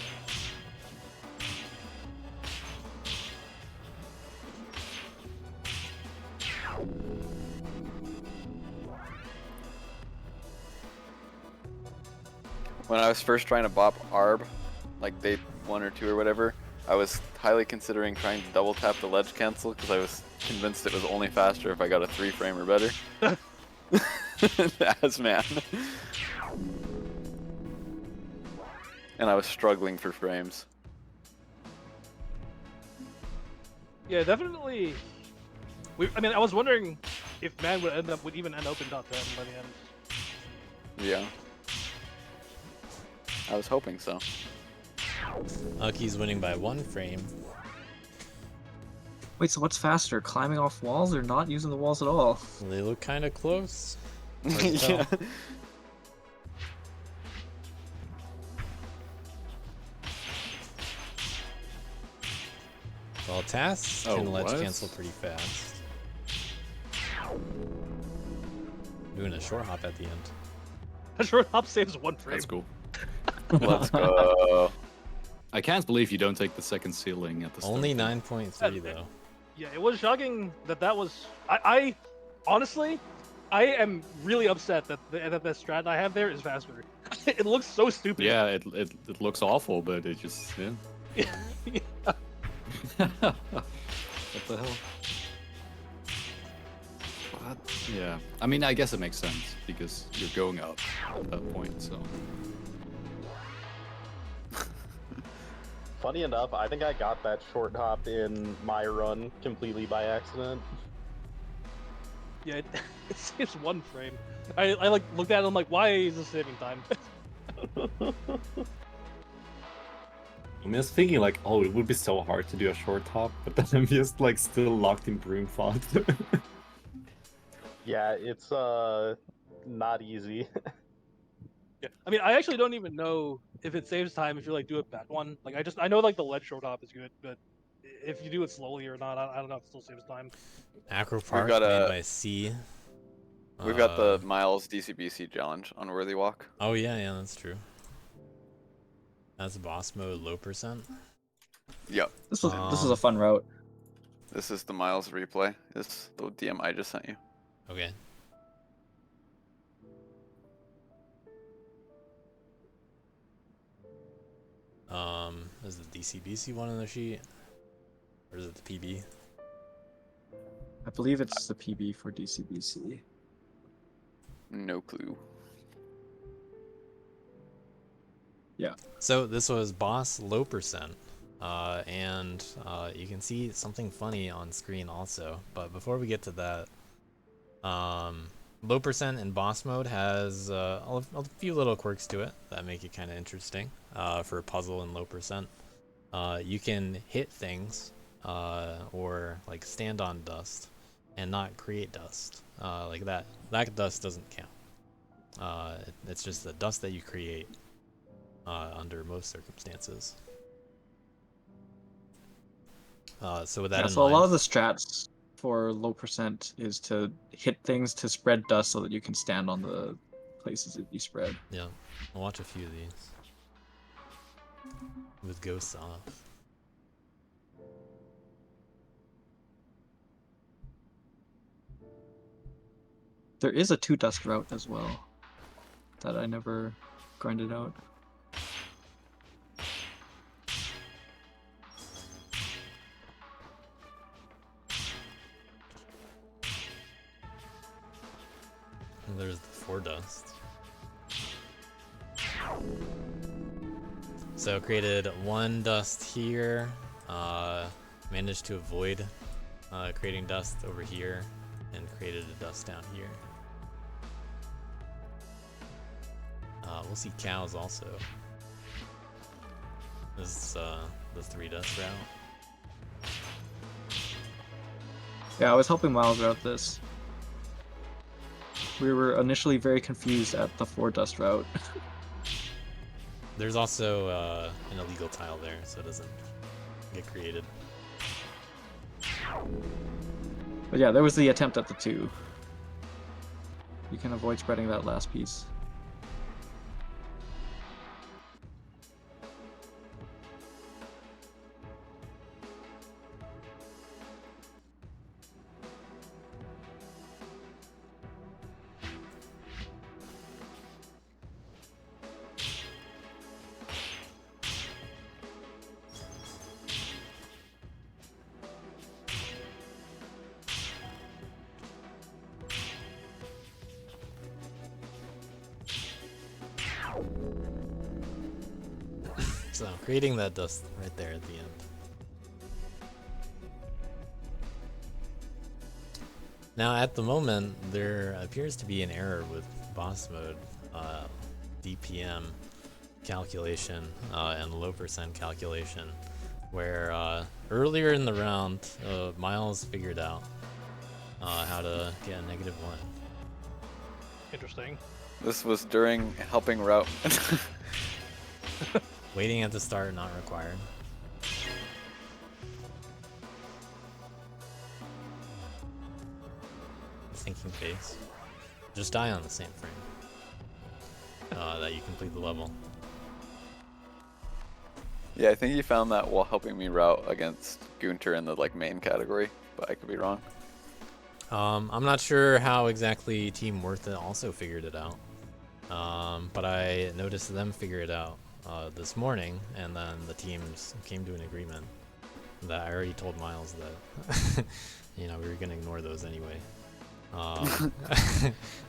When I was first trying to bop ARB, like day 1 or 2 or whatever, I was highly considering trying to double tap the ledge cancel because I was convinced it was only faster if I got a 3 frame or better. As man. And I was struggling for frames. Yeah, definitely. I mean, I was wondering if Man would even end up in top 10 by the end. Yeah. I was hoping so. Ucky's winning by 1 frame. Wait, so what's faster, climbing off walls or not using the walls at all? They look kind of close. Yeah. Well, tasks Oh, can ledge what? cancel pretty fast. Doing a short hop at the end. A short hop saves 1 frame. That's cool. Let's go. I can't believe you don't take the second ceiling at the start. Only 9.3 though. Yeah, it was shocking that was. I honestly, I am really upset that the strat I have there is faster. It looks so stupid. Yeah, it looks awful, but it just yeah. What the hell? What? Yeah. I mean, I guess it makes sense because you're going up at that point, so. Funny enough, I think I got that short hop in my run completely by accident. Yeah, it saves 1 frame. I like looked at it, I'm like, why is this saving time? I'm just thinking like, oh, it would be so hard to do a short hop, but then I'm just like still locked in broom thought. Yeah, it's not easy. Yeah. I mean, I actually don't even know if it saves time if you like do it back one. Like I know like the ledge short hop is good, but if you do it slowly or not, I don't know if it still saves time. Acro We've Park got made by C. We've got the Miles DCBC challenge on Worthy Walk. Oh yeah, that's true. That's boss mode, low percent. Yep. This was a fun route. This is the Miles replay. It's the DM I just sent you. Okay. Is the DCBC one on the sheet? Or is it the PB? I believe it's the PB for DCBC. No clue. Yeah. So this was boss low percent. And you can see something funny on screen also. But before we get to that, low percent in boss mode has a few little quirks to it that make it kind of interesting for a puzzle in low percent. You can hit things or like stand on dust and not create dust. Like that dust doesn't count. It's just the dust that you create under most circumstances. So with that in So a mind, lot of the strats for low percent is to hit things to spread dust so that you can stand on the places that you spread. yeah, I'll watch a few of these with ghosts off. There is a 2 dust route as well that I never grinded out. And there's the 4 dust. So created 1 dust here, managed to avoid creating dust over here, and created a dust down here. We'll see cows also. This is the 3 dust route. Yeah, I was helping Miles route this. We were initially very confused at the 4 dust route. There's also an illegal tile there, so it doesn't get created. But yeah, there was the attempt at the 2. You can avoid spreading that last piece. So creating that dust right there at the end. Now at the moment there appears to be an error with boss mode DPM calculation and low percent calculation, where earlier in the round Miles figured out how to get a -1. Interesting. This was during helping route. Waiting at the start not required. Thinking phase. Just die on the same frame that you complete the level. Yeah, I think he found that while helping me route against Gunter in the main category, but I could be wrong. I'm not sure how exactly Team Worth It also figured it out, but I noticed them figure it out this morning, and then the teams came to an agreement. that I already told Miles that you know we were gonna ignore those anyway.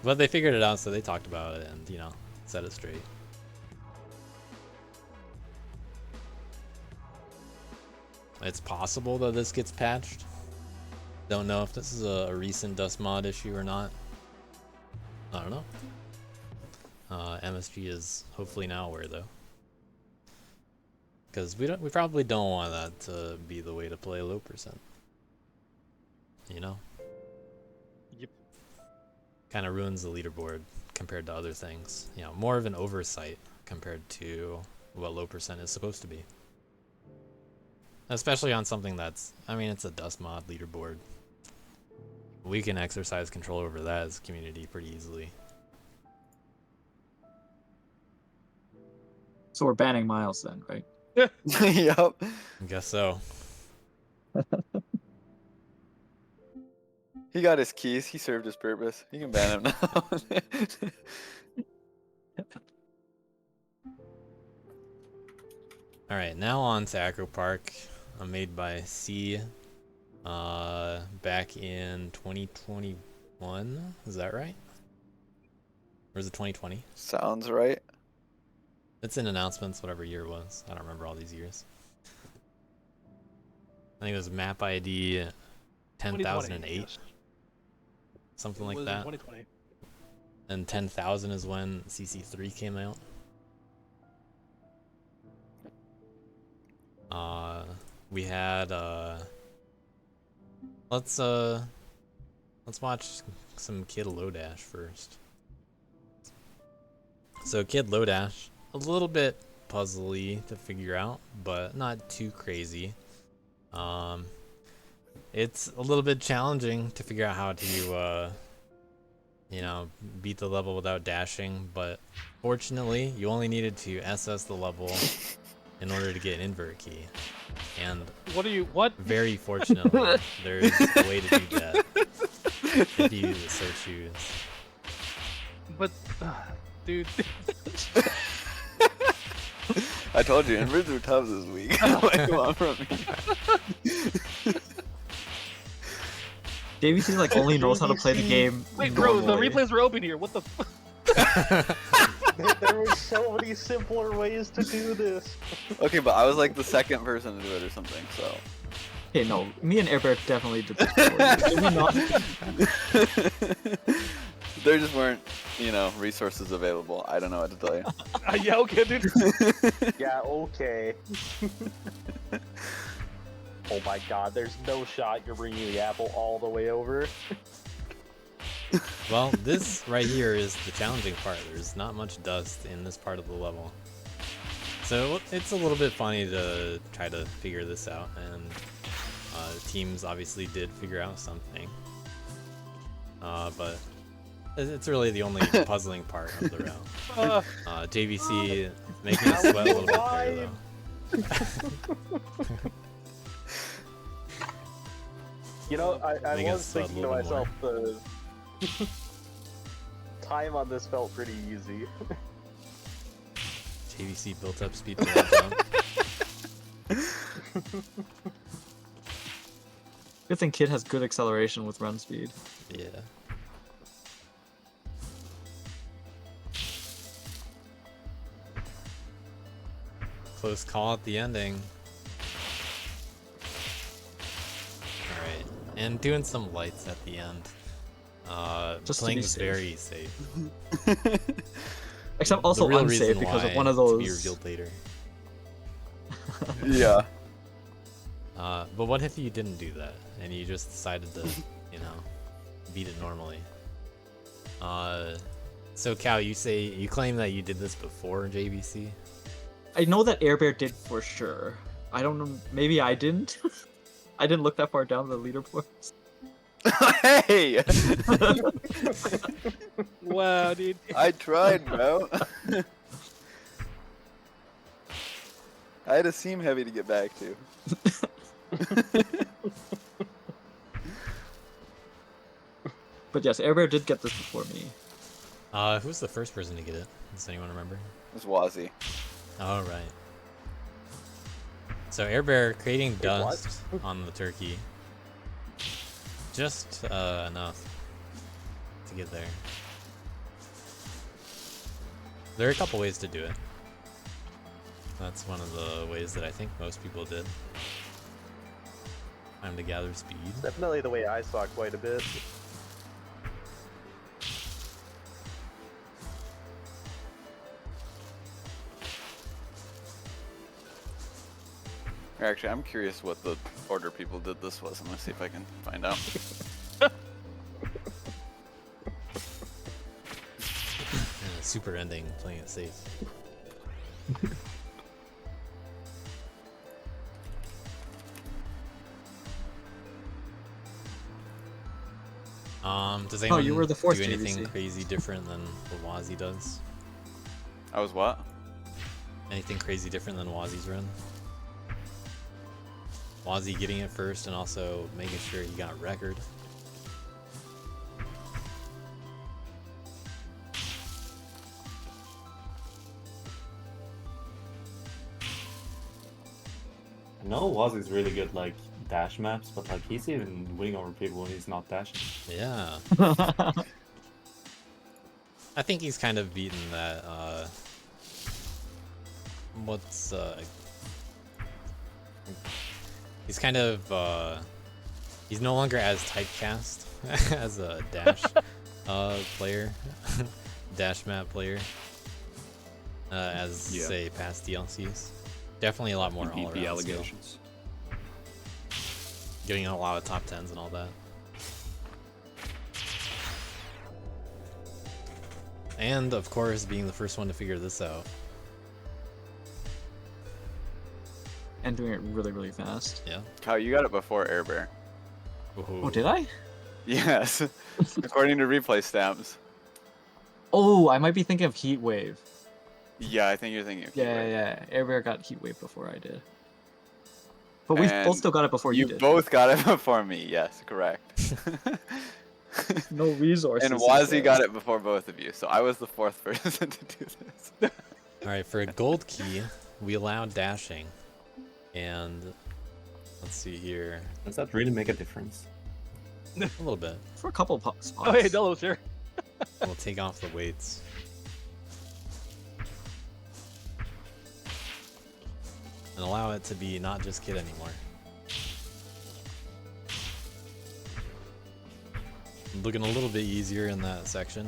But they figured it out, so they talked about it and you know set it straight. It's possible that this gets patched. Don't know if this is a recent dust mod issue or not. I don't know. MSG is hopefully now aware though, because we probably don't want that to be the way to play low percent. You know. Yep. Kind of ruins the leaderboard compared to other things. You know, more of an oversight compared to what low percent is supposed to be. Especially on something that's, I mean, it's a dust mod leaderboard. We can exercise control over that as a community pretty easily. So we're banning Miles then, right? Yep. I guess so. He got his keys. He served his purpose. You can ban him now. Alright, now on to Acro Park. Made by C back in 2021. Is that right? Or is it 2020? Sounds right. It's in announcements, whatever year it was. I don't remember all these years. I think it was map ID 10,008. Yes. Something It like was in that. 2020. And 10,000 is when CC3 came out. We had let's watch some Kid Lodash first. So Kid Lodash, a little bit puzzly to figure out, but not too crazy. It's a little bit challenging to figure out how to you know, beat the level without dashing, but fortunately you only needed to SS the level in order to get an invert key. And what? Very fortunately, there's a way to do that if you so choose. But, dude. I told you, inverts are tough this week. What do you want from me? JVC like only knows how to play the game. Wait, bro, the normally. replays were open here. What the fuck? There were so many simpler ways to do this. Okay, but I was like the second person to do it or something, so. Hey, no, me and Airbear definitely did this before. Did we not? There just weren't, you know, resources available. I don't know what to tell you. Yeah, okay, dude. Yeah, okay. Oh my god, there's no shot you're bringing the apple all the way over. Well, this right here is the challenging part. There's not much dust in this part of the level. So it's a little bit funny to try to figure this out, and teams obviously did figure out something. But it's really the only puzzling part of the round. JVC making us sweat a little bit there, though. You know, I Make was us sweat a thinking to little myself, the time on this felt pretty easy. JVC built up speed for that jump. Good thing Kid has good acceleration with run speed. Yeah. Close call at the ending. Alright, and doing some lights at the end. Just to playing be this safe. very safe. Except also The real unsafe reason because of why one of to those. be revealed later. Yeah. But what if you didn't do that and you just decided to, you know, beat it normally? So Cal, you claim that you did this before JVC? I know that Airbear did for sure. I don't know. Maybe I didn't. I didn't look that far down the leaderboards. Hey! Wow, dude. I tried, bro. I had a seam heavy to get back to. But yes, Airbear did get this before me. Who was the first person to get it? Does anyone remember? It was Wazzy. All right. So Air Bear creating Wait, dust on the turkey. Just enough to get there. There are a couple ways to do it. That's one of the ways that I think most people did. Time to gather speed. Definitely the way I saw quite a bit. Actually, I'm curious what the order people did this was. I'm gonna see if I can find out. Super ending, playing it safe. Does anyone you were the fourth do anything JVC. crazy different than what Wazzy does? I was what? Anything crazy different than Wazzy's run? Wazzy getting it first and also making sure he got record. I know Wazzy's really good, like, dash maps, but, like, he's even winning over people when he's not dashing. Yeah. I think he's kind of beaten that, he's kind of, he's no longer as typecast as a dash player, dash map player, as, say, past DLCs. Definitely a lot more all around allegations. Getting a lot of top 10s and all that. And, of course, being the first one to figure this out. And doing it really, really fast. Yeah. Kyle, you got it before Air Bear. Oh, did I? Yes. According to replay stamps. Oh, I might be thinking of Heat Wave. Yeah, I think you're thinking of Heat Wave. Yeah. Air Bear got Heat Wave before I did. But we both still got it before you did. both got it before me, yes, correct. No resources. And Wazzy got it before both of you, so I was the fourth person to do this. Alright, for a gold key, we allow dashing. And let's see here. Does that really make a difference? A little bit. For a couple spots. Oh, hey, Delo's here. We'll take off the weights. And allow it to be not just Kid anymore. Looking a little bit easier in that section.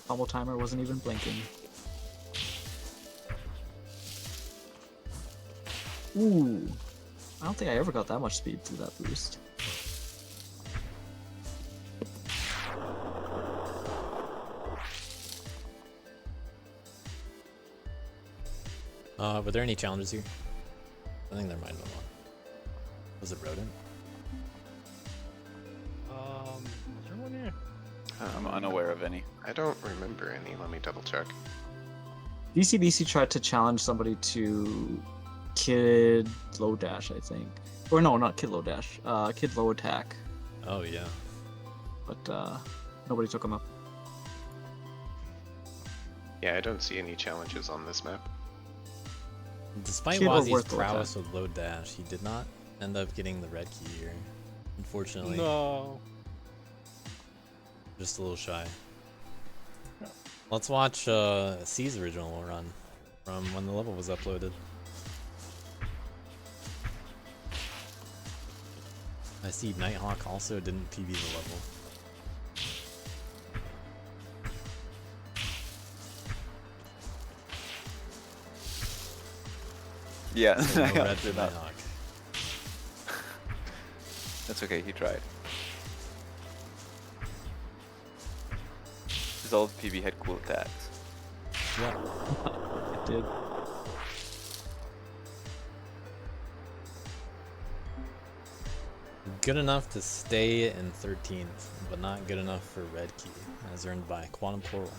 Combo timer wasn't even blinking. Ooh. I don't think I ever got that much speed through that boost. Were there any challenges here? I think there might have been one. Was it Rodent? Is there one here? I'm unaware of any. I don't remember any. Let me double check. DCDC tried to challenge somebody to Kid Low Dash, I think. Or no, not Kid Low Dash. Kid Low Attack. Oh, yeah. But nobody took him up. Yeah, I don't see any challenges on this map. Despite Kid or Wazzy's worth low prowess with low dash, he did not end up getting the red key here. Unfortunately. No. Just a little shy. Let's watch C's original run from when the level was uploaded. I see Nighthawk also didn't PB the level. Yeah, So no I red did for not. Nighthawk. That's okay, he tried. His old PB had cool attacks. Yeah. It did. Good enough to stay in 13th, but not good enough for red key, as earned by Quantum Portal.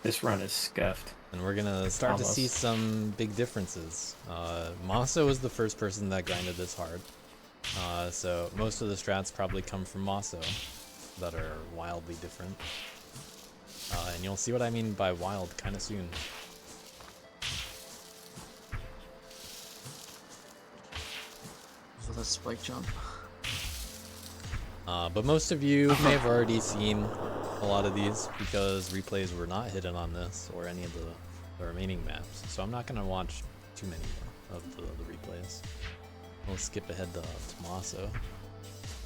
This run is scuffed. And we're gonna start to see Almost. some big differences. Maso was the first person that grinded this hard. So most of the strats probably come from Maso that are wildly different. And you'll see what I mean by wild kind of soon. spike jump. But most of you may have already seen a lot of these because replays were not hidden on this or any of the remaining maps. So I'm not going to watch too many of the replays. We'll skip ahead to Tommaso.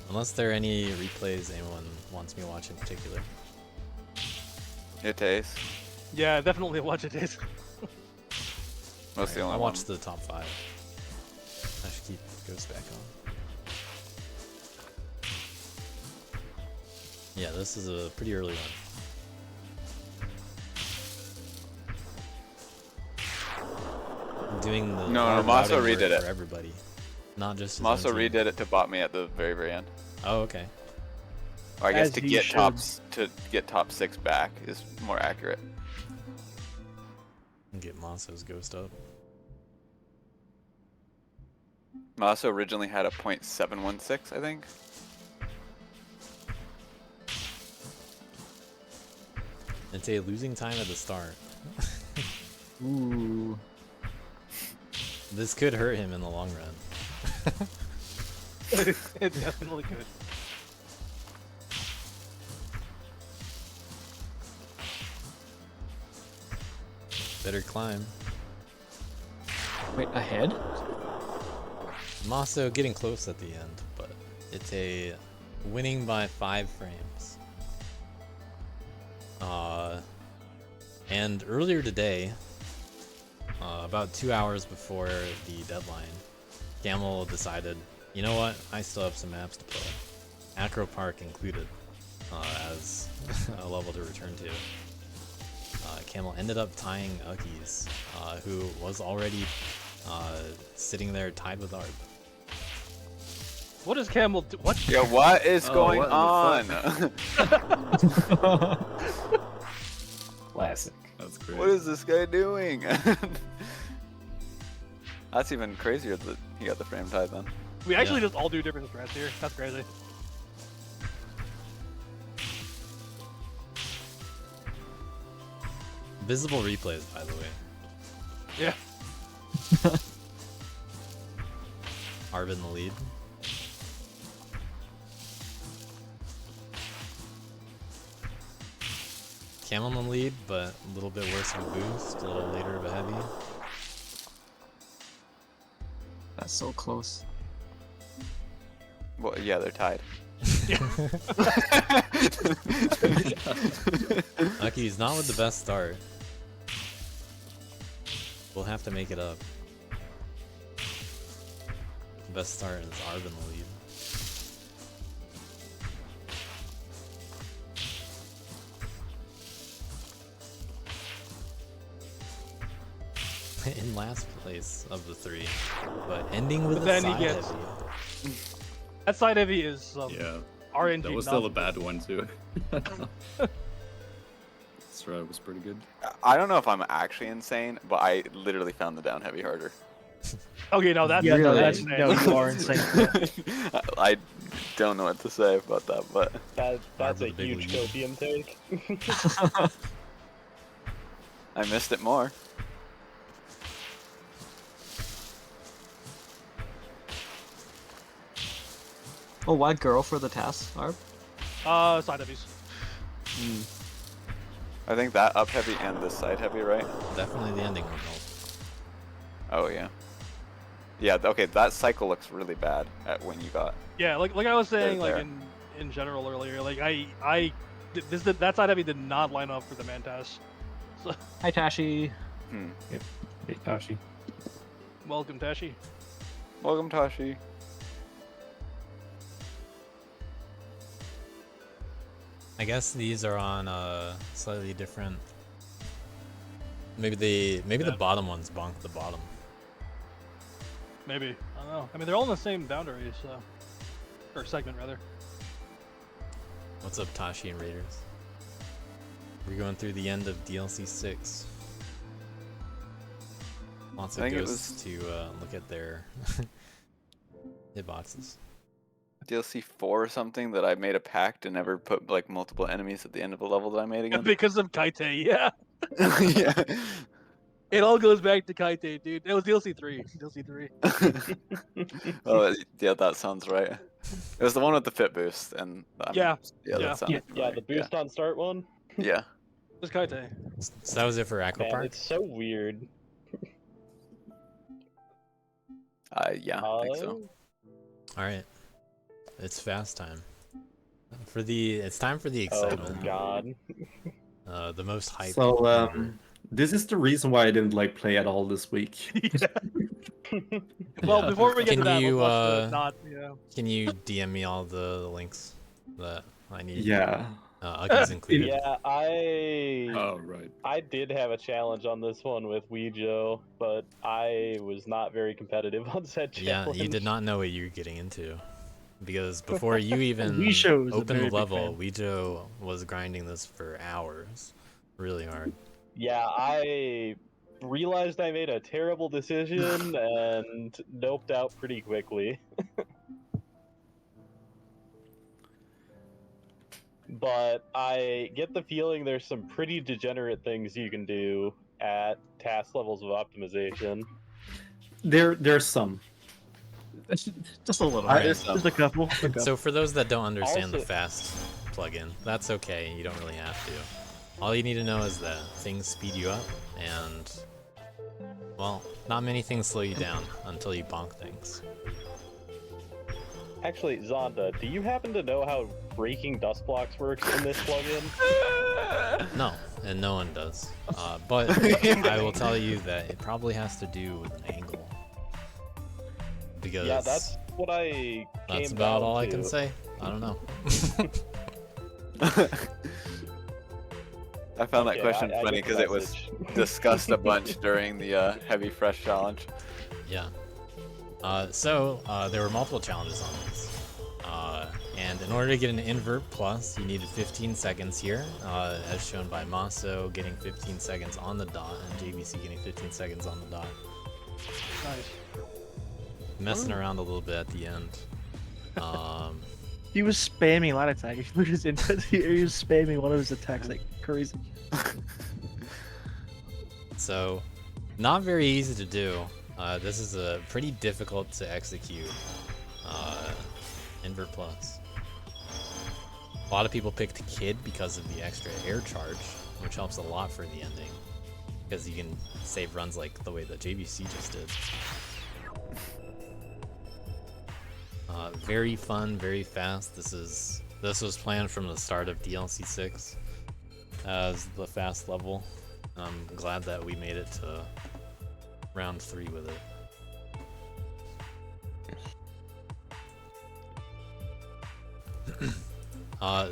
Unless there are any replays anyone wants me to watch in particular. It is. Yeah, definitely watch it. That's the only I'll one. watch the top 5. I should keep Ghost back on. Yeah, this is a pretty early one. I'm doing the No, Maso routing redid for it. everybody, not just his Maso own team. redid it to bot me at the very end. Oh, okay. Or I guess As to you get should. top 6 back is more accurate. Get Maso's ghost up. Maso originally had a .716, I think. It's a losing time at the start. Ooh. This could hurt him in the long run. It definitely could. Better climb. Wait, ahead? Maso getting close at the end, but it's a winning by 5 frames. And earlier today, about 2 hours before the deadline, Camel decided, you know what, I still have some maps to play. Acro Park included, as a level to return to. Camel ended up tying Uckies, who was already sitting there tied with Arb. What does Camel do? What? Yeah, what is going what on? the Classic. That's great. What is this guy doing? That's even crazier that he got the frame tied then. We actually just all do different strats here. That's crazy. Visible replays, by the way. Yeah. Arb in the lead. Camel in the lead, but a little bit worse of a boost, a little later of a heavy. That's so close. Well, yeah, they're tied. Ucky's not with the best start. We'll have to make it up. The best start is Arb in the lead. In last place of the 3, but ending with But a then side he gets- heavy. That side heavy is Yeah. RNG. That was still a bad one too. Strat was pretty good. I don't know if I'm actually insane, but I literally found the down heavy harder. Okay, no, that's Yeah, no, really that's insane. no, you are insane. I don't know what to say about that, but That's a the big huge lead. copium take. I missed it more. Oh, why girl for the task, Arb? Side heavies. I think that up heavy and this side heavy, right? Definitely the ending one helped. Oh yeah. Yeah, okay, that cycle looks really bad at when you got. Yeah, like I was saying, There, like in general earlier, like that side heavy did not line up for the Mantas. So Hi, Tashi. Yep. Hey, Tashi. welcome, Tashi. Welcome, Tashi. I guess these are on slightly different. Maybe the bottom ones bonk the bottom. Maybe, I don't know. I mean, they're all in the same boundary, so or segment rather. What's up, Tashi and Raiders? We're going through the end of DLC 6. Lots of I think it ghosts to look at their hitboxes. DLC 4 or something that I made a pact to never put like multiple enemies at the end of a level that I made again. Because of Kaite, yeah. Yeah. It all goes back to Kaite, dude. It was DLC 3. DLC 3. Oh, yeah, that sounds right. It was the one with the fit boost, and Yeah. that sounded Yeah, the boost on start one. Yeah. Just Kaite. So that was it for Aqua Man, Park? it's so weird. Yeah, I think so. Alright. It's fast time. It's time for the excitement. Oh god. The most hype. So this is the reason why I didn't like play at all this week. Well, before we get to that, you, let's watch the not. Yeah. Can you DM me all the links that I need? Yeah. Uggies included. Yeah, Oh, right. I did have a challenge on this one with Weejo, but I was not very competitive on said Yeah, challenge. you did not know what you were getting into. Because before you even Weejo is a opened very the big level, fan. Weejo was grinding this for hours. Really hard. Yeah, I realized I made a terrible decision and noped out pretty quickly. But I get the feeling there's some pretty degenerate things you can do at task levels of optimization. There's some. Just a little. Alright. Just a couple. So for those that don't understand the Also- fast plugin, that's okay. You don't really have to. All you need to know is that things speed you up, and well, not many things slow you down until you bonk things. Actually, Zonda, do you happen to know how breaking dust blocks works in this plugin? No, and no one does. But I will tell you that it probably has to do with an angle. Because Yeah, that's what I that's came about down all I can to. say. I don't know. I found that Okay, question I funny get the because it was message. discussed a bunch during the heavy fresh challenge. Yeah. So there were multiple challenges on this. And in order to get an invert plus, you needed 15 seconds here, as shown by Maso getting 15 seconds on the dot, and JVC getting 15 seconds on the dot. Nice. Messing around a little bit at the end. He was spamming light attack. If you look at his input here, he was spamming one of his attacks like crazy. So, not very easy to do. This is a pretty difficult to execute invert plus. A lot of people picked Kid because of the extra air charge, which helps a lot for the ending, because you can save runs like the way that JVC just did. Very fun, very fast. This was planned from the start of DLC 6 as the fast level. I'm glad that we made it to round 3 with it.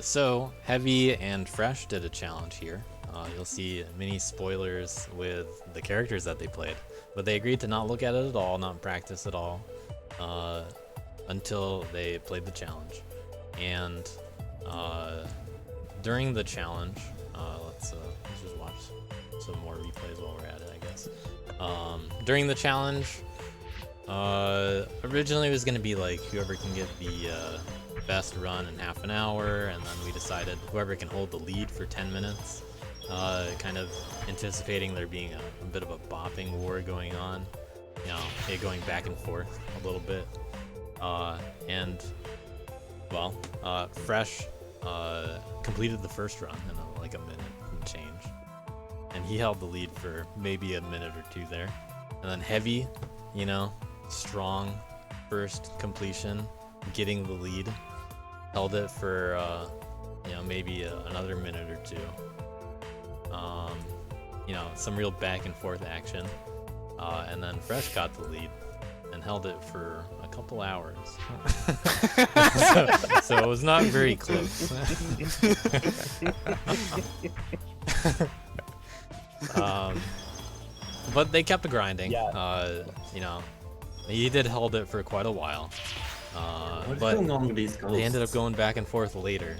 So Heavy and Fresh did a challenge here. You'll see mini spoilers with the characters that they played, but they agreed to not look at it at all, not practice at all, until they played the challenge. And during the challenge, let's just watch some more replays while we're at it, I guess. During the challenge, originally it was gonna be like whoever can get the best run in half an hour, and then we decided whoever can hold the lead for 10 minutes, kind of anticipating there being a bit of a bopping war going on, you know, it going back and forth a little bit. And well, Fresh completed the first run in like a minute and change, and he held the lead for maybe a minute or two there. And then Heavy, you know, strong first completion, getting the lead, held it for you know, maybe another minute or two. You know, some real back and forth action, and then Fresh got the lead and held it for a couple hours. so it was not very close. But they kept grinding. Yeah. You know, he did hold it for quite a while. What's But going on with these they ended up ghosts? going back and forth later,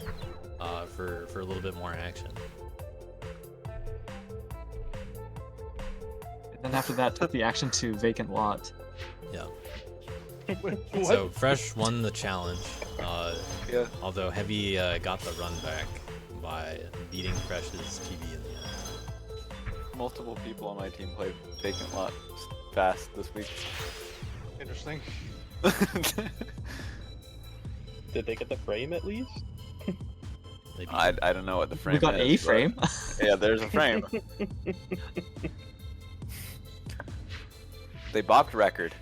for a little bit more action. And then after that, took the action to Vacant Lot. Yeah. What? So Fresh won the challenge. Yeah. Although Heavy got the run back by beating Fresh's PB in the end. multiple people on my team played Vacant Lot fast this week. Interesting. Did they get the frame at least? I don't know what the frame is. We got a frame? Yeah, there's a frame. They bopped record.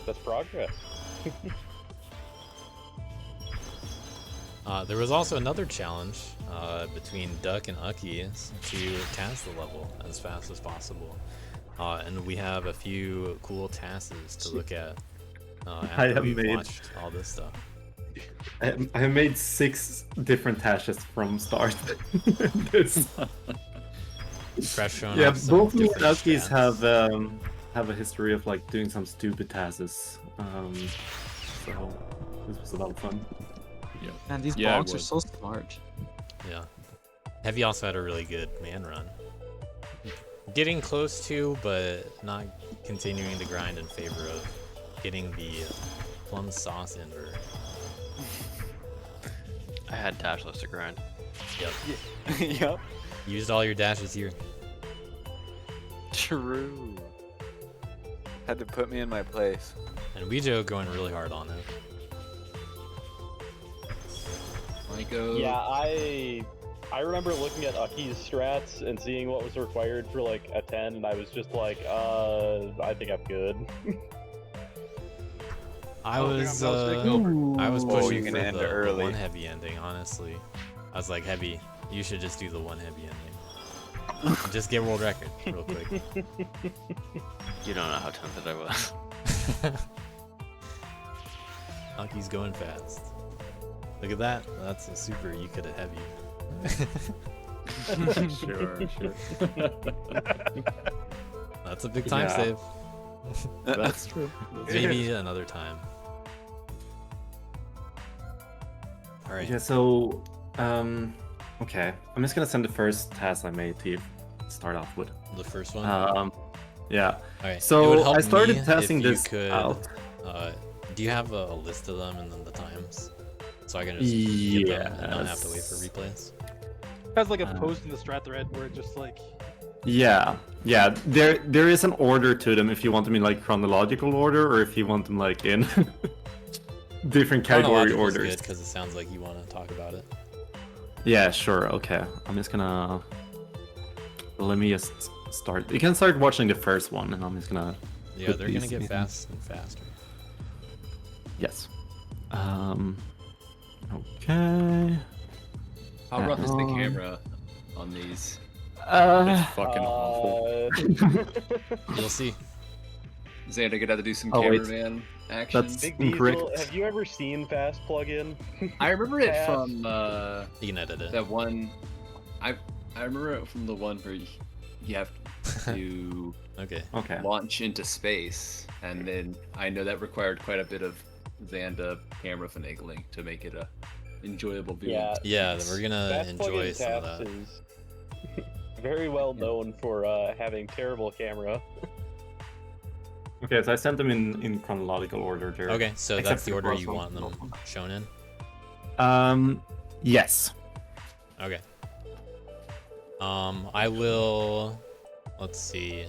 That's progress. There was also another challenge between Duck and Ucky to task the level as fast as possible. And we have a few cool tasks to look at after we've watched all this stuff. I have made 6 different tasks from start. This. Fresh showing Yeah, off some both me and different Uckies stats. have a history of like doing some stupid tasks. So this was a lot of fun. Yeah. Man, these Yeah, it bogs are was. so smart. Yeah. Heavy also had a really good man run. Getting close to, but not continuing the grind in favor of getting the plum sauce invert. I had dashless to grind. Yep. Yep. Used all your dashes here. True. Had to put me in my place. And Weejo going really hard on it. Maiko. Yeah, I remember looking at Ucky's strats and seeing what was required for like a 10, and I was just like, I think I'm good. I Oh, was yeah, I was Whoa, pushing you can for end the early. one heavy ending, honestly. I was like, Heavy, you should just do the one heavy ending. Just get world record real quick. You don't know how tempted I was. Ucky's going fast. Look at that. That's a super you could have heavy. Sure. That's a big time Yeah. save. That's true. Maybe another time. Alright. Yeah, so okay. I'm just gonna send the first task I made to you start off with. The first one? Yeah. Alright. It would So help I started me testing if you this could, out. Do you have a list of them and then the times? So I can just get them and not have to wait for Yes. replays? Has like a post in the strat thread where it just like Yeah. There is an order to them if you want them in like chronological order or if you want them like in different category orders. Because it sounds like you want to talk about it. Yeah, sure. Okay. I'm just gonna let me just start. You can start watching the first one, and I'm just gonna. Yeah, put they're gonna these get in. fast and faster. Yes. Okay. How rough is the camera on these? It's fucking awful. You'll see. Xander gonna have to do some Oh, wait. cameraman action. That's Big incorrect. Diesel, have you ever seen Fast Plugin? I remember it Fast? from You can edit it. that one. I remember it from the one where you have to Okay. Okay. launch into space, and then I know that required quite a bit of Xanda camera finagling to make it a enjoyable viewing. Yeah. Yeah, we're gonna Fast enjoy Plugin some of Taps that. is very well known for having terrible camera. Okay, so I sent them in chronological order there. Okay, so Except that's the for order first you one. want them shown in? Yes. Okay. I will. Let's see.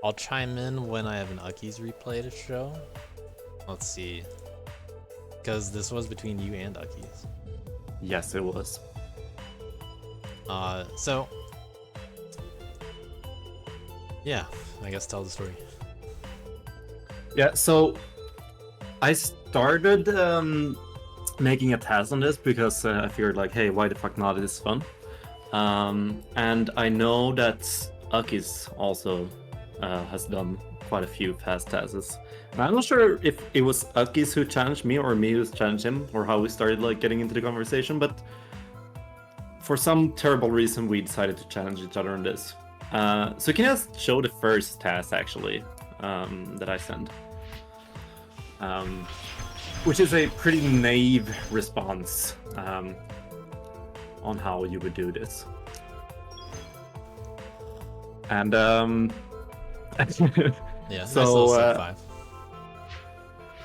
I'll chime in when I have an Ucky's replay to show. Let's see. Because this was between you and Ucky's. Yes, it was. So. Yeah, I guess tell the story. Yeah, so I started making a task on this because I figured like, hey, why the fuck not? It is fun. And I know that Ucky's also has done quite a few fast tasks. And I'm not sure if it was Ucky's who challenged me or me who challenged him or how we started like getting into the conversation, but for some terrible reason we decided to challenge each other on this. So can you just show the first task actually that I sent? Which is a pretty naive response on how you would do this. And Yeah, so nice little sub 5.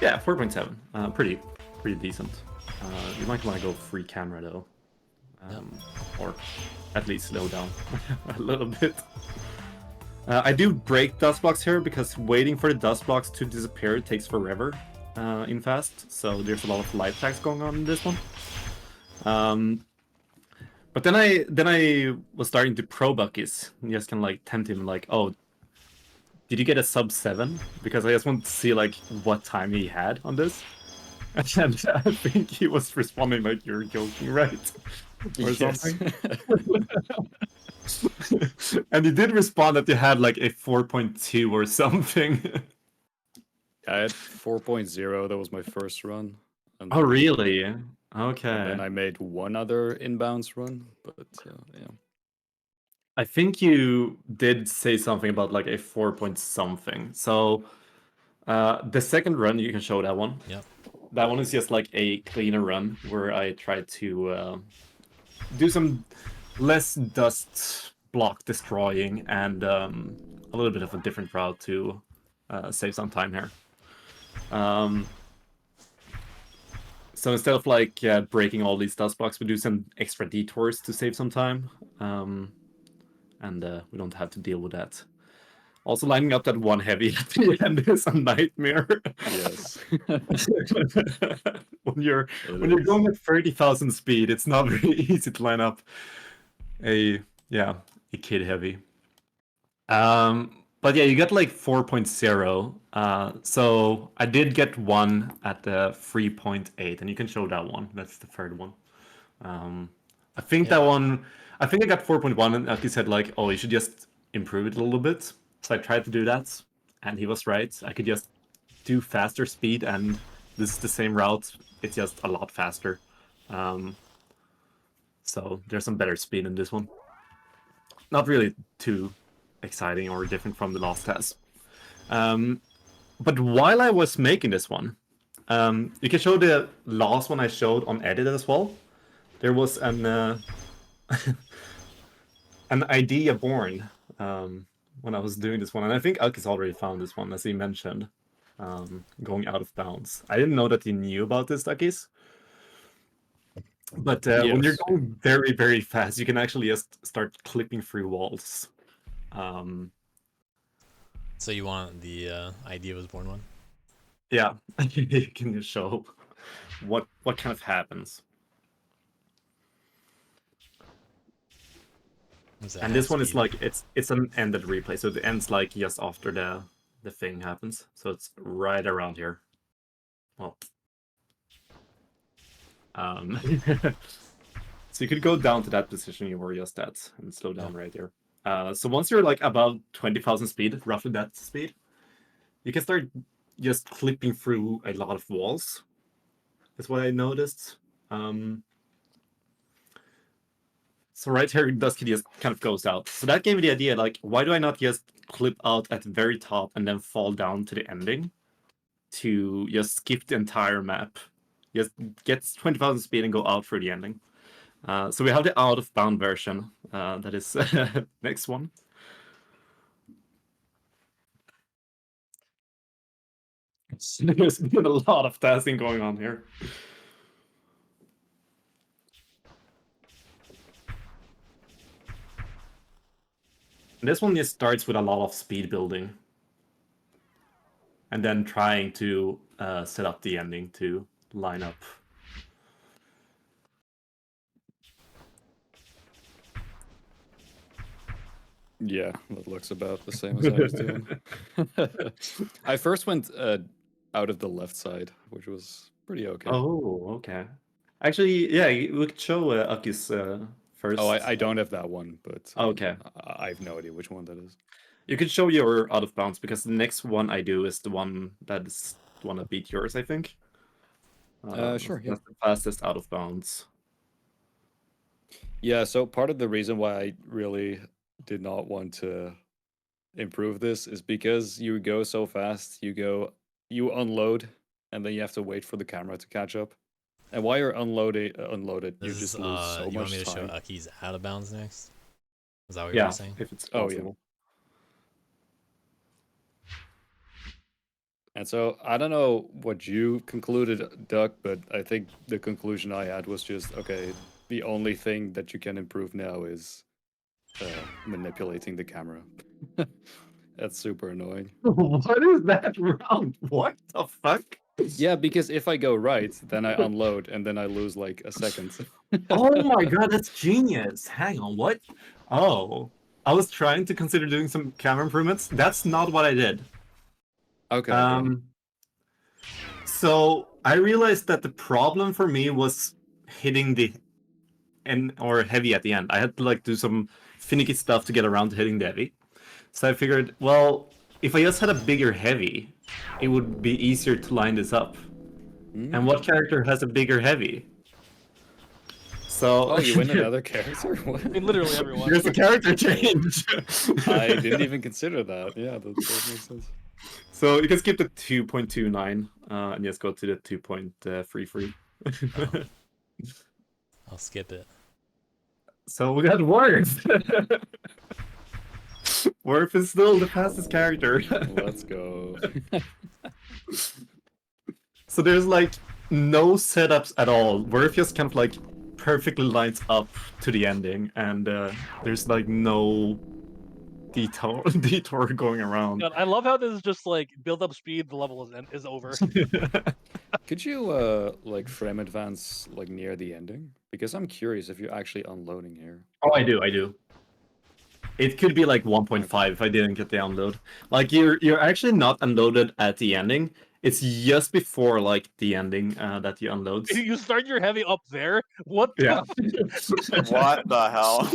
yeah, 4.7, pretty decent. You might want to go free camera though. or at least slow down a little bit. I do break dust blocks here because waiting for the dust blocks to disappear takes forever in fast, so there's a lot of life attacks going on in this one. But then I was starting to probe Uckis and just kind of like tempt him like, oh, did you get a sub 7? Because I just want to see like what time he had on this. And I think he was responding like, you're joking, right? Or something. And he did respond that you had like a 4.2 or something. I had 4.0. That was my first run. And Oh, really? Okay. And then I made one other inbounds run, but yeah. I think you did say something about like a 4 point something. So the second run, you can show that one. Yep. That one is just like a cleaner run where I tried to do some less dust block destroying and a little bit of a different route to save some time here. So instead of like breaking all these dust blocks, we do some extra detours to save some time. And we don't have to deal with that. Also, lining up that one heavy at the end is a nightmare. Yes. when you're going at 30,000 speed, it's not very easy to line up a kid heavy. But yeah, you got like 4.0. So I did get one at the 3.8, and you can show that one. That's the third one. I think that one. I think I got 4.1, and he said like, "Oh, you should just improve it a little bit." So I tried to do that, and he was right. I could just do faster speed, and this is the same route. It's just a lot faster. So there's some better speed in this one. Not really too exciting or different from the last test. But while I was making this one, you can show the last one I showed on edit as well. There was an an idea born when I was doing this one, and I think Uckis already found this one, as he mentioned, going out of bounds. I didn't know that you knew about this, Uckis. But when you're going very, very fast, you can actually just start clipping through walls. So you want the idea was born one? Yeah, you can just show what kind of happens. And this one is like it's an ended replay, so it ends like just after the thing happens. So it's right around here. Well, so you could go down to that position you were just at and slow down right here. So once you're like about 20,000 speed, roughly that speed, you can start just clipping through a lot of walls. That's what I noticed. So right here, Dusky just kind of goes out. So that gave me the idea, like, why do I not just clip out at the very top and then fall down to the ending to just skip the entire map? Just get 20,000 speed and go out through the ending. So we have the out-of-bound version. That is next one. There's been a lot of testing going on here. This one just starts with a lot of speed building. And then trying to set up the ending to line up. Yeah, that looks about the same as I was doing. I first went out of the left side, which was pretty okay. Oh, okay. Actually, yeah, we could show Uckis first. Oh, I don't have that one, but okay. I have no idea which one that is. You could show your out of bounds because the next one I do is the one that is the one that beat yours, I think. Sure. That's the fastest out of bounds. Yeah, so part of the reason why I really did not want to improve this is because you go so fast, you unload, and then you have to wait for the camera to catch up. And while you're unloaded, you just lose so much time. You want me to show Uckis out of bounds next? Is that what Yeah, you're saying? if it's Oh, possible. yeah. And so I don't know what you concluded, Duck, but I think the conclusion I had was just, okay, the only thing that you can improve now is manipulating the camera. That's super annoying. What is that round? What the fuck? Yeah, because if I go right, then I unload and then I lose like a second. Oh my god, that's genius. Hang on, what? Oh, I was trying to consider doing some camera improvements. That's not what I did. Okay. So I realized that the problem for me was hitting the end or heavy at the end. I had to like do some finicky stuff to get around to hitting the heavy. So I figured, well, if I just had a bigger heavy, it would be easier to line this up. And what character has a bigger heavy? So Oh, you win another character? What? I mean, literally everyone. There's a character change. I didn't even consider that. Yeah, that makes sense. So you can skip the 2.29 and just go to the 2.33. I'll skip it. So we got Worf. Worf is still the fastest character. Let's go. So there's like no setups at all. Worf just kind of like perfectly lines up to the ending, and there's like no detour going around. God, I love how this is just like build up speed. The level is over. Could you like frame advance like near the ending? Because I'm curious if you're actually unloading here. Oh, I do. It could be like 1.5 if I didn't get the unload. Like you're actually not unloaded at the ending. It's just before like the ending that you unload. You start your heavy up there. What? Yeah. What the hell?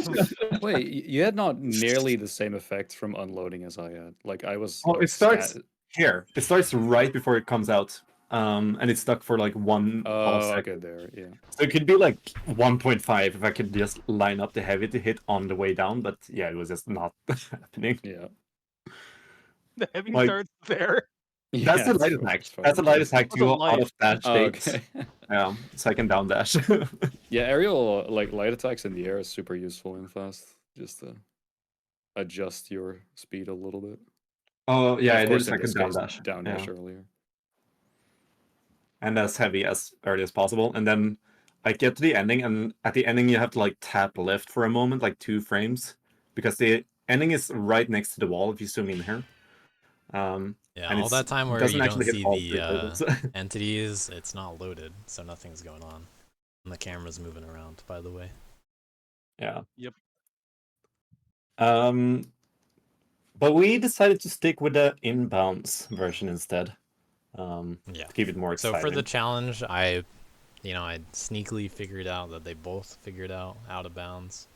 Wait, you had not nearly the same effect from unloading as I had. Like I was. Oh, like, it starts here. It starts right before it comes out. And it's stuck for like 1 second there, yeah. So it could be like 1.5 if I could just line up the heavy to hit on the way down, but yeah, it was just not happening. Yeah. The heavy Like- starts there. That's the light attack. That's the light attack to That's a go out light. of dash Oh, takes. okay. Yeah, so I can down dash. Yeah, aerial like light attacks in the air is super useful in fast. Just to adjust your speed a little bit. Oh yeah, Of it course, is in like a this down case, dash. Down dash Yeah. earlier. And as heavy as early as possible. And then I get to the ending, and at the ending you have to like tap left for a moment, like 2 frames, because the ending is right next to the wall if you zoom in here. Yeah, and all that time where doesn't you don't actually hit see all the 3 levels. entities, it's not loaded, so nothing's going on. And the camera's moving around, by the way. Yeah. Yep. But we decided to stick with the inbounds version instead. Yeah. To keep it more So exciting. for the challenge, I sneakily figured out that they both figured out of bounds.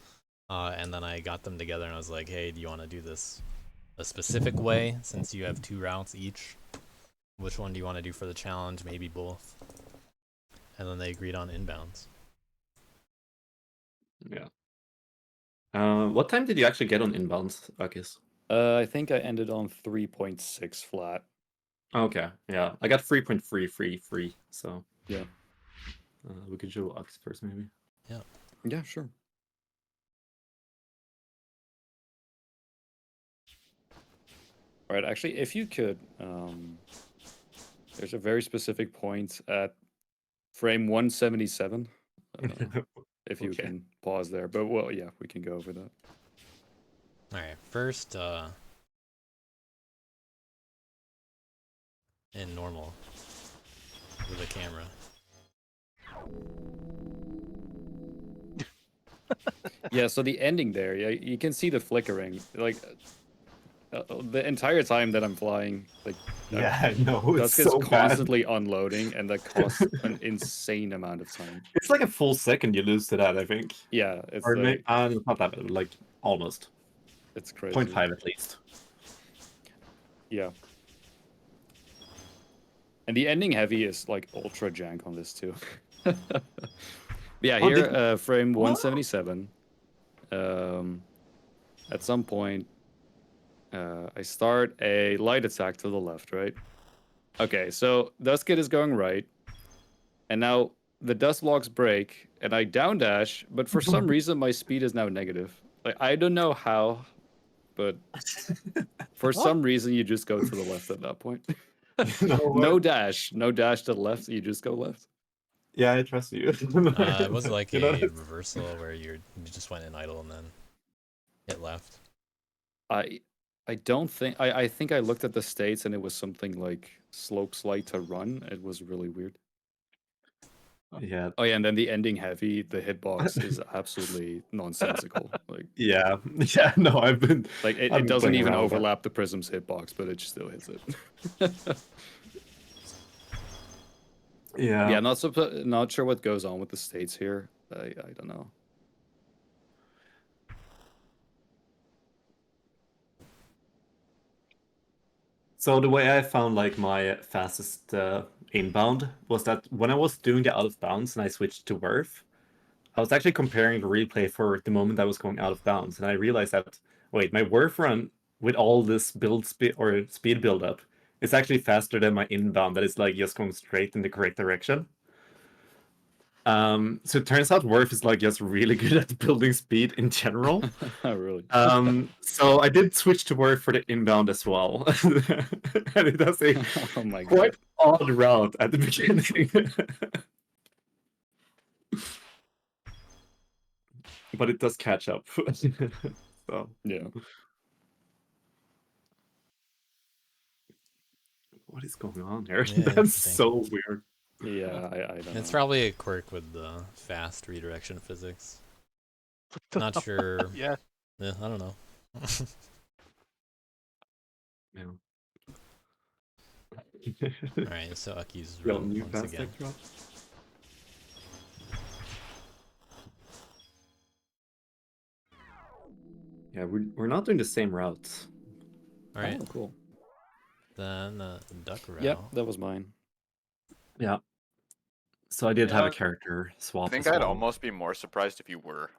And then I got them together and I was like, hey, do you want to do this a specific way since you have 2 routes each? Which one do you want to do for the challenge? Maybe both. And then they agreed on inbounds. Yeah. What time did you actually get on inbounds, Akis? I think I ended on 3.6 flat. Okay, yeah. I got 3.333, so Yeah. we could show Akis first maybe. Yeah. Yeah, sure. All right, actually, if you could, there's a very specific point at frame 177. If you Okay. can pause there, but well, yeah, we can go over that. Alright, first, in normal, with a camera. Yeah, so the ending there, yeah, you can see the flickering, like the entire time that I'm flying, like Yeah, I know, it's Dusk is so bad. constantly unloading, and that costs an insane amount of time. It's like a full second you lose to that, I think. Yeah, it's Or like, not that bad, like almost. it's crazy. 0.5 at least. Yeah. And the ending heavy is like ultra jank on this too. Yeah, Oh, here, frame 177. At some point, I start a light attack to the left, right? Okay, so Duskit is going right. And now the dust blocks break, and I down dash, but for some reason my speed is now negative. Like, I don't know how, but for some reason you just go to the left at that point. No dash to the left, you just go left. Yeah, I trust you. It was like You know, a that's- reversal where you just went in idle and then hit left. I don't think I think I looked at the states and it was something like slope slide to run. It was really weird. Yeah. Oh yeah, and then the ending heavy, the hitbox is absolutely nonsensical. Like Yeah, yeah. No, I've been like it, I've it been doesn't playing even around with it. overlap the Prism's hitbox, but it still hits it. Yeah. Yeah, not sure what goes on with the states here. I don't know. So the way I found like my fastest inbound was that when I was doing the out of bounds and I switched to Werf, I was actually comparing the replay for the moment I was going out of bounds, and I realized that wait, my Werf run with all this build speed or speed build up is actually faster than my inbound. That is like just going straight in the correct direction. So it turns out Werf is like just really good at building speed in general. Oh, really? So I did switch to Werf for the inbound as well, and it does a Oh my quite odd route at the beginning. But it does catch up. So yeah. What is going on here? Yeah, That's interesting. so weird. Yeah, I don't It's know. probably a quirk with the fast redirection physics. Not sure. Yeah. Yeah, I don't know. Alright, so Aki's Real run new once fast again. tech drop. Yeah, we're not doing the same routes. Alright. Oh, cool. Then duck row. Yep, that was mine. Yeah. So I did have Yeah. a character swap. I think as I'd well. almost be more surprised if you were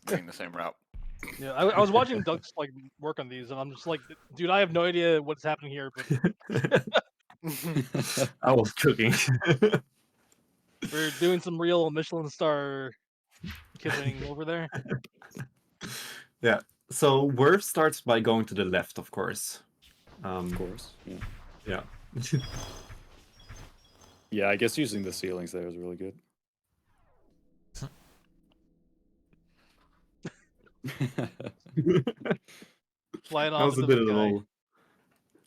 doing the same route. Yeah, I was watching Ducks like work on these, and I'm just like, dude, I have no idea what's happening here, but I was cooking. we're doing some real Michelin star kissing over there. Yeah. So Werf starts by going to the left, of course. Of course. Yeah. Yeah. Yeah, I guess using the ceilings there is really good. Flying That off was a into bit the of a sky. little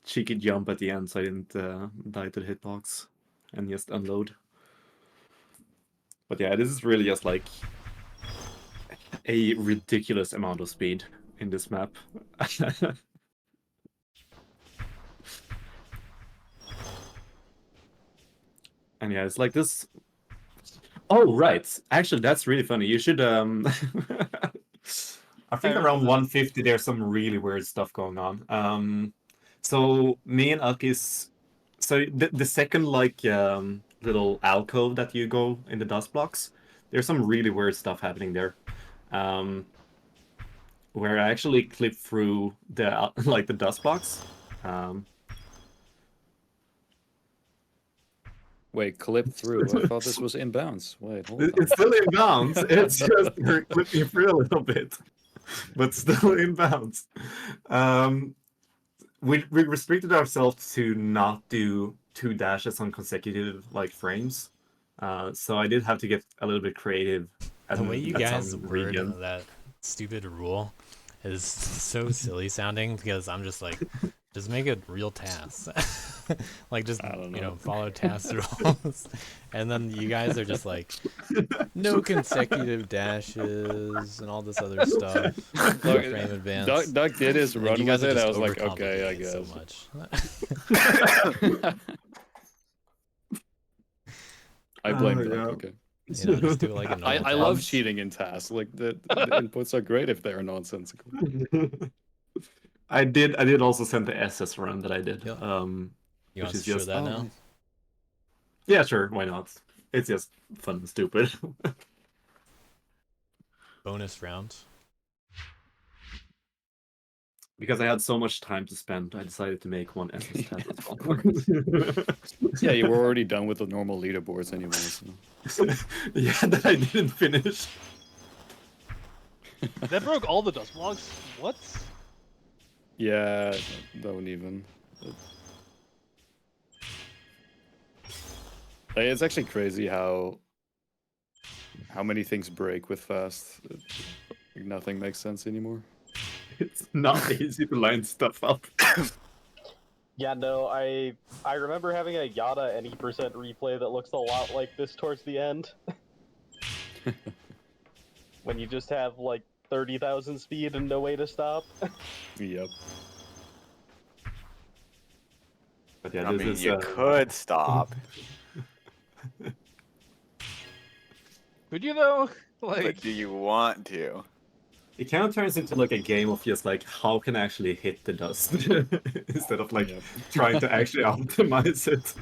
cheeky jump at the end, so I didn't die to the hitbox and just unload. But yeah, this is really just like a ridiculous amount of speed in this map. And yeah, it's like this. Oh right, actually that's really funny. You should I think around 150 there's some really weird stuff going on. So me and Akis, so the second like little alcove that you go in the dust blocks, there's some really weird stuff happening there. Where I actually clip through the like the dust blocks. Wait, clip through. I thought this was inbounds. Wait, hold on. It's still in bounds. It's just we're clipping through a little bit, but still in bounds. We restricted ourselves to not do 2 dashes on consecutive like frames. So I did have to get a little bit creative. The way you at guys some word region. that stupid rule is so silly sounding because I'm just like, just make it real tasks. Like just follow task rules. And then you guys are just like, no consecutive dashes and all this other stuff. Look, Frame advance. Duck did his Like, run you guys with are it. I just was like, okay, I overcomplicating it guess. so much. I blame Oh, Duck. yeah. Okay. You know, just do it like a normal I love task. cheating in tasks. Like the inputs are great if they're nonsensical. I did also send the SS run that I did. You Which want is to show just that now? Yeah, sure, why not? It's just fun and stupid. Bonus round. Because I had so much time to spend, I decided to make one SS tab as well. Yeah, you were already done with the normal leaderboards anyway. So. Yeah, that I didn't finish. That broke all the dust blocks. What? Yeah, don't even. It's actually crazy how many things break with fast. Nothing makes sense anymore. It's not easy to line stuff up. Yeah, no, I remember having a Yada any percent replay that looks a lot like this towards the end. When you just have like 30,000 speed and no way to stop. Yep. But yeah, I this mean, is, you could stop. Could you though? Like, But do you want to? it kind of turns into like a game of just like how can I actually hit the dust instead of like trying to actually optimize it.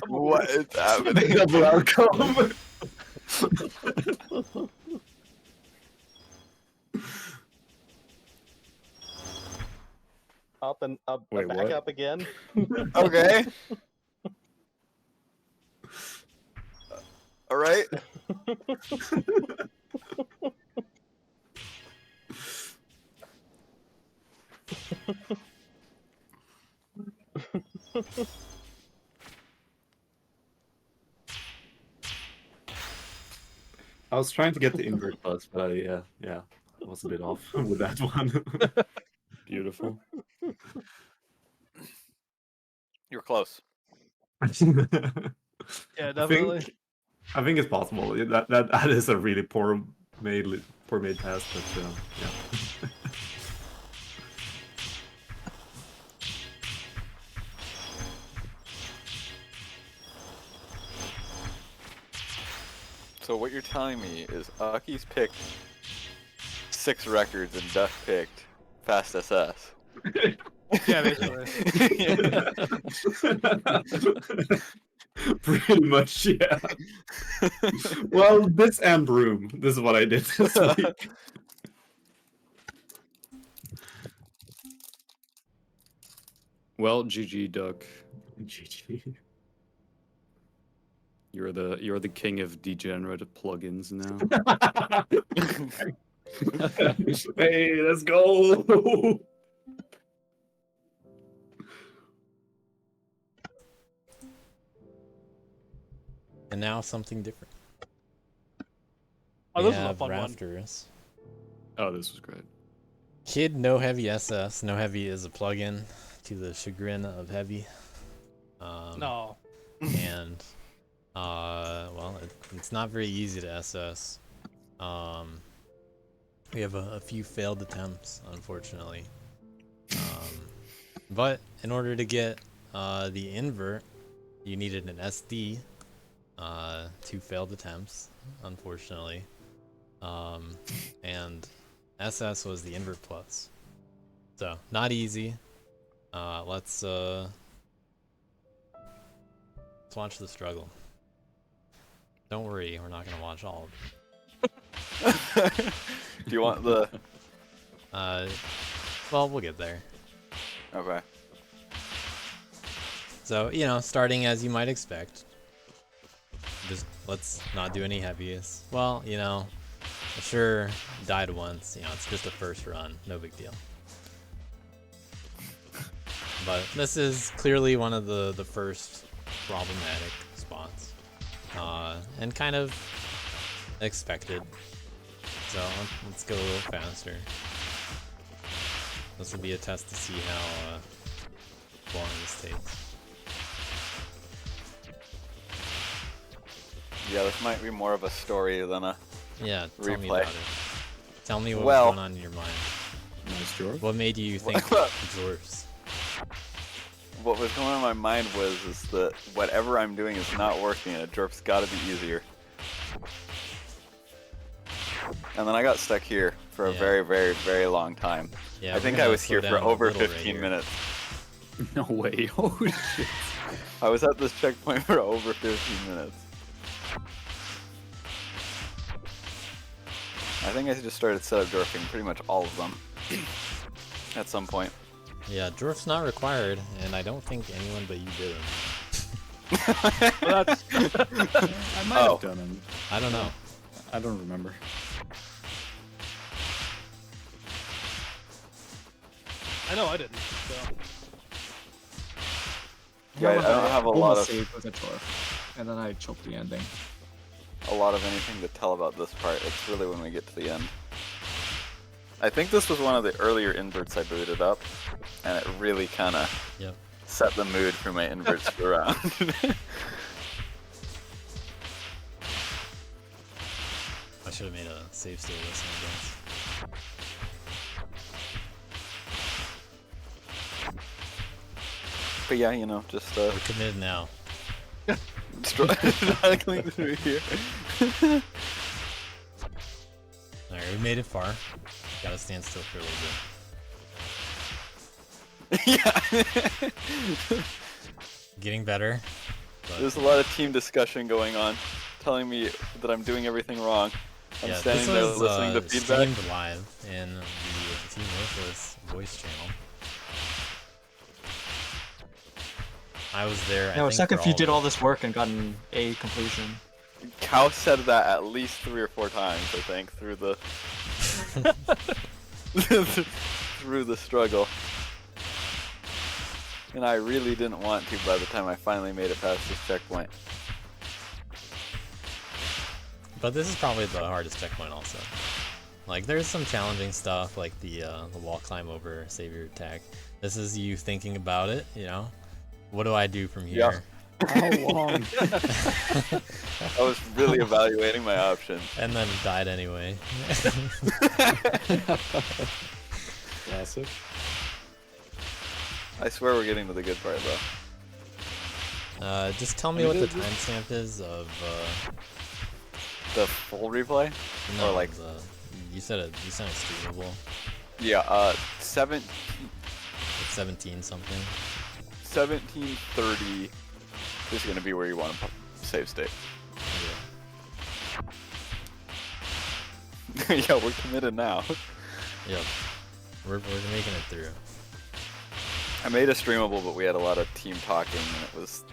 What is happening? Double outcome. Up and up, Wait, back what? up again. Okay. All right. I was trying to get the invert plus, but yeah, I was a bit off with that one. Beautiful. You're close. Yeah, definitely. I think it's possible. That is a really poor made pass, but yeah. So what you're telling me is Aki's picked 6 records and Duck picked Fast SS. Yeah, basically. Pretty much, yeah. Well, this and Broom. This is what I did this week. Well, GG Duck. GG. You're the king of degenerate plugins now. Hey, let's go. And now something different. Oh, We this was a have fun one. Rafters. Oh, this was great. Kid No Heavy SS. No Heavy is a plugin to the chagrin of Heavy. No. And well, it's not very easy to SS. We have a few failed attempts, unfortunately. But in order to get the invert, you needed an SD. 2 failed attempts, unfortunately. And SS was the invert plus. So, not easy. Let's watch the struggle. Don't worry, we're not gonna watch all of it. Do you want the... Well, we'll get there. Okay. So, you know, starting as you might expect. Just, let's not do any heavies. Well, you know, sure, died once, you know, it's just a first run, no big deal. But this is clearly one of the first problematic spots. And kind of expected. So let's go a little faster. This will be a test to see how long this takes. Yeah, this might be more of a story than a Yeah, tell replay. me about it. Tell me what Well- was going on in your mind. Nice, George. What made you think dwarfs? What was going on in my mind is that whatever I'm doing is not working and a Jorp's gotta be easier. And then I got stuck here for a very, very, very long time. Yeah, I we're think gonna I was slow here for down a over little right 15 here. minutes. No way. Oh shit. I was at this checkpoint for over 15 minutes. I think I just started setup dwarfing pretty much all of them at some point. Yeah, dwarf's not required, and I don't think anyone but you did them. I might have done them. I don't know. I don't remember. I know I didn't. So. Yeah, I don't have a lot almost of saved with a dwarf, and then I choked the ending. anything to tell about this part. It's really when we get to the end. I think this was one of the earlier inverts I booted up, and it really kind of set the mood for my inverts for around. I should have made a save state list, I guess. But yeah, you know, just We're committed now. struggling through here. Alright, we made it far. Gotta stand still for a little bit. Yeah. Getting better. But There's a lot of team discussion going on, telling me that I'm doing everything wrong. I'm yeah, standing this there was, listening to feedback. streamed live in the Team Worthless voice channel. I was there. Yeah, it would suck if you did all this work and got an A completion. Cow said that at least 3 or 4 times, I think, through the through the struggle. And I really didn't want to by the time I finally made it past this checkpoint. But this is probably the hardest checkpoint also. Like, there's some challenging stuff, like the wall climb over, save your attack. This is you thinking about it, you know? What do I do from here? How long? I was really evaluating my options. And then died anyway. Classic. I swear we're getting to the good part though. Just tell me what the timestamp is of the full replay? No, or like you said it's streamable. Yeah, 17 It's 17 something. 1730 is gonna be where you want to save state. Yeah, we're committed now. Yep. We're making it through. I made a streamable, but we had a lot of team talking, and it was,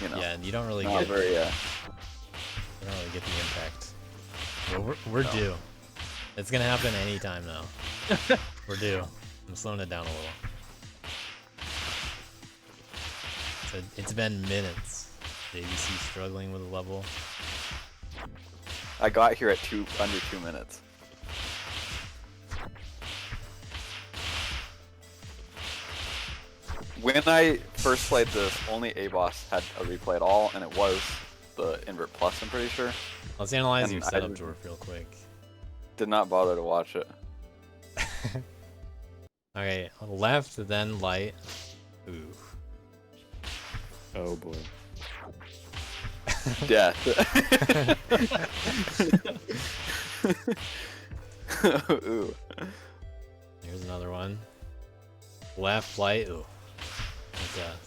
you know. Yeah, and you don't really not get very. you don't really get the impact. But we're due. It's gonna happen anytime now. We're due. I'm slowing it down a little. So it's been minutes. JVC struggling with a level. I got here at under 2 minutes. When I first played this, only A boss had a replay at all, and it was the Invert Plus, I'm pretty sure. Let's analyze And your setup, Jorf, real quick. Did not bother to watch it. Okay, left, then light. Ooh. Oh boy. Death. Ooh. Here's another one. Left, light. Ooh. Death.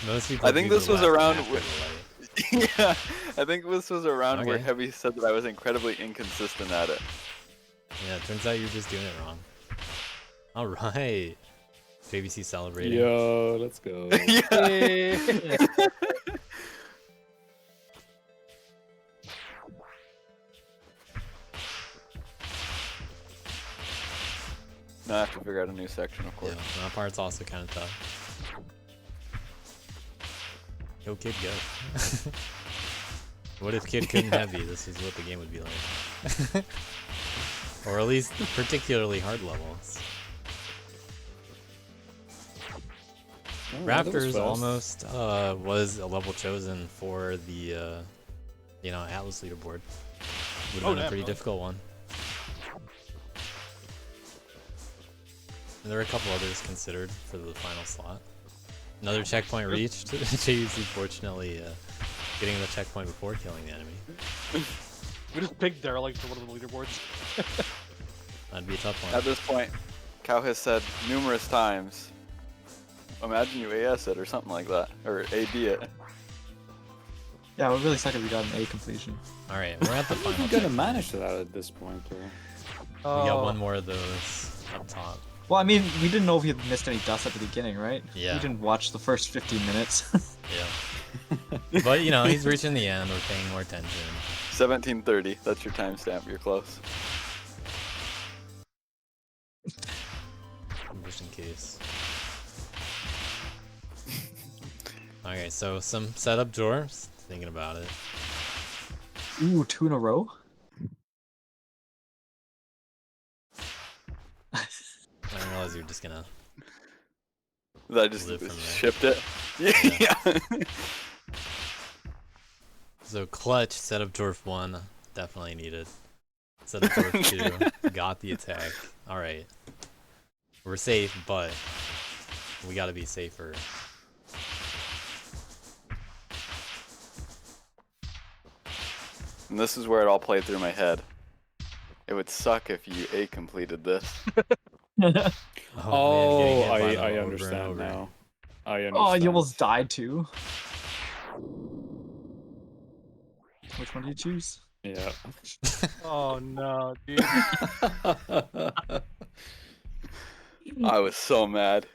Most people. I think do this the was left around. after the light. Yeah, I think this was around where Okay. Heavy said that I was incredibly inconsistent at it. Yeah, it turns out you're just doing it wrong. All right. JVC celebrating. Yo, let's go. Yeah. Now I have to figure out a new section, of course. Yeah, that part's also kind of tough. Go kid, go. What if kid couldn't have you? This is what the game would be like. Or at least particularly hard levels. Oh, that was Raptors fast. almost was a level chosen for the Atlas leaderboard. Would have been a pretty difficult one. And there were a couple others considered for the final slot. Another checkpoint reached. JVC fortunately getting the checkpoint before killing the enemy. We just picked Derelict for one of the leaderboards. That'd be a tough one. At this point, Cow has said numerous times, imagine you AS it or something like that, or AD it. Yeah, it would really suck if we got an A completion. Alright, we're at the final You're gonna manage that at this point, though. We got one more of those up top. Well, I mean, we didn't know if he had missed any dust at the beginning, right? Yeah. We didn't watch the first 15 minutes. Yeah. But, he's reaching the end. We're paying more attention. 1730, that's your timestamp, you're close. Okay, so some setup dwarves. Thinking about it. Ooh, 2 in a row? I didn't realize you were just gonna. I just live from there. shipped it. Yeah. So clutch setup dwarf 1 definitely needed. Setup dwarf 2 got the attack. All right, we're safe, but we got to be safer. And this is where it all played through my head. It would suck if you A completed this. Oh, man, getting hit by I the over and understand over. now. I understand. Oh, you almost died too. Which one do you choose? Yeah. Oh no, dude. I was so mad.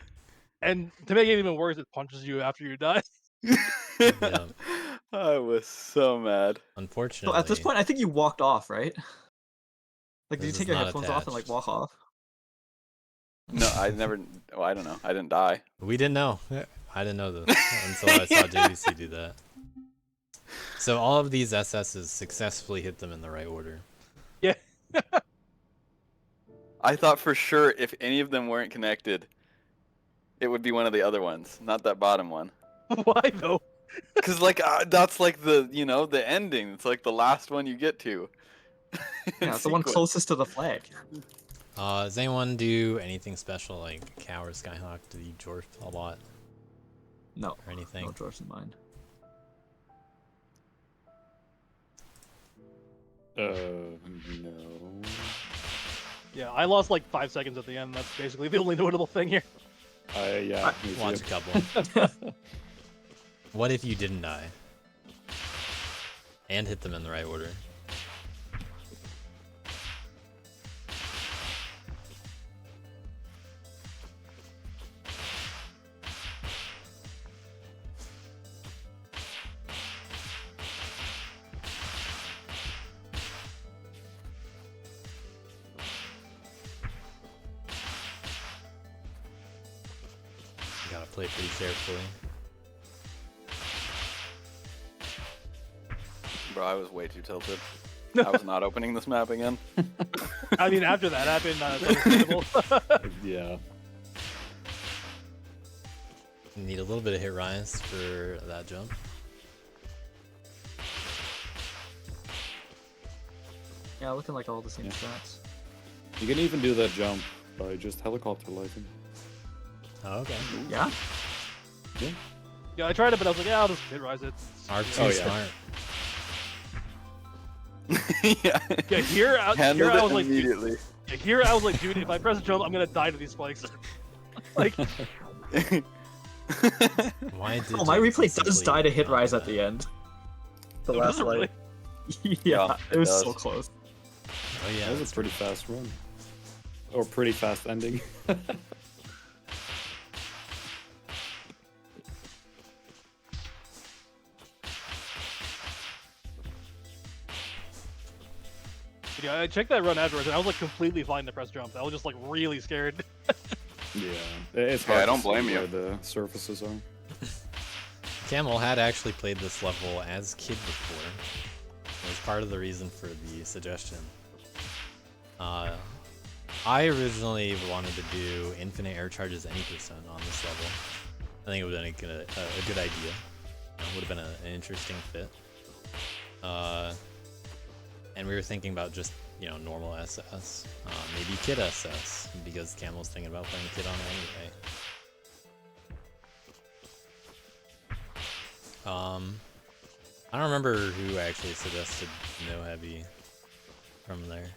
And to make it even worse, it punches you after you die. Yeah. I was so mad. So Unfortunately, at this point, I think you walked off, right? Like, did you This take is your not headphones off and like walk off? No, I never. Well, I don't know. I didn't die. we didn't know. I didn't know this until I saw JVC do that. So all of these SSs successfully hit them in the right order. Yeah. I thought for sure if any of them weren't connected, it would be one of the other ones, not that bottom one. Why though? Because like that's like the the ending. It's like the last one you get to. Yeah, it's the one closest to the flag. Does anyone do anything special like Cow or Skyhawk to the dwarf a lot? No. Or anything? No dwarfs in mind. No. Yeah, I lost like 5 seconds at the end. That's basically the only notable thing here. Yeah. me too. Watch a couple. What if you didn't die? And hit them in the right order? You gotta play pretty carefully. Bro, I was way too tilted. I was not opening this map again. I mean, after that happened, it's understandable. Yeah. Need a little bit of hit rise for that jump. Yeah, looking like all the same stats. You can even do that jump by just helicopter lighting. Oh, okay. Yeah? Yeah. Yeah, I tried it, but I was like, yeah, I'll just hit rise it. R2 smart. Yeah. Yeah, here I Handled was it like, immediately. yeah, here I was like, dude, if I press a jump, I'm gonna die to these spikes. Like, Why did Oh, my you replay does simply die to hit not rise do at that? the end. The No, last does it light. really? Yeah, it it was does. so close. Oh yeah. That was a pretty fast run. Or pretty fast ending. yeah, I checked that run afterwards, and I was like completely fine to press jump. I was just like really scared. Yeah. It's Yeah, hard I don't to see blame you. where the surfaces are. Camel had actually played this level as Kid before. It was part of the reason for the suggestion. I originally wanted to do infinite air charges any percent on this level. I think it would have been a good idea. It would have been an interesting fit. And we were thinking about just, normal SS. Maybe Kid SS, because Camel's thinking about playing Kid on it anyway. I don't remember who actually suggested no heavy from there.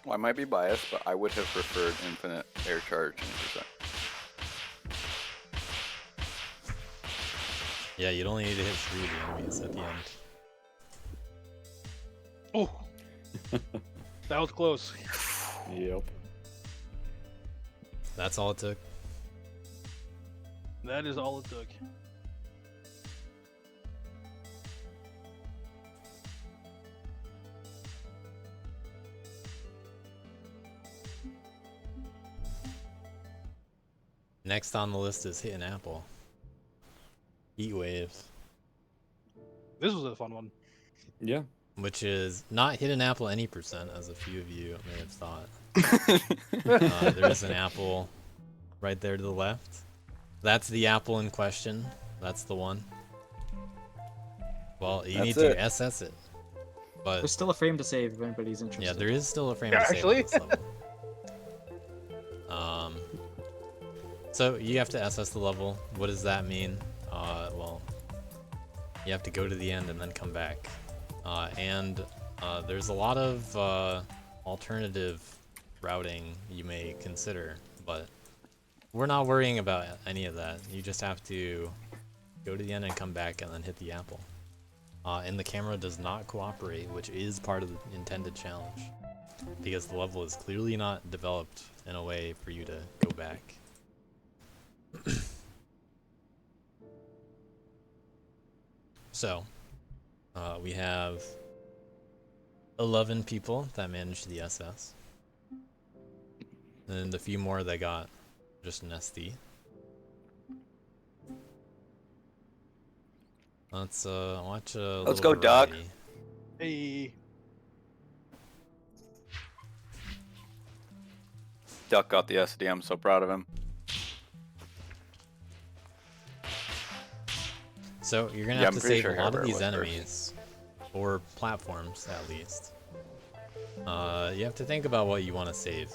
Well, I might be biased, but I would have preferred infinite air charge 20%. Yeah, you'd only need to hit 3 of the enemies at the end. Oh, that was close. Yep. That's all it took. That is all it took. Next on the list is Hit an Apple. Heat Waves. This was a fun one. Yeah. Which is not Hit an Apple any percent, as a few of you may have thought. There is an apple right there to the left. That's the apple in question. That's the one. Well, you need to SS it. But There's still a frame to save if anybody's interested. yeah, there is still a frame to save on this level. So you have to SS the level. What does that mean? Well, you have to go to the end and then come back. And there's a lot of alternative routing you may consider, but we're not worrying about any of that. You just have to go to the end and come back and then hit the apple. And the camera does not cooperate, which is part of the intended challenge, because the level is clearly not developed in a way for you to go back. So, we have 11 people that managed the SS, and a few more that got just an SD. Let's watch a Let's little go, Doug. variety. Hey. Duck got the SD. I'm so proud of him. So you're gonna have to save a lot of these enemies, or platforms at least. You have to think about what you want to save,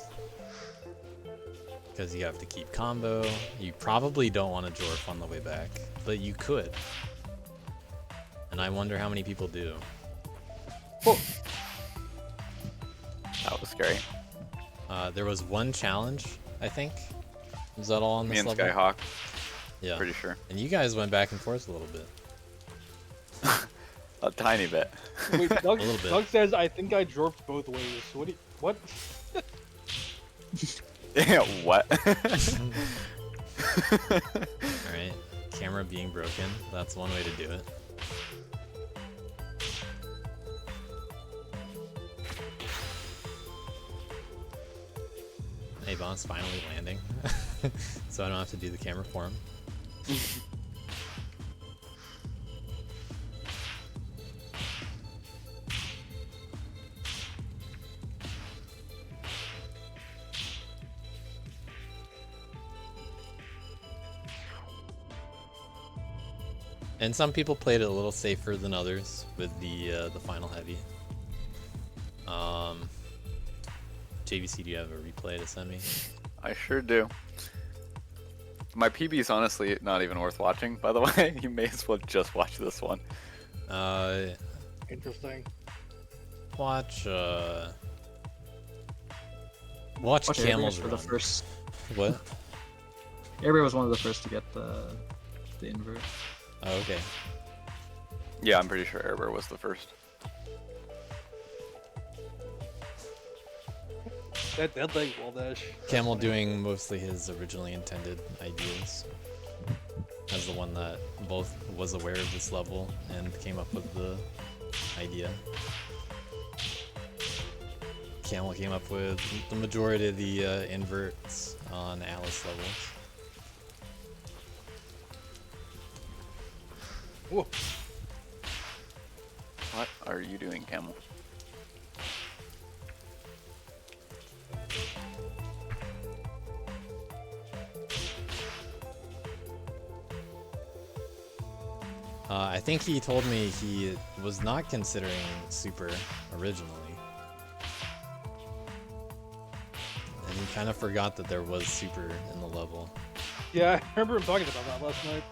because you have to keep combo. You probably don't want to Jorf on the way back, but you could. And I wonder how many people do. That was scary. There was one challenge, I think. Was that all on this Me and level? Skyhawk. Yeah. Pretty sure. And you guys went back and forth a little bit. A tiny bit. Wait, Doug, A little bit. Doug says, I think I dwarfed both ways. What do you, what? Yeah, what? Alright. Camera being broken. That's one way to do it. Hey boss, finally landing. So I don't have to do the camera for him. And some people played it a little safer than others with the final heavy. JVC, do you have a replay to send me? I sure do. My PB is honestly not even worth watching, by the way. You may as well just watch this one. Interesting. Watch Watch Camel's Airbears for the run. first. What? Airbear was one of the first to get the invert. Oh, okay. Yeah, I'm pretty sure Airbear was the first. That thing, wall dash. Camel doing mostly his originally intended ideas. As the one that both was aware of this level and came up with the idea. Camel came up with the majority of the inverts on Alice levels. Whoa. What are you doing, Camel? I think he told me he was not considering Super originally. And he kind of forgot that there was Super in the level. Yeah, I remember him talking about that last night.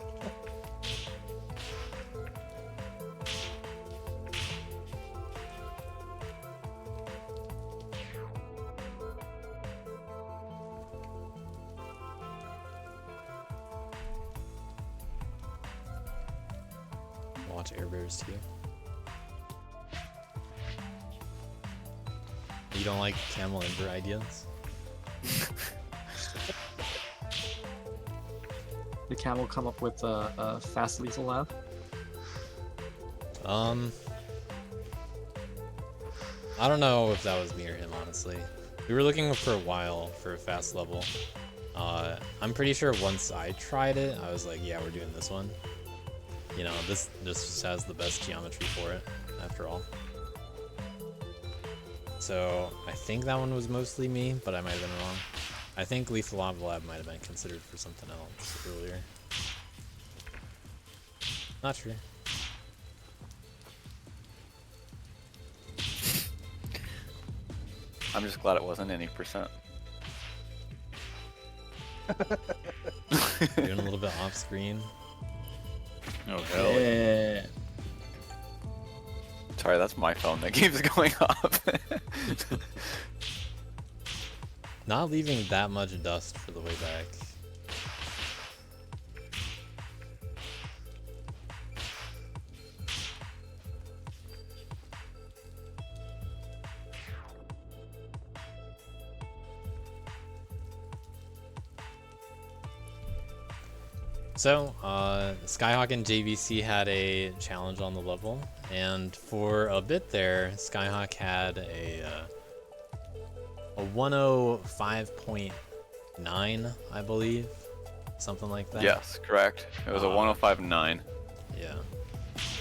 Watch Airbears too. You don't like Camel invert ideas? Did Camel come up with a fast lethal lab? I don't know if that was me or him, honestly. We were looking for a while for a fast level, I'm pretty sure once I tried it, I was like, yeah, we're doing this one. You know, this just has the best geometry for it, after all. So I think that one was mostly me, but I might have been wrong. I think Lethal Lava Lab might have been considered for something else earlier. Not sure. I'm just glad it wasn't any percent. Doing a little bit off screen. Oh hell yeah. Sorry, that's my phone that keeps going off. Not leaving that much dust for the way back. So, Skyhawk and JVC had a challenge on the level, and for a bit there, Skyhawk had a 105.9, I believe, something like that. Yes, correct. It was a 105.9. Yeah.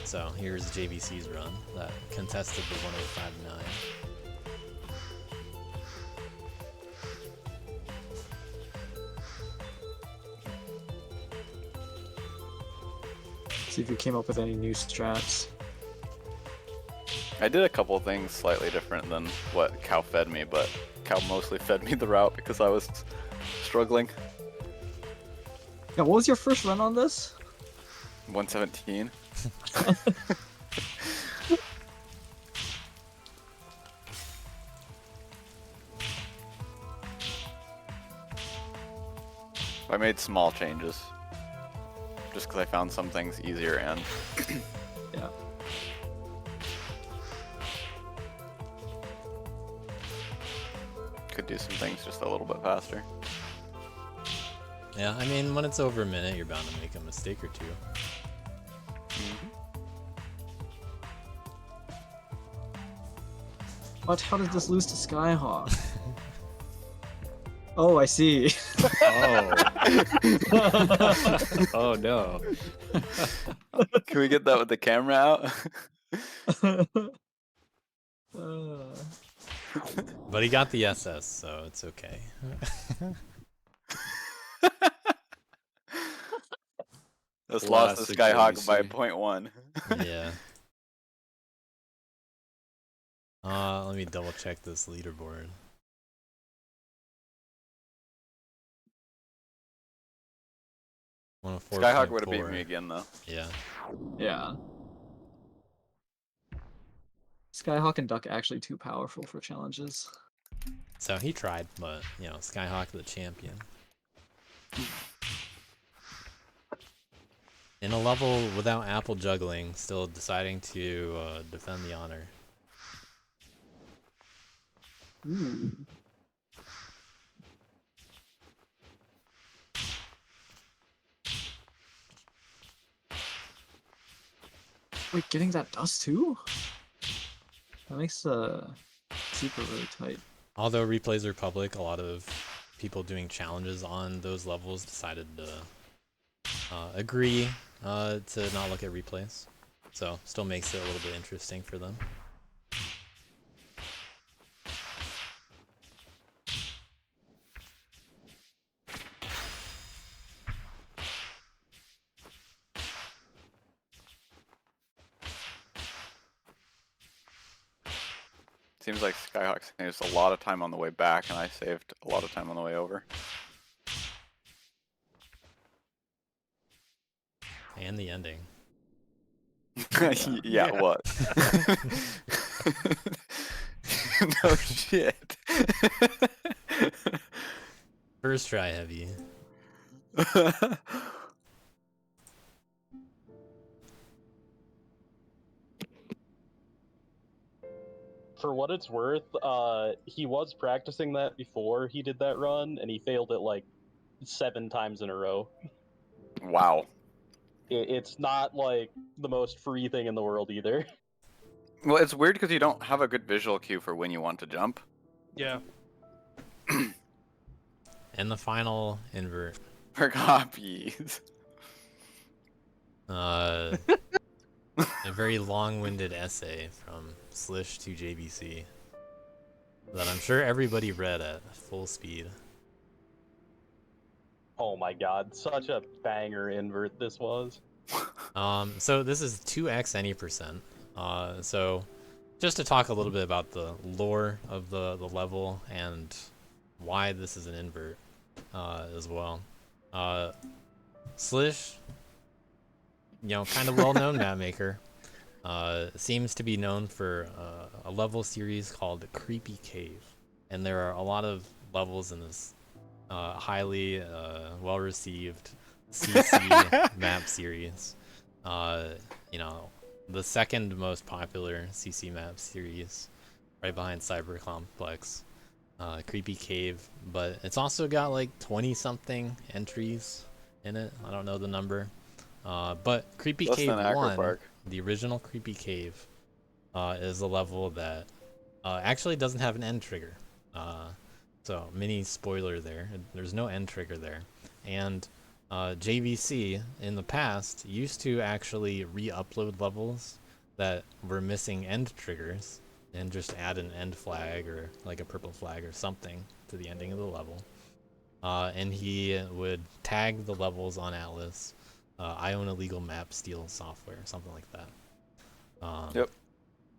So here's JVC's run that contested the 105.9. See if you came up with any new strats. I did a couple of things slightly different than what Cow fed me, but Cow mostly fed me the route because I was struggling. Yeah, what was your first run on this? 117. I made small changes. Just because I found some things easier and... yeah. Could do some things just a little bit faster. Yeah, I mean, when it's over a minute, you're bound to make a mistake or two. What? How did this lose to Skyhawk? Oh, I see. Oh. Oh no. Can we get that with the camera out? But he got the SS, so it's okay. Just lost to Skyhawk by 0.1. Yeah. Let me double check this leaderboard. Skyhawk would have beat me again, though. Yeah. Yeah. Skyhawk and Duck actually too powerful for challenges. So he tried, but, you know, Skyhawk the champion. In a level without apple juggling, still deciding to defend the honor. Ooh. Wait, getting that dust too? That makes super really tight. Although replays are public, a lot of people doing challenges on those levels decided to agree to not look at replays. So still makes it a little bit interesting for them. Seems like Skyhawk saves a lot of time on the way back, and I saved a lot of time on the way over. And the ending. Yeah, what? No shit. First try heavy. For what it's worth, he was practicing that before he did that run, and he failed it like 7 times in a row. Wow. It's not like the most free thing in the world either. Well, it's weird because you don't have a good visual cue for when you want to jump. Yeah. And the final invert. Per copies. A very long-winded essay from Slish to JVC that I'm sure everybody read at full speed. Oh my god, such a banger invert this was. So this is 2x any percent. So just to talk a little bit about the lore of the level and why this is an invert as well. Slish, kind of well-known map maker, seems to be known for a level series called Creepy Cave, and there are a lot of levels in this highly well-received CC map series. The second most popular CC map series, right behind Cyber Complex, Creepy Cave, but it's also got like 20-something entries in it. I don't know the number. But Creepy Less Cave than Acro 1, Park. the original Creepy Cave, is a level that actually doesn't have an end trigger. So mini spoiler there. There's no end trigger there. And JVC in the past used to actually re-upload levels that were missing end triggers and just add an end flag or like a purple flag or something to the ending of the level. And he would tag the levels on Atlas. I own illegal map steal software, something like that. Yep.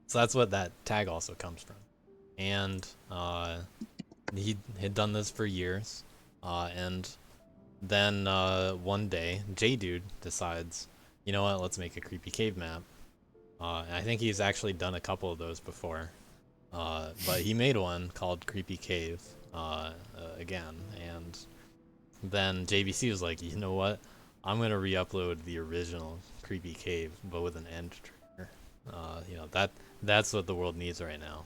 So that's what that tag also comes from. And he had done this for years. And then one day, J-Dude decides, you know what, let's make a Creepy Cave map. And I think he's actually done a couple of those before. But he made one called Creepy Cave again. And then JVC was like, you know what, I'm going to re-upload the original Creepy Cave, but with an end trigger. That's what the world needs right now.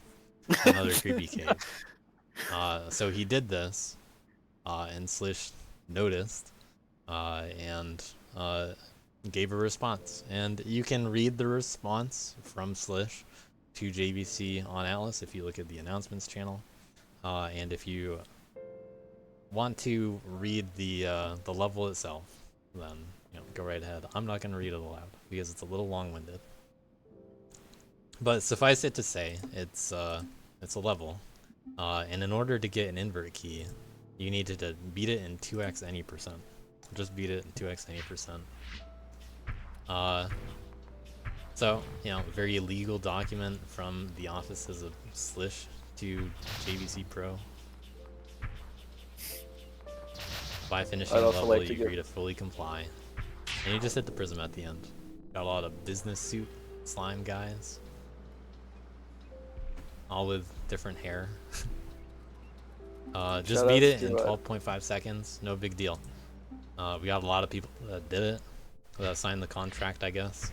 Another Creepy Cave. So he did this, and Slish noticed, and gave a response. And you can read the response from Slish to JVC on Atlas if you look at the announcements channel. And if you want to read the level itself, then go right ahead. I'm not going to read it aloud because it's a little long-winded. But suffice it to say, it's a level, and in order to get an invert key, you need to beat it in 2x any percent. Just beat it in 2x any percent. So, a very legal document from the offices of Slish to JVC Pro. By finishing I'd the also level, like to you agree to fully comply. And you just hit the prism at the end. Got a lot of business suit slime guys. All with different hair. Just Shout beat outs it in to, 12.5 seconds. No big deal. We got a lot of people that did it. That signed the contract, I guess.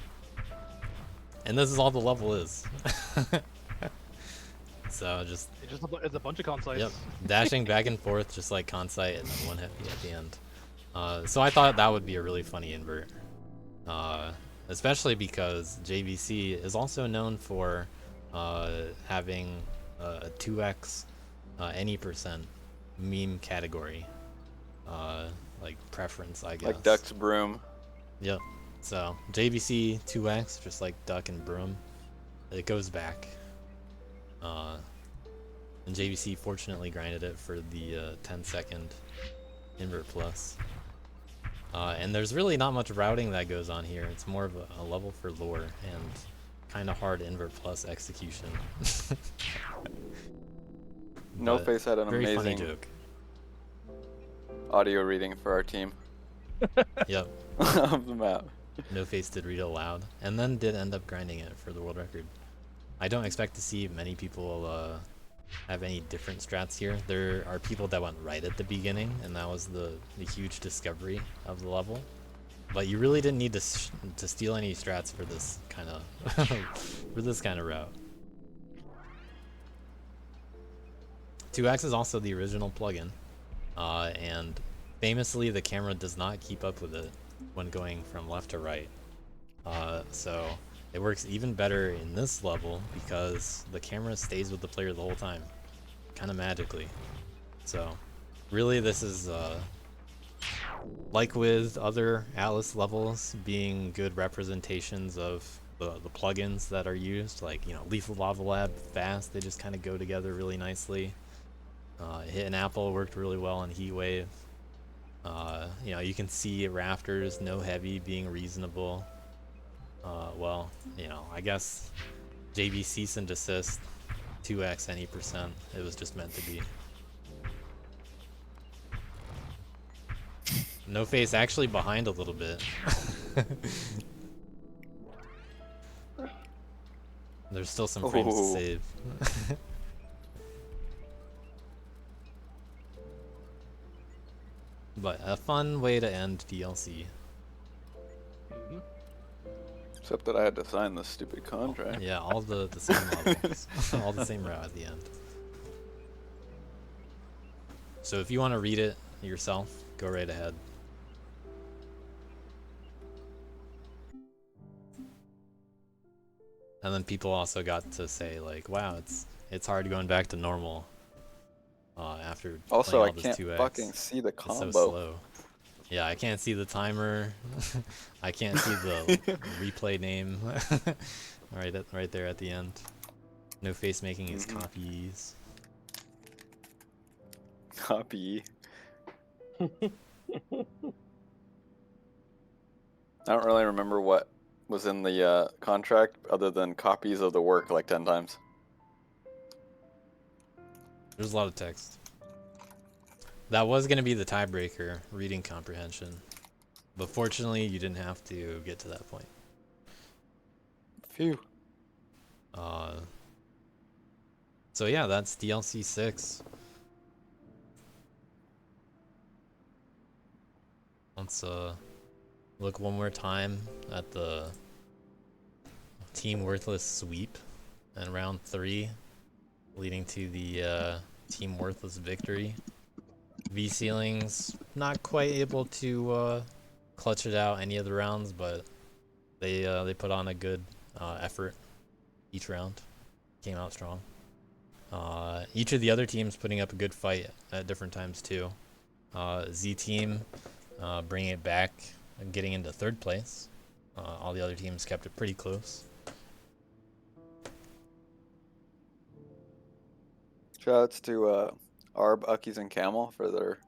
And this is all the level is. So just... It's a bunch of consites. Yep. Dashing back and forth just like Consite and then one hit at the end. So I thought that would be a really funny invert. Especially because JVC is also known for having a 2x any percent meme category. Like preference, I guess. Like Duck's Broom. Yep. So JVC 2x, just like Duck and Broom. It goes back. And JVC fortunately grinded it for the 10-second invert plus. And there's really not much routing that goes on here. It's more of a level for lore and kind of hard invert plus execution. No But Face had an very funny amazing joke. audio reading for our team. Yep. Of the map. No Face did read it aloud, and then did end up grinding it for the world record. I don't expect to see many people have any different strats here. There are people that went right at the beginning, and that was the huge discovery of the level. But you really didn't need to steal any strats for this kind of for this kind of route. 2x is also the original plugin, and famously the camera does not keep up with it when going from left to right. So it works even better in this level because the camera stays with the player the whole time, kind of magically. So really, this is like with other Atlas levels, being good representations of the plugins that are used, like, you know, Lethal Lava Lab, Fast, they just kind of go together really nicely. Hit an Apple worked really well on Heatwave. You know, you can see Rafters, no heavy being reasonable. Well, you know, I guess JV cease and desist, 2x any %. It was just meant to be. No face actually behind a little bit. There's still some frames to save. But a fun way to end DLC. Except that I had to sign this stupid contract. Yeah, all the same levels. All the same route at the end. So if you want to read it yourself, go right ahead. And then people also got to say, like, wow, it's hard going back to normal after Also, playing I all this can't 2x. fucking see the It's so combo. slow. Yeah, I can't see the timer. I can't see the replay name right there at the end. No face making his copies. Copy. I don't really remember what was in the contract other than copies of the work like 10 times. There's a lot of text. That was going to be the tiebreaker, reading comprehension. But fortunately, you didn't have to get to that point. Phew. So yeah, that's DLC 6. Let's look one more time at the Team Worthless sweep in round 3, leading to the Team Worthless victory. V-Ceilings not quite able to clutch it out any of the rounds, but they put on a good effort each round. Came out strong. Each of the other teams putting up a good fight at different times too. Z-Team bringing it back and getting into 3rd place. All the other teams kept it pretty close. Shoutouts to Arb, Uckies, and Camel for their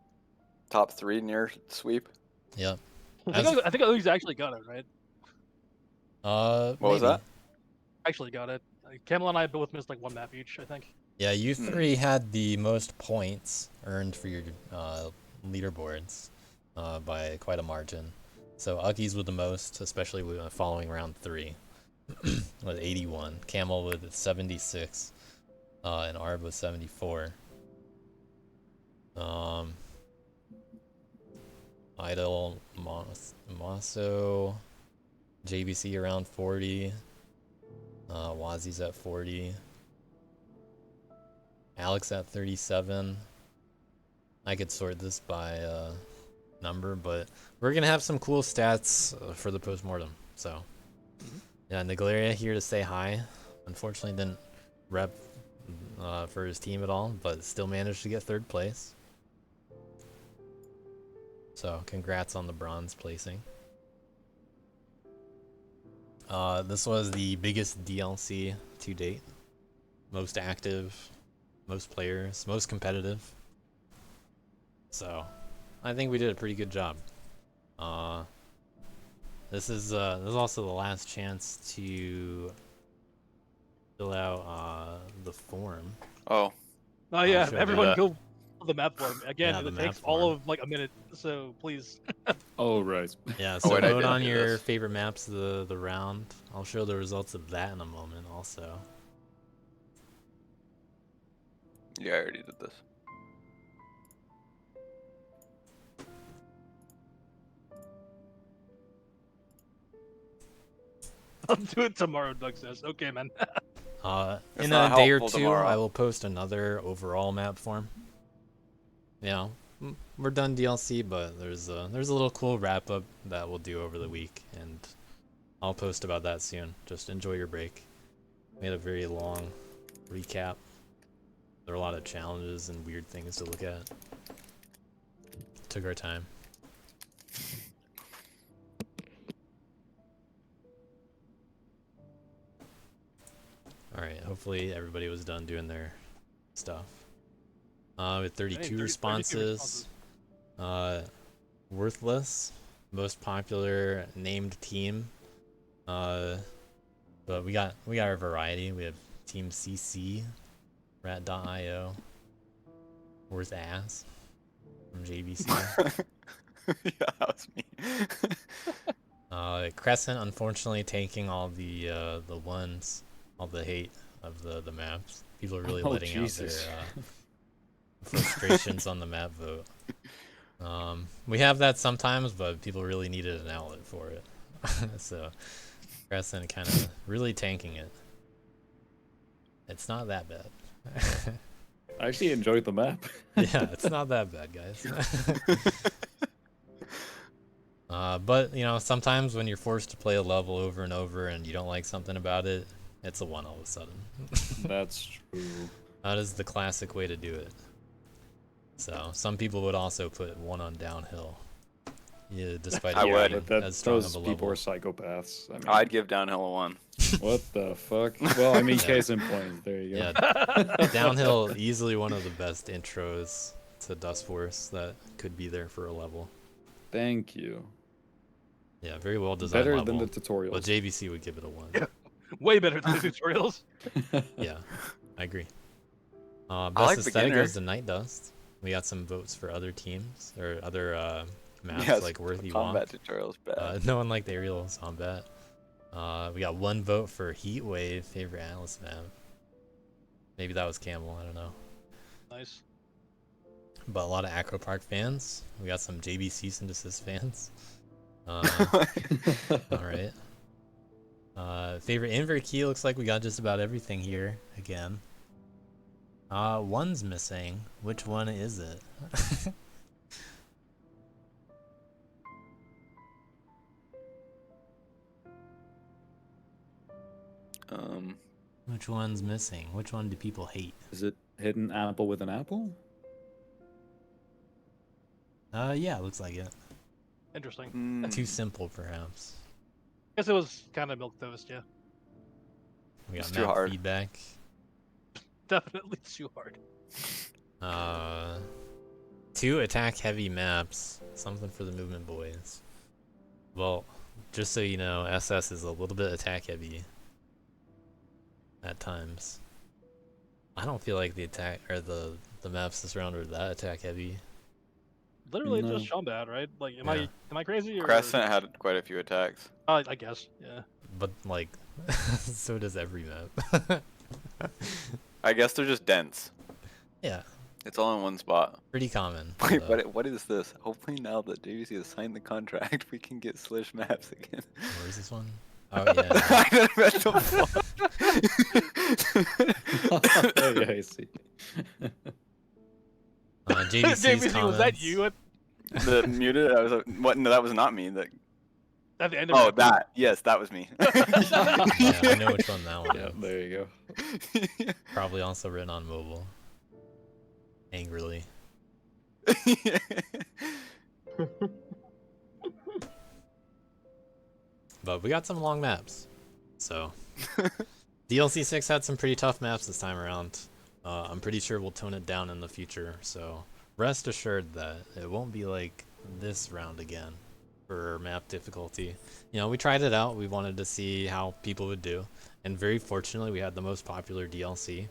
top 3 near sweep. Yep. I think Uckies actually got it, right? What was that? Actually got it. Camel and I both missed like 1 map each, I think. Yeah, you 3 had the most points earned for your leaderboards by quite a margin. So Uckies with the most, especially following round 3, with 81. Camel with 76, and Arb with 74. Idle, Maso, JBC around 40. Wazi's at 40. Alex at 37. I could sort this by number, but we're gonna have some cool stats for the postmortem. So, yeah, Naglaria here to say hi. Unfortunately, didn't rep for his team at all, but still managed to get 3rd place. So, congrats on the bronze placing. This was the biggest DLC to date. Most active, most players, most competitive. So, I think we did a pretty good job. This is also the last chance to fill out the form. Oh. Oh yeah, sure everyone go fill the map form. Again, Yeah, the it map takes all of like a minute, so please. Oh, right. Yeah, so wait, I vote didn't on do your this. favorite maps of the round. I'll show the results of that in a moment also. Yeah, I already did this. I'll do it tomorrow, Doug says. Okay, man. It's In not a day or helpful 2, tomorrow. I will post another overall map form. You know, we're done DLC, but there's a little cool wrap up that we'll do over the week, and I'll post about that soon. Just enjoy your break. We had a very long recap. There are a lot of challenges and weird things to look at. took our time. Alright, hopefully everybody was done doing their stuff. With 32 responses. Worthless, most popular named team. But we got our variety. We have Team CC, Rat.io, Worth Ass from JVC. Yeah, that was me. Crescent, unfortunately, taking all the ones, all the hate of the maps. People are really letting out their frustrations on the map vote. We have that sometimes, but people really needed an outlet for it. So Crescent kind of really tanking it. It's not that bad. I actually enjoyed the map. Yeah, it's not that bad, guys. But you know, sometimes when you're forced to play a level over and over and you don't like something about it, it's a 1 all of a sudden. That's true. That is the classic way to do it. So some people would also put 1 on downhill. Yeah, despite I would. it But as strong those of a people level. are psychopaths. I mean, I'd give downhill a 1. what the fuck? Well, I mean, case in point. There you go. Yeah, downhill easily one of the best intros to Dust Force that could be there for a level. Thank you. Yeah, very well designed Better level. than the tutorials. Well, JVC would give it a 1. Yeah, way better than the tutorials. Yeah, I agree. I Best like aesthetic beginner. goes to Night Dust. We got some votes for other teams or other maps Yes, like Worthy combat Want. tutorials bad. No one liked Aerial Combat. We got 1 vote for Heat Wave, favorite Atlas map. Maybe that was Camel, I don't know. Nice. But a lot of Acro Park fans. We got some JB Cease and Desist fans. Alright. Favorite invert key, looks like we got just about everything here again. 1's missing. Which one is it? Which one's missing? Which one do people hate? Is it hidden apple with an apple? Yeah, looks like it. Interesting. Too simple, perhaps. Guess it was kind of milk toast, yeah. We got It's too map hard. feedback. Definitely too hard. 2 attack heavy maps. Something for the movement boys. Well, just so you know, SS is a little bit attack heavy at times. I don't feel like the attack or the maps this round are that attack heavy. Literally No. just Shumbat, right? Like, am Yeah. I crazy? Or... Crescent had quite a few attacks. I guess, yeah. But like, so does every map. I guess they're just dense. Yeah, It's all in one spot. pretty common. Wait, so- what is this? Hopefully now that JVC has signed the contract, we can get Slish maps again. Where is this one? Oh yeah. I didn't meant to fall. Oh, yeah, I see. JVC's JVC, comments. was that you The muted. I was like, what? No, that was not me. That. at the end of Oh, it? that. Yes, that was me. Yeah, I know which one that one Yeah, is. there you go. Probably also written on mobile. Angrily. But we got some long maps. So DLC 6 had some pretty tough maps this time around. I'm pretty sure we'll tone it down in the future. So rest assured that it won't be like this round again for map difficulty. You know, we tried it out. We wanted to see how people would do. And very fortunately, we had the most popular DLC.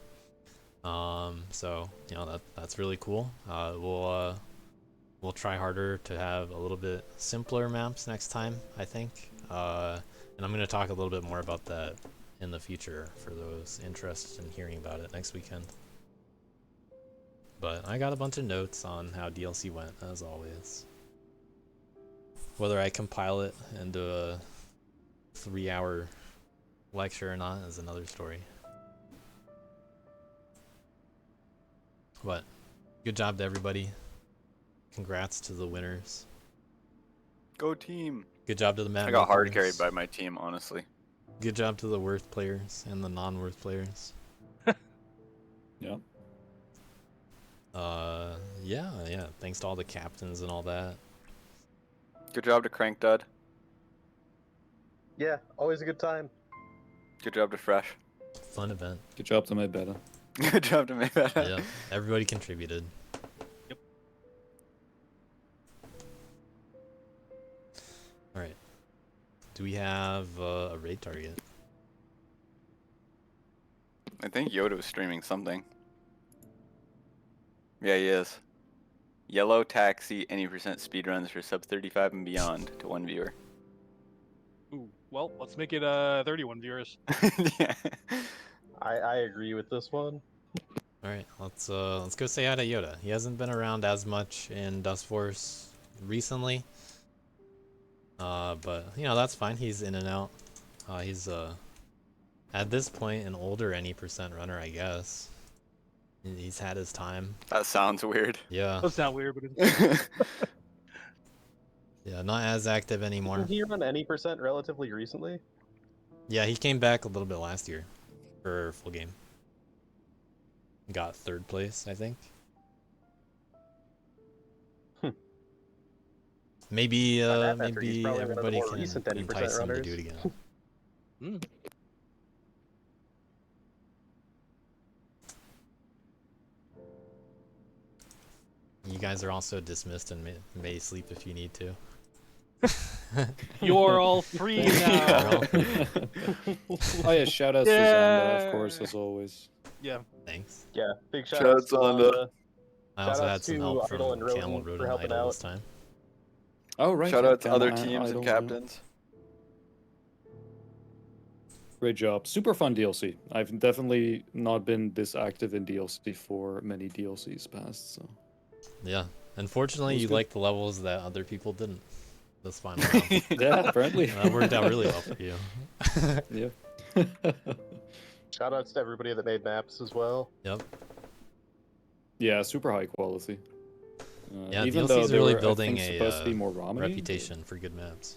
So you know that's really cool. We'll try harder to have a little bit simpler maps next time, I think. And I'm going to talk a little bit more about that in the future for those interested in hearing about it next weekend. But I got a bunch of notes on how DLC went, as always. Whether I compile it into a 3-hour lecture or not is another story. But good job to everybody. Congrats to the winners. Go team. Good job to the map I got hard makers. carried by my team, honestly. Good job to the worth players and the non-worth players. Yeah. Yeah. Thanks to all the captains and all that. Good job to Crank Dud. Yeah, always a good time. Good job to Fresh. Fun event. Good job to my beta. Good job to make that. Yeah, everybody contributed. Yep. All right. Do we have a raid target? I think Yoda was streaming something. Yeah, he is. Yellow Taxi, any percent speedruns for sub 35 and beyond to 1 viewer. Ooh, well, let's make it 31 viewers. Yeah. I agree with this one. All right, let's go say hi to Yoda. He hasn't been around as much in Dustforce recently, but you know that's fine. He's in and out. He's at this point an older any percent runner, I guess. He's had his time. That sounds weird. Yeah. Does sound weird, but it's Yeah, not as active anymore. Did he run any percent relatively recently? Yeah, he came back a little bit last year for full game. Got 3rd place, I think. Maybe maybe everybody can entice him to do it again. You guys are also dismissed and may sleep if you need to. You're all free now. Oh yeah, shout out to Zanda, of course, as always. Yeah. Thanks. Yeah, big shout Shout out out to Zanda. I also Shout had outs some to help Idle from and Camel, Rodent Rodent, for and helping Idle out. this time. Oh right. Shout yeah, out to other Cam- teams and Idle, captains. Great job. Super fun DLC. I've definitely not been this active in DLC for many DLCs past, so. Yeah. Unfortunately, It was you good. liked the levels that other people didn't. This final round. Yeah, apparently. That worked out really well for you. Yeah. Shout outs to everybody that made maps as well. Yep. Yeah, super high quality. Yeah, even though DLC's they really were, I building think, a supposed to be more ramen-y, reputation for good maps.